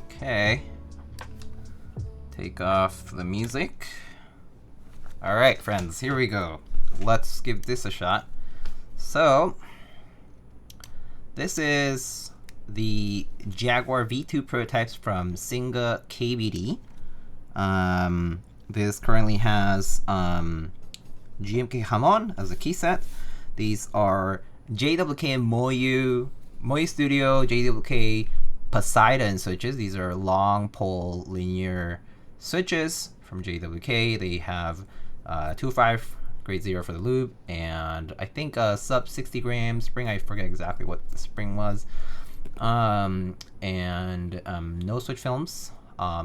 Okay. Take off the music. Alright, friends, here we go. Let's give this a shot. So, this is the Jaguar V2 prototypes from SINGAKBD. This currently has GMK Jamon as a key set. These are JWK and Moyu Studio, JWK Poseidon switches. These are long pole linear switches from JWK. They have 2.5 grade 0 for the lube, and I think a sub 60 gram spring. I forget exactly what the spring was. No switch films.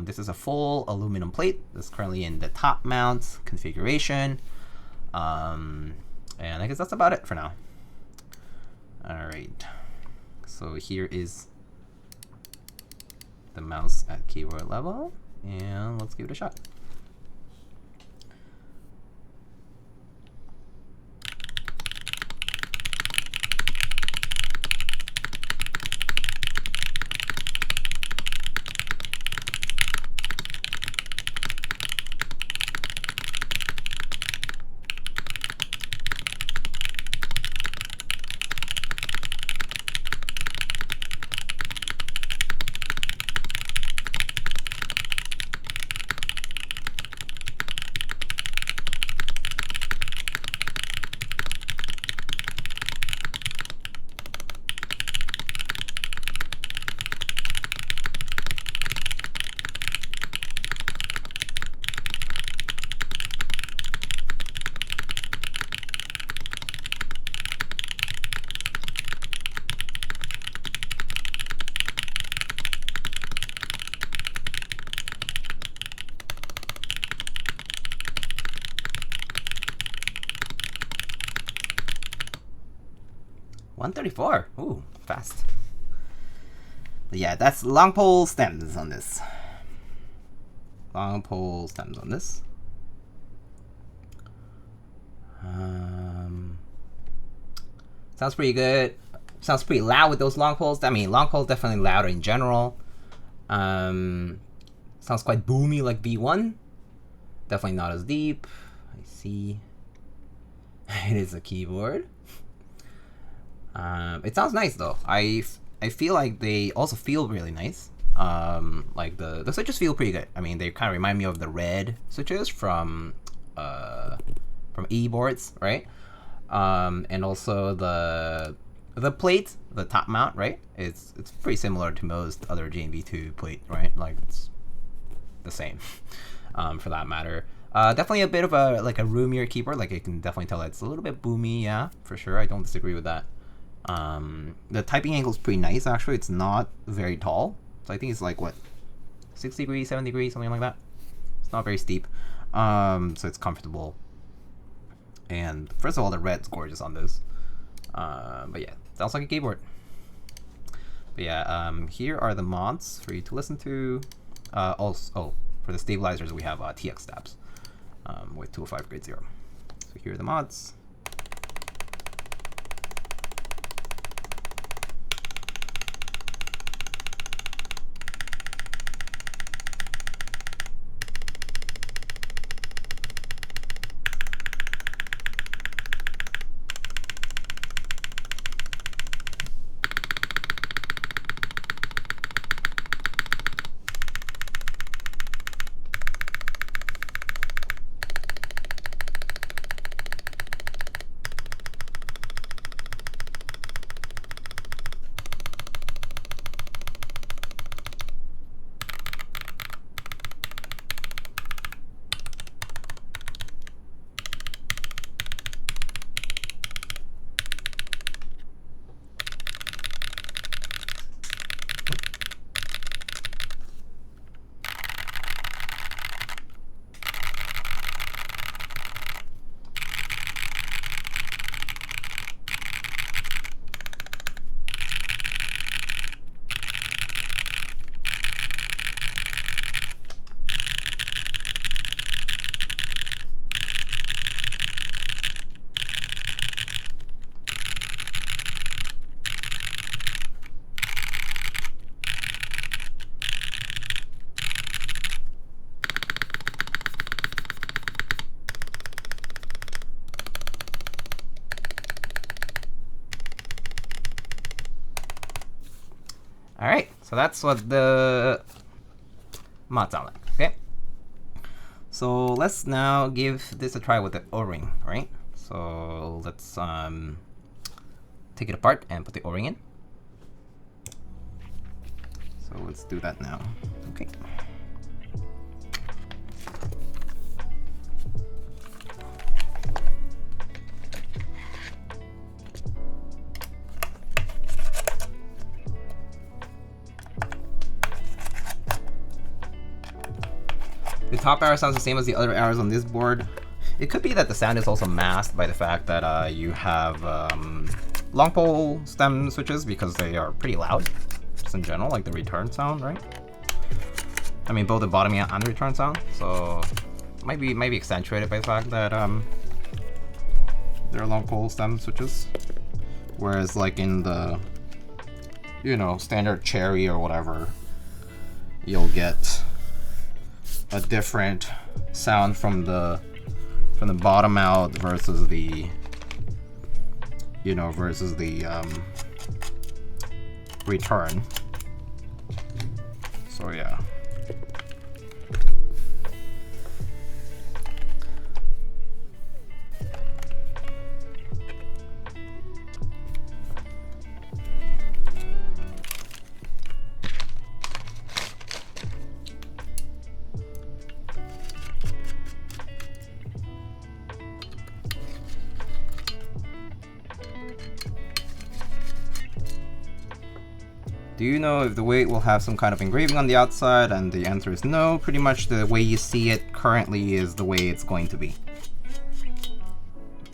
This is a full aluminum plate that's currently in the top mount configuration. And I guess that's about it for now. Alright, so here is the mouse at keyboard level, and let's give it a shot. $134. Ooh, fast. But yeah, that's long pole stems on this. Long pole stems on this. Sounds pretty good. Sounds pretty loud with those long poles. I mean, long poles definitely louder in general. Sounds quite boomy like V1. Definitely not as deep. I see. It is a keyboard. It sounds nice though. I feel like they also feel really nice. Like the switches feel pretty good. I mean, they kind of remind me of the red switches from E boards, right? And also the plate, the top mount, right? It's pretty similar to most other JMV2 plate, right? Like it's the same, for that matter. Definitely a bit of a roomier keyboard. Like you can definitely tell it's a little bit boomy, yeah, for sure. I don't disagree with that. The typing angle is pretty nice actually. It's not very tall, so I think it's like what, 6 degrees, 7 degrees, something like that. It's not very steep, so it's comfortable. And first of all, the red's gorgeous on this. But yeah, Sounds like a keyboard. But yeah, here are the mods for you to listen to. Also, for the stabilizers, we have TX tabs with 205 grade 0. So here are the mods. Alright, so that's what the mods sound like, okay? So let's now give this a try with the O-ring, right? So let's take it apart and put the O-ring in. So let's do that now, okay? The top arrow sounds the same as the other arrows on this board. It could be that the sound is also masked by the fact that you have long pole stem switches, because they are pretty loud, just in general, like the return sound, right? I mean, both the bottoming and the return sound. So might be accentuated by the fact that they're long pole stem switches, whereas like in the, you know, standard cherry or whatever, you'll get a different sound from the bottom out versus the, you know, versus the return. So yeah. Do you know if the weight will have some kind of engraving on the outside? And the answer is no. Pretty much the way you see it currently is the way it's going to be.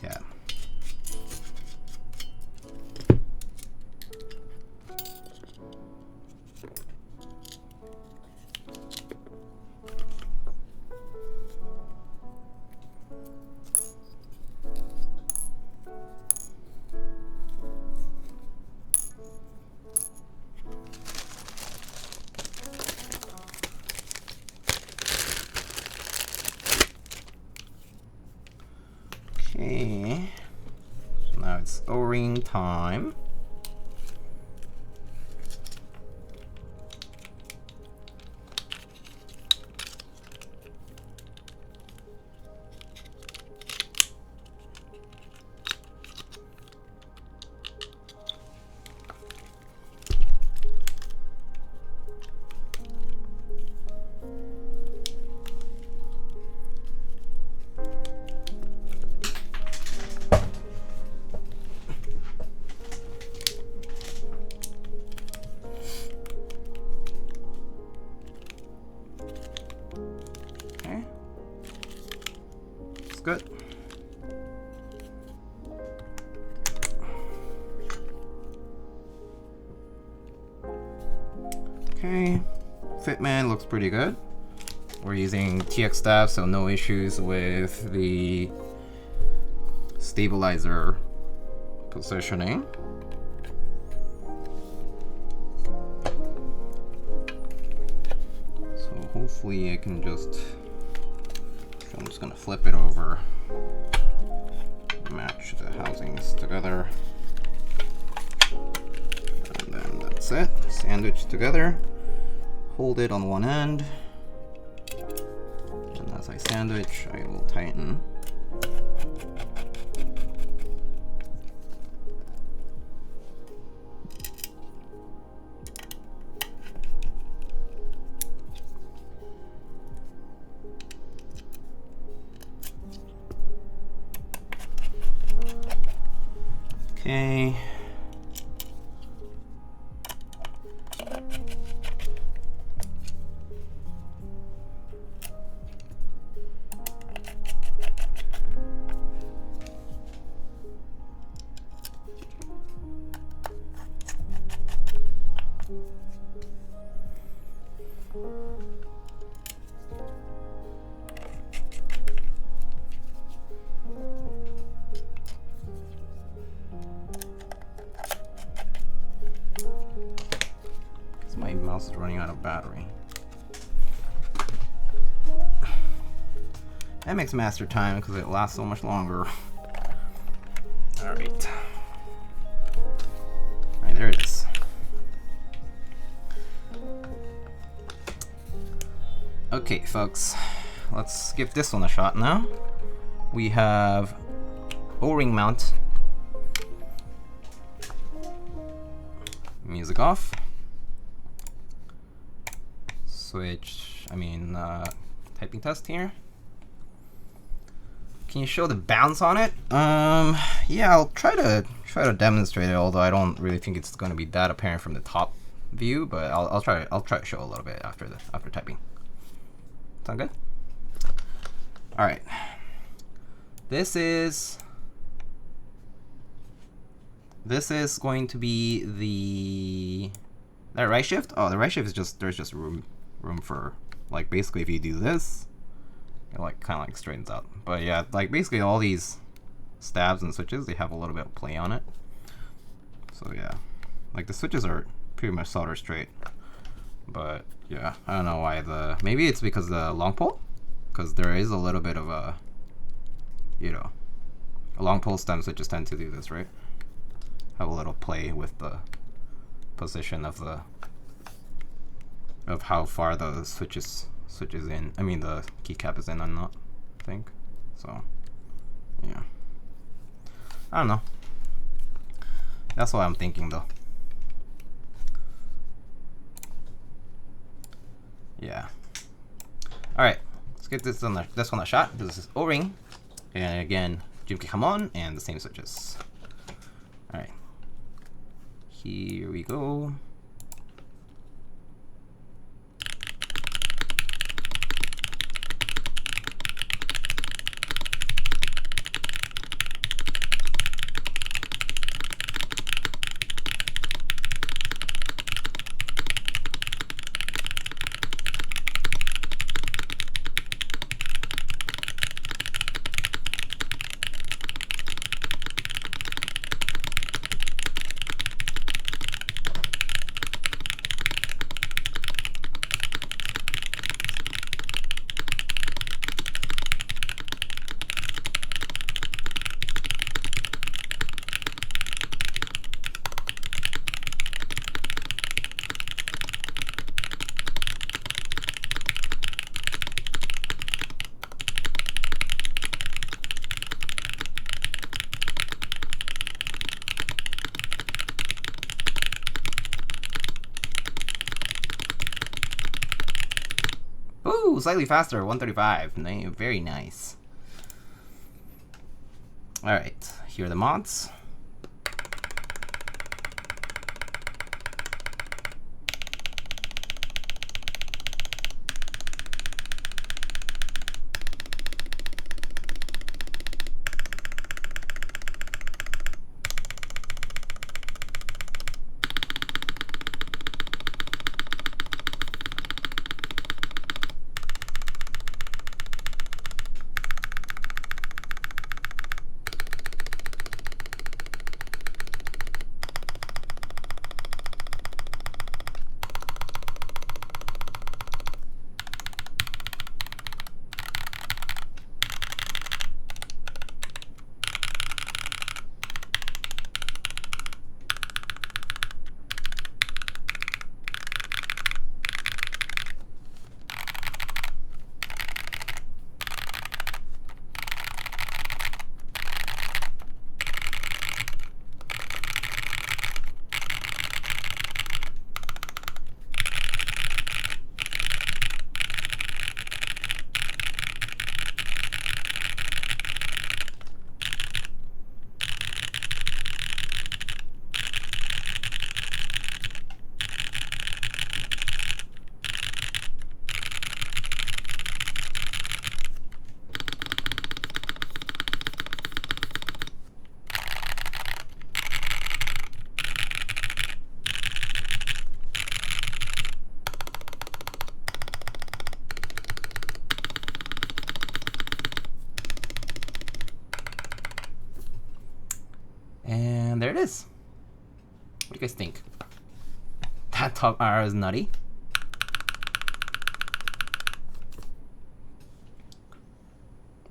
Yeah. Okay, so now it's O-ring time. Okay, fitment looks pretty good. We're using TX staff, so no issues with the stabilizer positioning. So hopefully I can just, I'm just gonna flip it over, match the housings together, and then that's it. Sandwich together, hold it on one end, and as I sandwich, I will tighten. Okay. My mouse is running out of battery. That makes master time because it lasts so much longer. Alright. Alright, there it is. Okay, folks. Let's give this one a shot now. We have O-ring mount. Music off. Switch, typing test here. Can you show the bounce on it? Yeah, I'll try to demonstrate it, although I don't really think it's going to be that apparent from the top view, but I'll try to show a little bit after typing. Sound good? All right. This is going to be that right shift. Oh, the right shift is just, there's just room for, like, basically if you do this, it like kind of like straightens out. But yeah, like basically all these stabs and switches, they have a little bit of play on it. So yeah, like the switches are pretty much solder straight. But yeah, I don't know why maybe it's because the long pole, because there is a little bit of a, a long pole stem switches tend to do this, right? Have a little play with the position of how far the switches in. I mean the keycap is in or not, I think. So yeah, I don't know. That's what I'm thinking though. Yeah. All right, let's get this one a shot. This is O-ring, and again GMK Jamon and the same switches. All right. Here we go. Ooh, slightly faster, 135. Very nice. Alright, here are the mods. What do you guys think? That top arrow is nutty.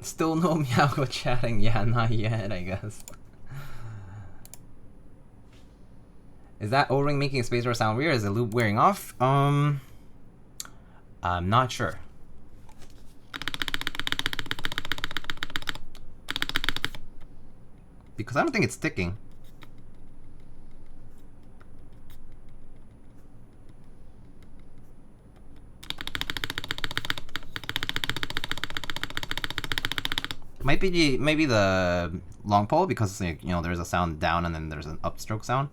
Still no Meowgo chatting. Yeah, not yet, I guess. Is that O-ring making a spacebar sound weird? Is the lube wearing off? I'm not sure. Because I don't think it's sticking. Maybe the long pole, because, like, you know, there's a sound down and then there's an upstroke sound.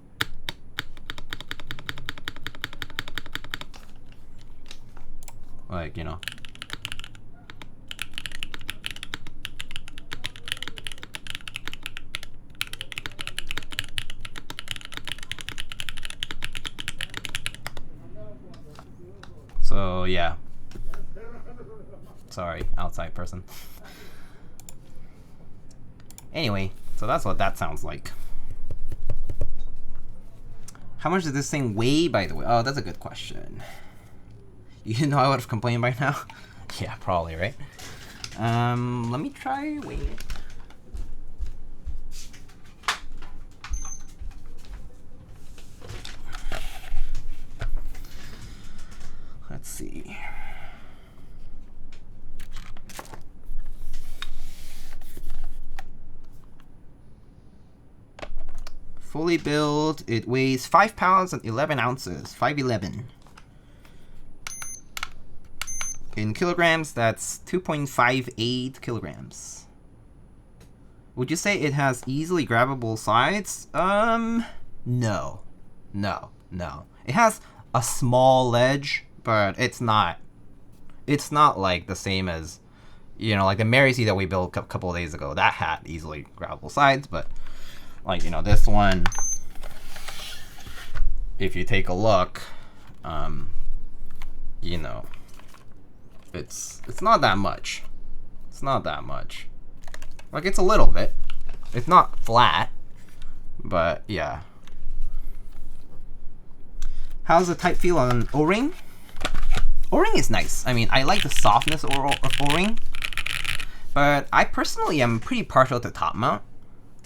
Like, you know. So yeah. Sorry, outside person. Anyway, so that's what that sounds like. How much does this thing weigh, by the way? Oh, that's a good question. You know I would have complained by now? Yeah, probably, right? Let me try weighing it. Let's see. Fully built, it weighs 5 pounds and 11 ounces, 511. In kilograms, that's 2.58 kilograms. Would you say it has easily grabbable sides? No. It has a small ledge, but it's not like the same as, you know, like the Mary C that we built a couple of days ago. That had easily grabbable sides, but like, you know, this one, if you take a look, you know, it's not that much. It's not that much. Like, it's a little bit. It's not flat, but yeah. How's the type feel on O-ring? O-ring is nice. I mean, I like the softness of O-ring, but I personally am pretty partial to top mount.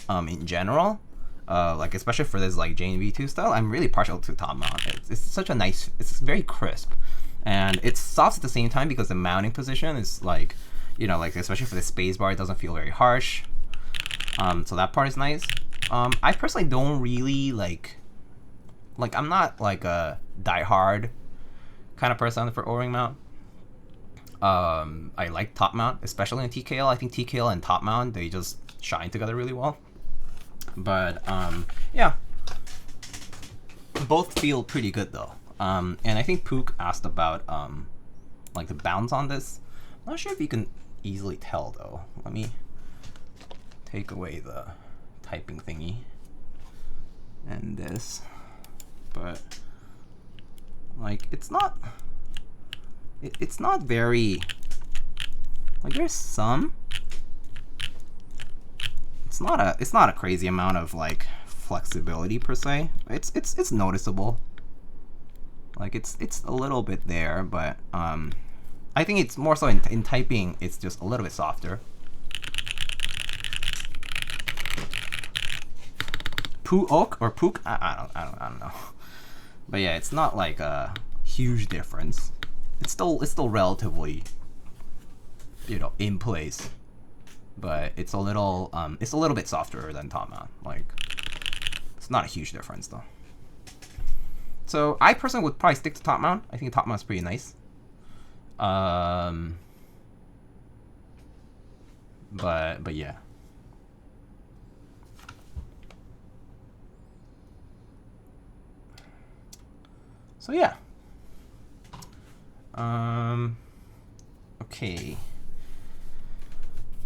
In general, like especially for this like JNV2 style, I'm really partial to top mount. It's such a nice, it's very crisp, and it's soft at the same time because the mounting position is like, you know, like especially for the space bar, it doesn't feel very harsh. So that part is nice. I personally don't really like I'm not like a die-hard kind of person for O-ring mount. I like top mount, especially in TKL. I think TKL and top mount, they just shine together really well. But yeah, both feel pretty good though. And I think Pook asked about like the bounce on this. I'm not sure if you can easily tell though. Let me take away the typing thingy and this, but like it's not very, like, there's some. It's not a crazy amount of like flexibility per se. It's noticeable. Like it's a little bit there, but I think it's more so in typing. It's just a little bit softer. Pook or Pook? I don't know. But yeah, it's not like a huge difference. It's still relatively, you know, in place. But it's a little bit softer than top mount. Like, it's not a huge difference though. So I personally would probably stick to top mount. I think top mount's pretty nice. But yeah. So yeah. Okay.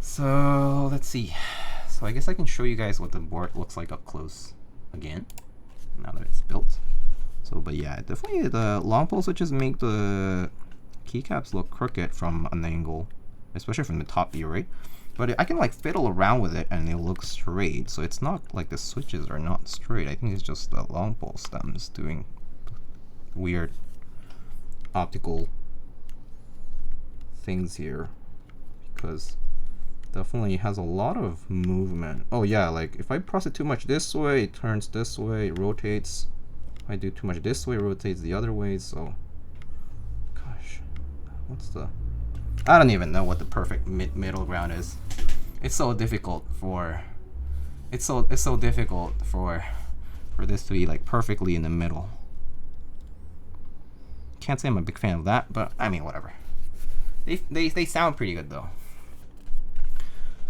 So let's see. So I guess I can show you guys what the board looks like up close again, now that it's built. So, but yeah, definitely the long pole switches make the keycaps look crooked from an angle, especially from the top view, right? But I can like fiddle around with it and it'll look straight. So it's not like the switches are not straight. I think it's just the long pole stems doing weird optical things here, because definitely has a lot of movement. Oh yeah, like if I press it too much this way, it turns this way, it rotates. If I do too much this way, it rotates the other way. So gosh, what's the, I don't even know what the perfect middle ground is. It's so difficult for, it's so difficult for this to be like perfectly in the middle. Can't say I'm a big fan of that, but I mean whatever. They sound pretty good though.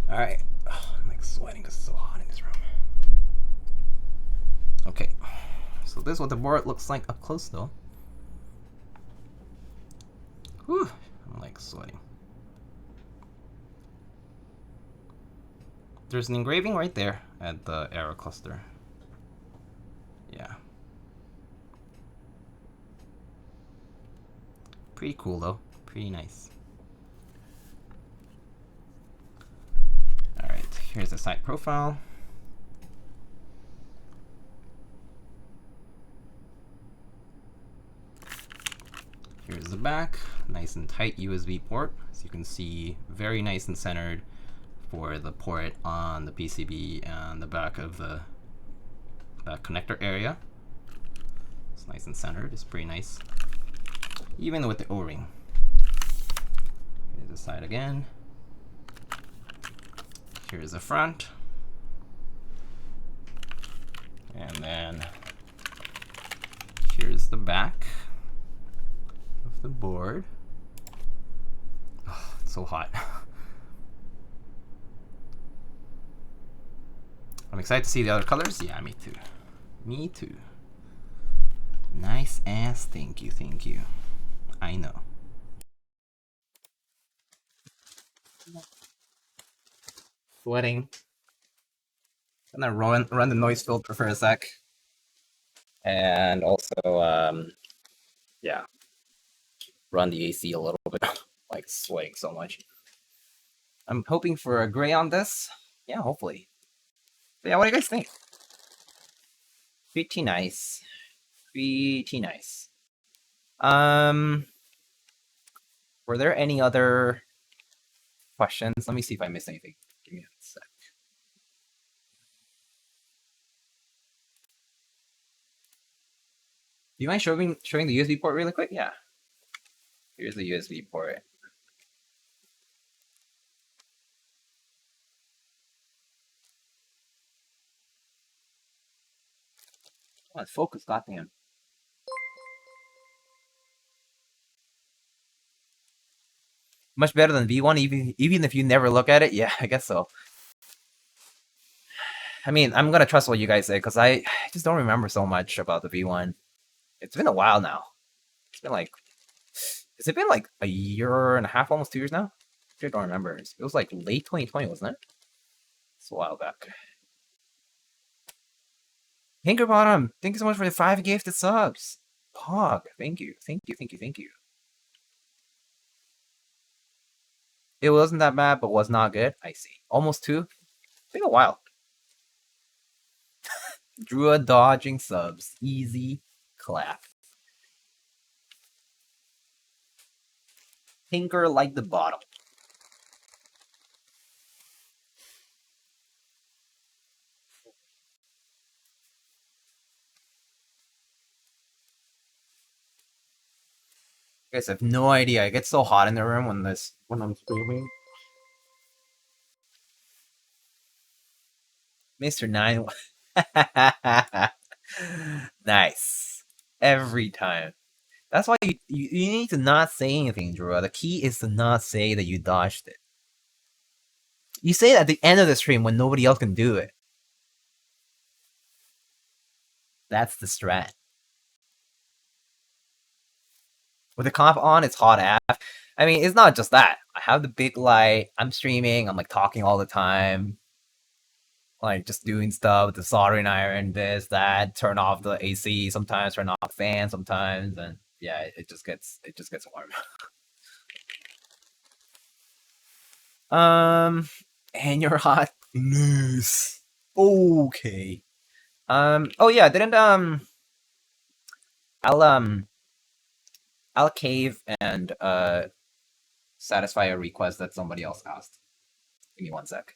All right, I'm like sweating because it's so hot in this room. Okay, so this is what the board looks like up close though. Whew, I'm like sweating. There's an engraving right there at the arrow cluster. Yeah. Pretty cool though, pretty nice. Alright, here's the side profile. Here's the back, nice and tight USB port. As you can see, very nice and centered for the port on the PCB and the back of the connector area. It's nice and centered, it's pretty nice. Even with the O-ring. Here's the side again. Here's the front. And then here's the back of the board. Oh, it's so hot. I'm excited to see the other colors. Yeah, me too. Me too. Nice ass, thank you, thank you. I know. Sweating. I'm gonna run the noise filter for a sec. And also, yeah, run the AC a little bit. Like sweating so much. I'm hoping for a gray on this. Yeah, hopefully. So yeah, what do you guys think? Pretty nice. Pretty nice. Were there any other questions? Let me see if I missed anything. Give me a sec. Do you mind showing the USB port really quick? Yeah. Here's the USB port. Come on, focus, goddamn. Much better than V1, even if you never look at it. Yeah, I guess so. I mean, I'm gonna trust what you guys say because I just don't remember so much about the V1. It's been a while now. It's been like, has it been like a year and a half, almost 2 years now? I don't remember. It was like late 2020, wasn't it? It's a while back. Hinkerbottom, thank you so much for the 5 gifted subs. Pog, thank you, thank you, thank you, thank you. It wasn't that bad, but was not good. I see. Almost 2. It's been a while. Drew a dodging subs. Easy clap. Tinker like the bottom. You guys have no idea. It gets so hot in the room when I'm streaming. Mr. 9. Nice. Every time. That's why you need to not say anything, Drew. The key is to not say that you dodged it. You say it at the end of the stream when nobody else can do it. That's the strat. With the comp on, it's hot AF. I mean, it's not just that. I have the big light. I'm streaming. I'm like talking all the time. Like just doing stuff with the soldering iron, this, that, turn off the AC sometimes, turn off the fan sometimes, and yeah, it just gets warm. And you're hot. Nice. Okay. Oh yeah, didn't I'll I'll cave and satisfy a request that somebody else asked. Give me one sec.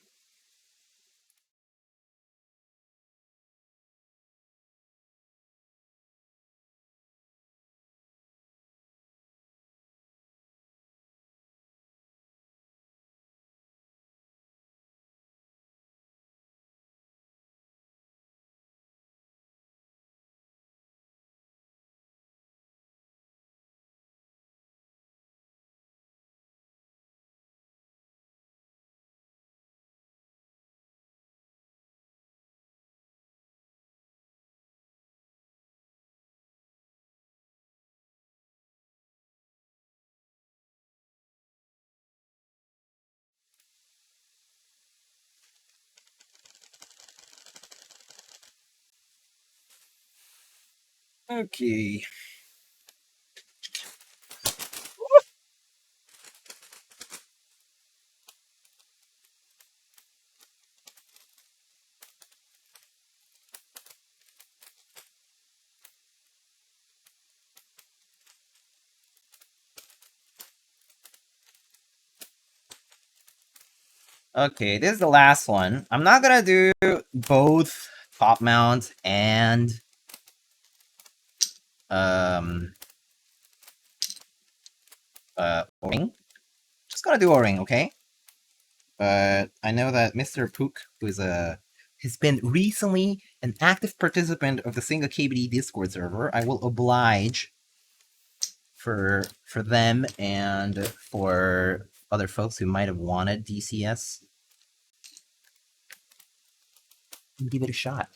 Okay. Okay, this is the last one. I'm not gonna do both top mount and O-ring. Just gonna do O-ring, okay? But I know that Mr. Pook, who's has been recently an active participant of the SINGAKBD Discord server. I will oblige for them and for other folks who might have wanted DCS. Give it a shot.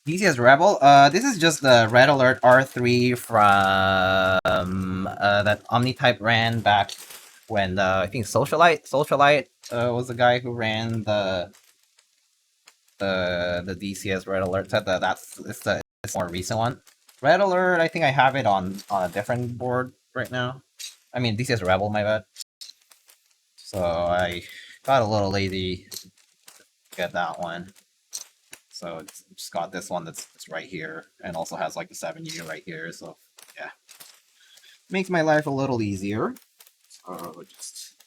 DCS Rebel. This is just the Red Alert R3 from that Omnitype ran back when I think Socialite was the guy who ran the DCS Red Alert set. It's the more recent one. Red Alert, I think I have it on a different board right now. I mean DCS Rebel, my bad. So I got a little lazy to get that one. So it's just got this one that's right here, and also has like the 7U right here. So yeah, makes my life a little easier. So just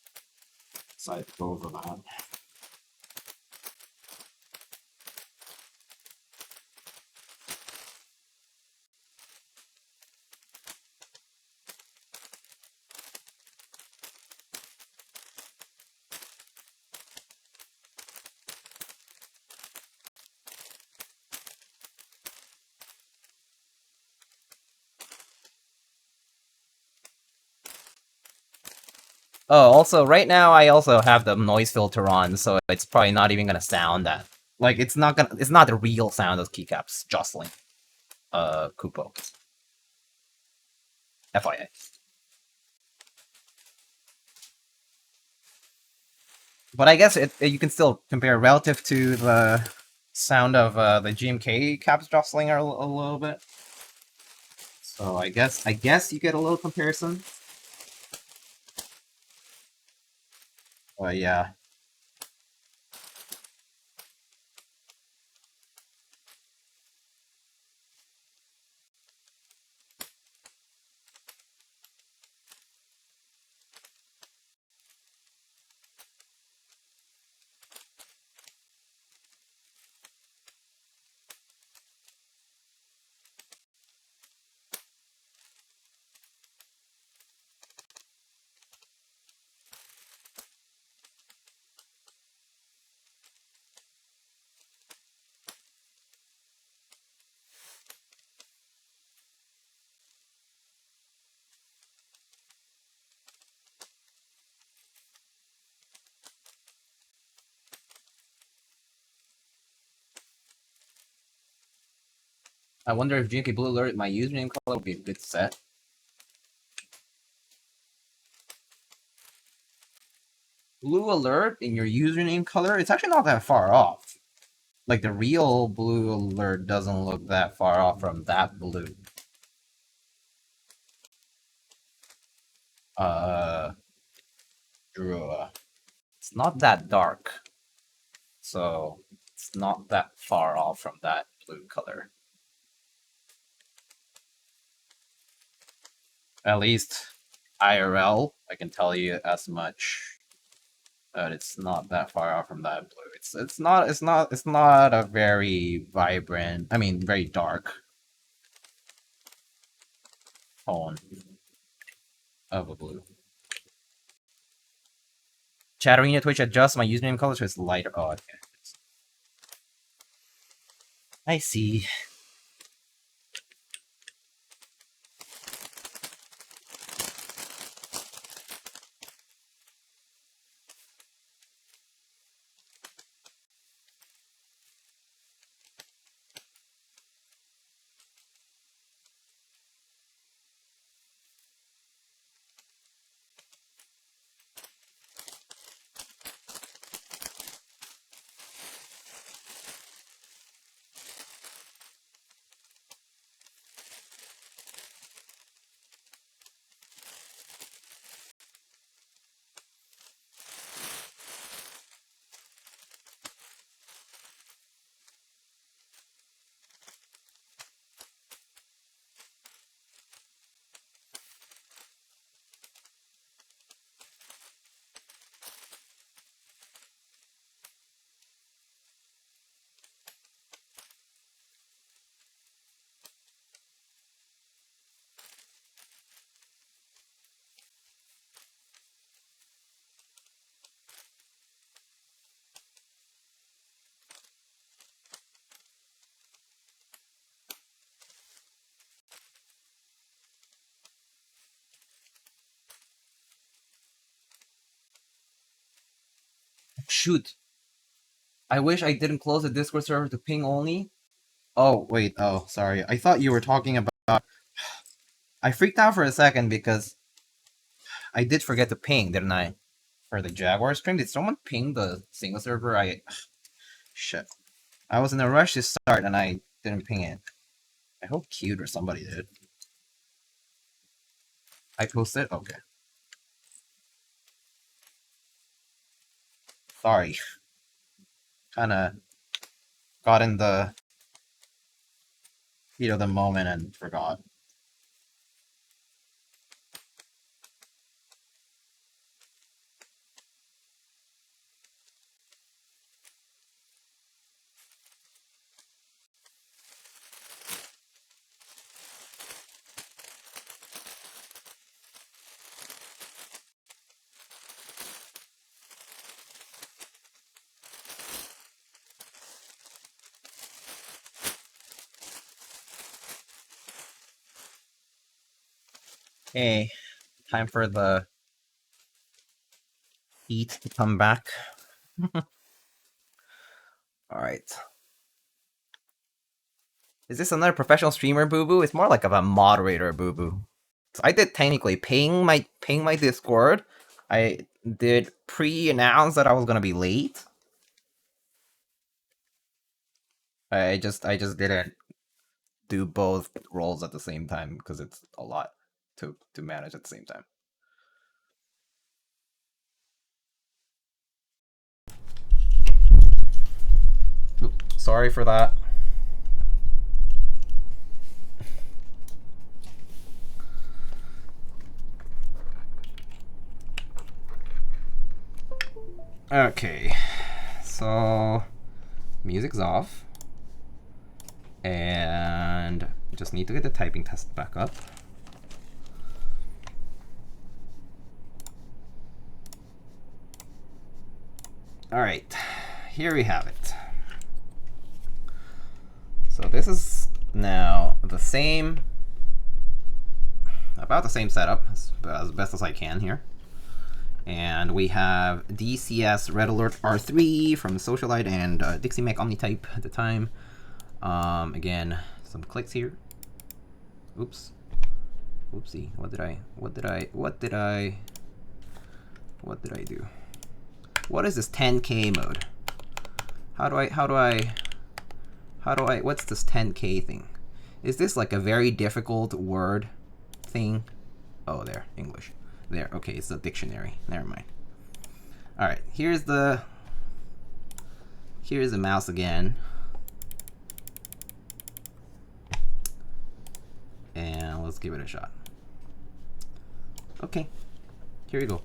decided to go over that. Oh, also, right now I also have the noise filter on, so it's probably not even gonna sound that. Like, it's not the real sound of keycaps jostling Kupo. FYI. But I guess you can still compare relative to the sound of the GMK caps jostling a little bit. So I guess you get a little comparison. Yeah. I wonder if GMK Blue Alert, my username color would be a good set. Blue Alert in your username color, it's actually not that far off. Like the real Blue Alert doesn't look that far off from that blue. It's not that dark, so it's not that far off from that blue color. At least IRL, I can tell you as much. But it's not that far off from that blue. It's not a very vibrant, I mean very dark tone of a blue. Chatterina Twitch adjust my username color so it's lighter. Oh, okay. I see. Shoot. I wish I didn't close the Discord server to ping only. Oh, wait. Oh, sorry. I thought you were talking about... I freaked out for a second because I did forget to ping, didn't I? For the Jaguar stream. Did someone ping the single server? Shit. I was in a rush to start and I didn't ping it. I hope Cute or somebody did. I posted? Okay. Sorry. Kinda got in the heat of the moment and forgot. Hey, time for the heat to come back. Alright. Is this another professional streamer boo-boo? It's more like of a moderator boo-boo. So I did technically ping my Discord. I did pre-announce that I was gonna be late. I just didn't do both roles at the same time because it's a lot to manage at the same time. Sorry for that. Okay, so music's off, and just need to get the typing test back up. All right, here we have it. So this is now the same, about the same setup as best as I can here. And we have DCS Red Alert R3 from Socialite and Dixie Mac Omnitype at the time. Again, some clicks here. Oops. Oopsie. What did I do? What is this 10K mode? What's this 10K thing? Is this like a very difficult word thing? Oh, there, English. There, okay, it's a dictionary. Never mind. All right, here's the mouse again. And let's give it a shot. Okay, here we go.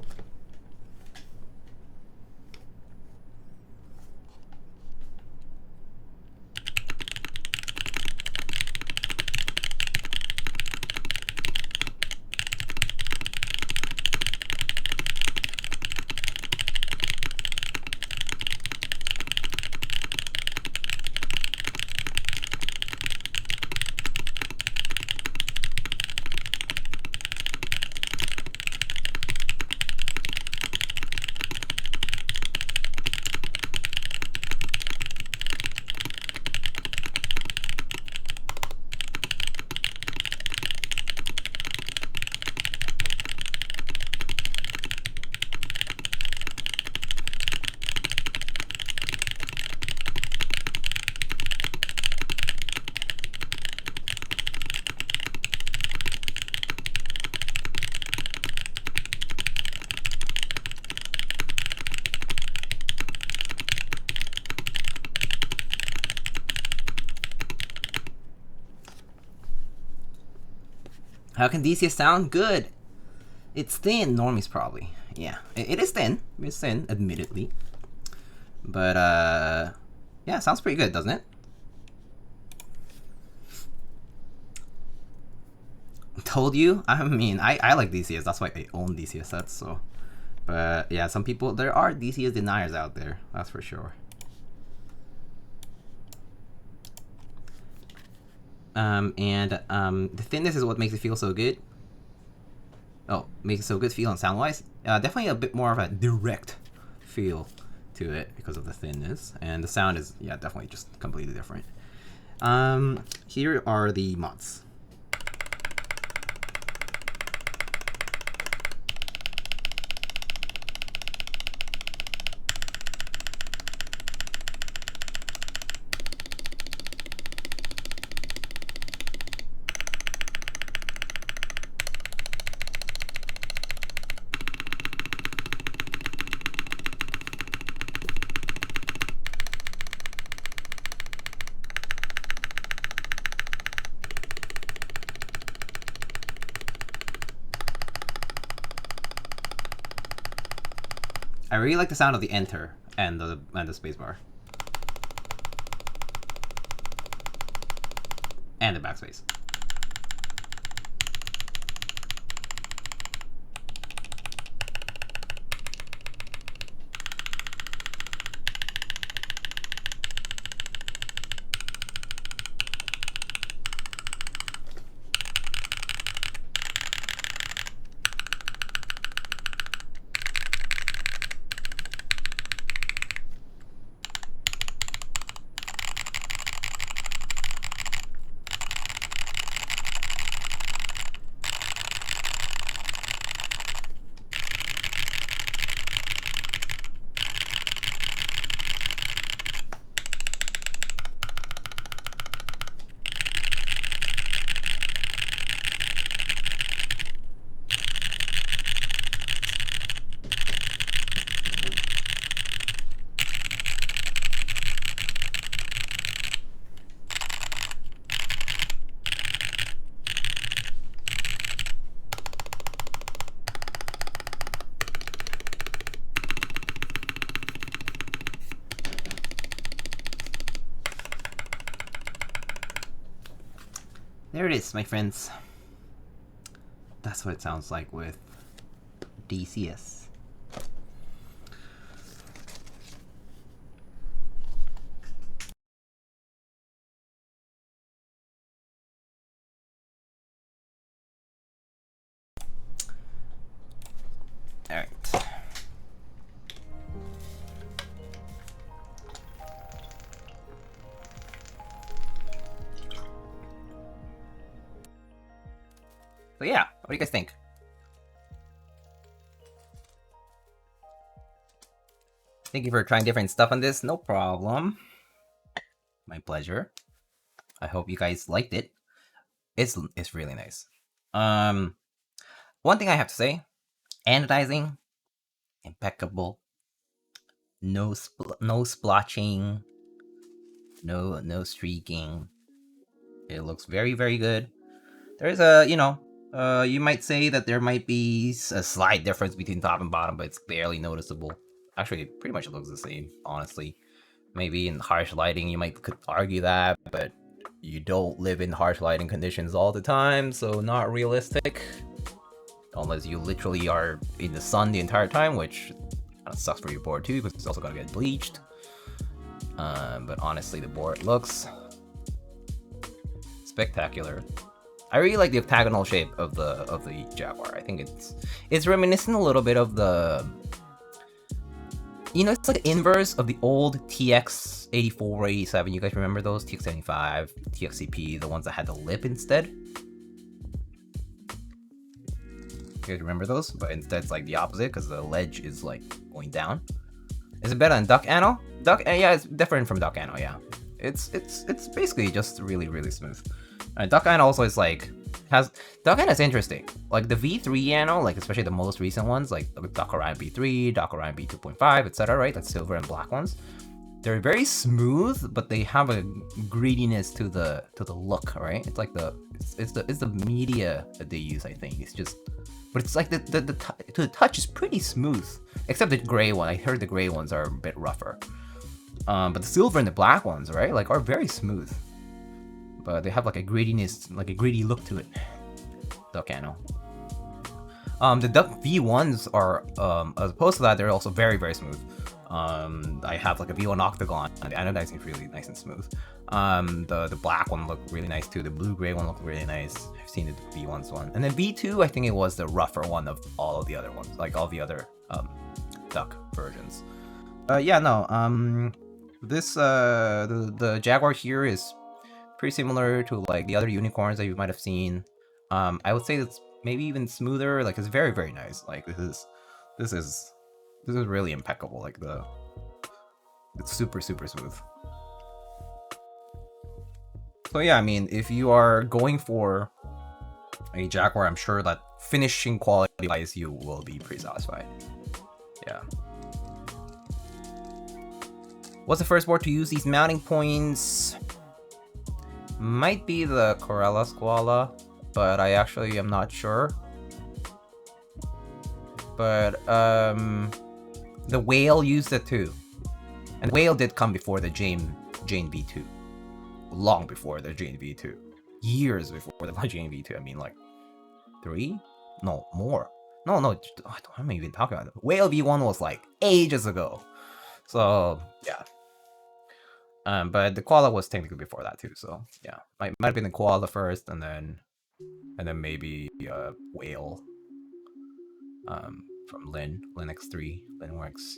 How can DCS sound good? It's thin, normies probably. Yeah, it is thin. It's thin, admittedly. But, yeah, sounds pretty good, doesn't it? Told you? I mean, I like DCS. That's why I own DCS sets, so. But, yeah, some people, there are DCS deniers out there. That's for sure. The thinness is what makes it feel so good. Oh, makes it so good feel and sound-wise. Definitely a bit more of a direct feel to it because of the thinness. And the sound is, yeah, definitely just completely different. Here are the mods. I really like the sound of the enter and the spacebar. And the backspace. There it is, my friends. That's what it sounds like with DCS. All right. So yeah, what do you guys think? Thank you for trying different stuff on this. No problem. My pleasure. I hope you guys liked it. It's really nice. One thing I have to say, anodizing, impeccable. No splotching, no streaking. It looks very good. There's a you might say that there might be a slight difference between top and bottom, but it's barely noticeable. Actually, it pretty much looks the same, honestly. Maybe in harsh lighting you could argue that, but you don't live in harsh lighting conditions all the time, so not realistic. Unless you literally are in the sun the entire time, which kind of sucks for your board too, because it's also gonna get bleached. But honestly, the board looks spectacular. I really like the octagonal shape of the Jaguar. I think it's reminiscent a little bit of the, it's like the inverse of the old TX84 or 87. You guys remember those? TX75, TXCP, the ones that had the lip instead. You guys remember those? But instead it's like the opposite because the ledge is like going down. Is it better than Duck Anno? Yeah, it's different from Duck Anno, yeah. It's basically just really smooth. Duck Anno also is like Duck Anno is interesting. Like the V3 Anno, like especially the most recent ones, like Duck Orion B3, Duck Orion B2.5, etc. Right, like silver and black ones. They're very smooth, but they have a greediness to the look, right? It's like it's the media that they use. I think it's just, but it's like the touch is pretty smooth, except the gray one. I heard the gray ones are a bit rougher. But the silver and the black ones, right, like are very smooth. But they have like a greediness, like a greedy look to it. Duck Anno. The Duck V1s are, as opposed to that, they're also very smooth. I have like a V1 Octagon, and the anodizing is really nice and smooth. The black one looked really nice too. The blue-gray one looked really nice. I've seen the V1's one. And then V2, I think it was the rougher one of all of the other ones, like all the other Duck versions. Yeah, no, this, the Jaguar here is pretty similar to like the other unicorns that you might have seen. I would say it's maybe even smoother. Like it's very nice. Like this is really impeccable. Like it's super smooth. So yeah, I mean, if you are going for a Jaguar, I'm sure that finishing quality wise you will be pretty satisfied. Yeah. What's the first board to use these mounting points? Might be the Corella Squala, but I actually am not sure. But the Whale used it too, and the Whale did come before the Jane V2, long before the Jane V2, years before the Jane V2. I mean, like 3? No, more. No, I'm even talking about it. Whale V1 was like ages ago. So yeah. But the koala was technically before that too, so yeah, might have been the koala first, and then maybe Whale, from Linux3, Linworks.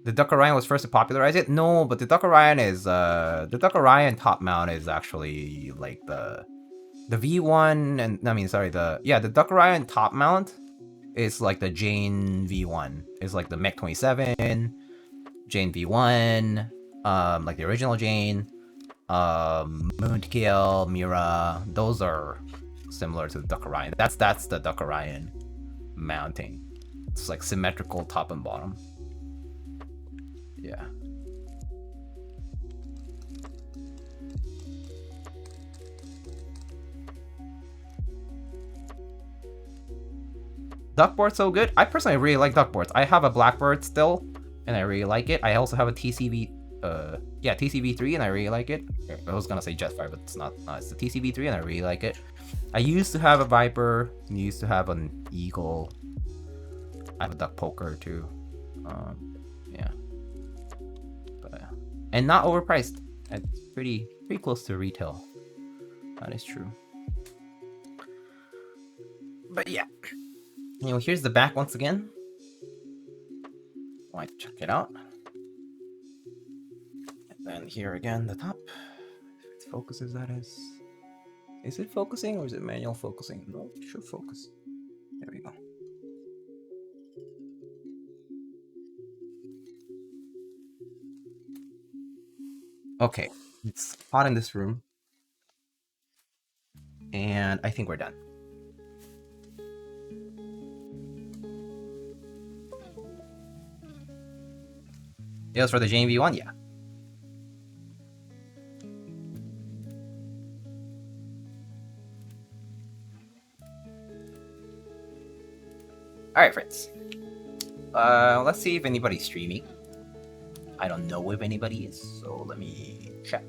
The Duck Orion was first to popularize it. No, but the Duck Orion is the Duck Orion top mount is actually like the V1, and I mean sorry the Duck Orion top mount is like the Jane V1. It's like the Mech 27. Jane V1, like the original Jane, Moonkill, Mira, those are similar to the Duck Orion. That's the Duck Orion mounting. It's like symmetrical top and bottom. Yeah. Duckboard's so good. I personally really like duckboards. I have a Blackbird still, and I really like it. I also have a TCV3, and I really like it. I was gonna say Jetfire, but it's not. No, it's the TCV3, and I really like it. I used to have a Viper, and used to have an Eagle. I have a Duck Poker too. Yeah, but and not overpriced. It's pretty close to retail. That is true. But yeah, here's the back once again. Might check it out. And then here again, the top. If it focuses, that is. Is it focusing or is it manual focusing? No, it should focus. There we go. Okay, it's hot in this room. And I think we're done. It was for the JMV1, yeah. Alright, friends. Let's see if anybody's streaming. I don't know if anybody is, so let me check.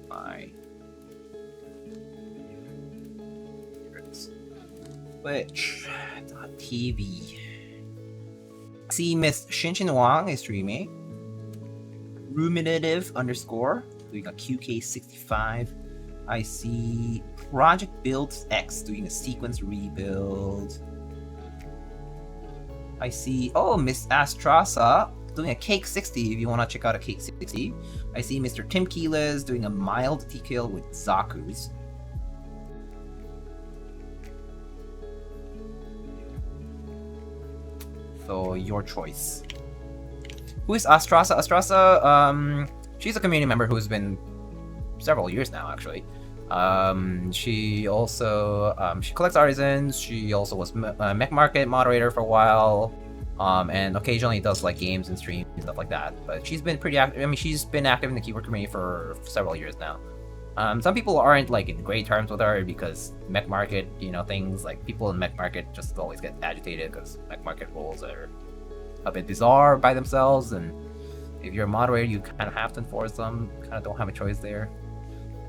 Fine. Twitch.tv. See Miss Shinchin Wang is streaming. Ruminative _ doing a QK65. I see Project Builds X doing a sequence rebuild. I see, oh, Miss Astrasa doing a Cake 60 if you want to check out a Cake 60. I see Mr. Tim Keeles doing a mild decal with Zaku's. So your choice. Who is Astrasa? Astrasa, she's a community member who's been several years now, actually. She also she collects artisans. She also was Mech Market moderator for a while, and occasionally does like games and streams and stuff like that. But she's been pretty active. I mean, she's been active in the keyboard community for several years now. Some people aren't like in great terms with her because Mech Market, you know, things like people in Mech Market just always get agitated because Mech Market rules are a bit bizarre by themselves, and if you're a moderator, you kind of have to enforce them. Kind of don't have a choice there.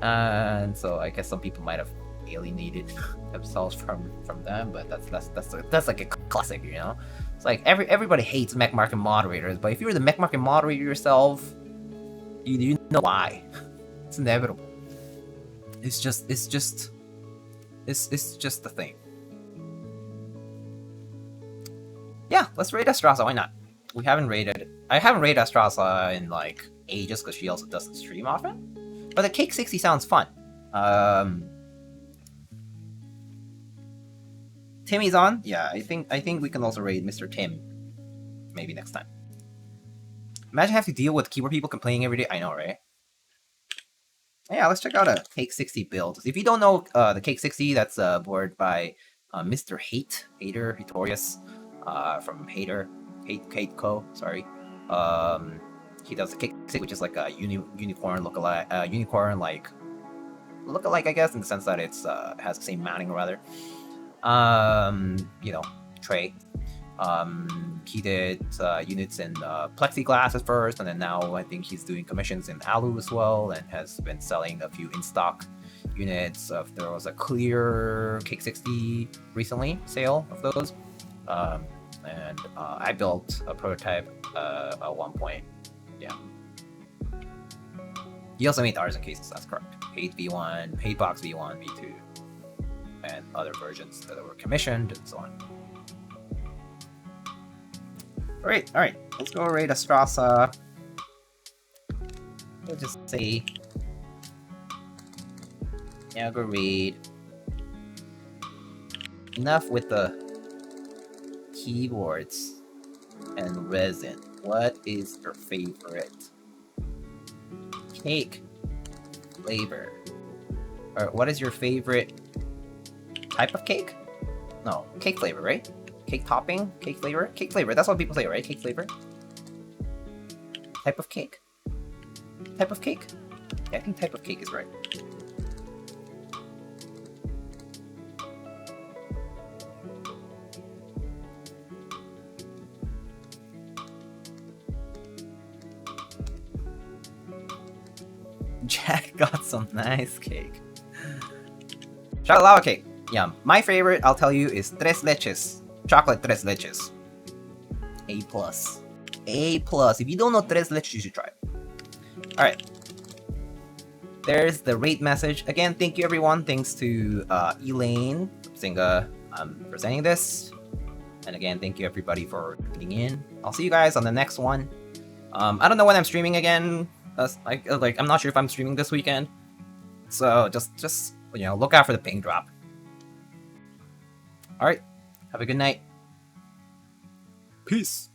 And so I guess some people might have alienated themselves from them, but that's like a classic, you know. It's like everybody hates Mech Market moderators, but if you're the Mech Market moderator yourself, you know why. It's inevitable. It's just the thing. Yeah, let's raid Astrasa. Why not? I haven't raided Astrasa in like ages because she also doesn't stream often. But the Cake 60 sounds fun. Timmy's on? Yeah, I think we can also raid Mr. Tim. Maybe next time. Imagine having to deal with keyboard people complaining every day. I know, right? Yeah, let's check out a Cake 60 build. If you don't know the Cake 60, that's a board by Mr. Hater Hitorius from Hate Co. Sorry. He does the Cake 60, which is like a unicorn lookalike, I guess, in the sense that it's has the same mounting rather. You know, tray. He did units in plexiglass at first, and then now I think he's doing commissions in alu as well, and has been selling a few in stock units. There was a clear Cake 60 recently sale of those, and I built a prototype at one point. Yeah. He also made artisan cases, that's correct. Hate V1, Hate Box V1, V2, and other versions that were commissioned, and so on. Alright, let's go raid Astrasa. We'll just say... Yeah, go raid. Enough with the keyboards and resin. What is your favorite cake flavor? Or what is your favorite type of cake? No, cake flavor, right? Cake topping? Cake flavor? Cake flavor, that's what people say, right? Cake flavor? Type of cake? Type of cake? Yeah, I think type of cake is right. Jack got some nice cake. Chocolate lava cake. Yum. My favorite, I'll tell you, is Tres Leches. Chocolate Tres Leches. A+. A+. If you don't know Tres Leches, you should try it. Alright. There's the rate message. Again, thank you everyone. Thanks to Elaine Singa presenting this. And again, thank you everybody for tuning in. I'll see you guys on the next one. I don't know when I'm streaming again. I'm not sure if I'm streaming this weekend. So just look out for the ping drop. All right. Have a good night. Peace.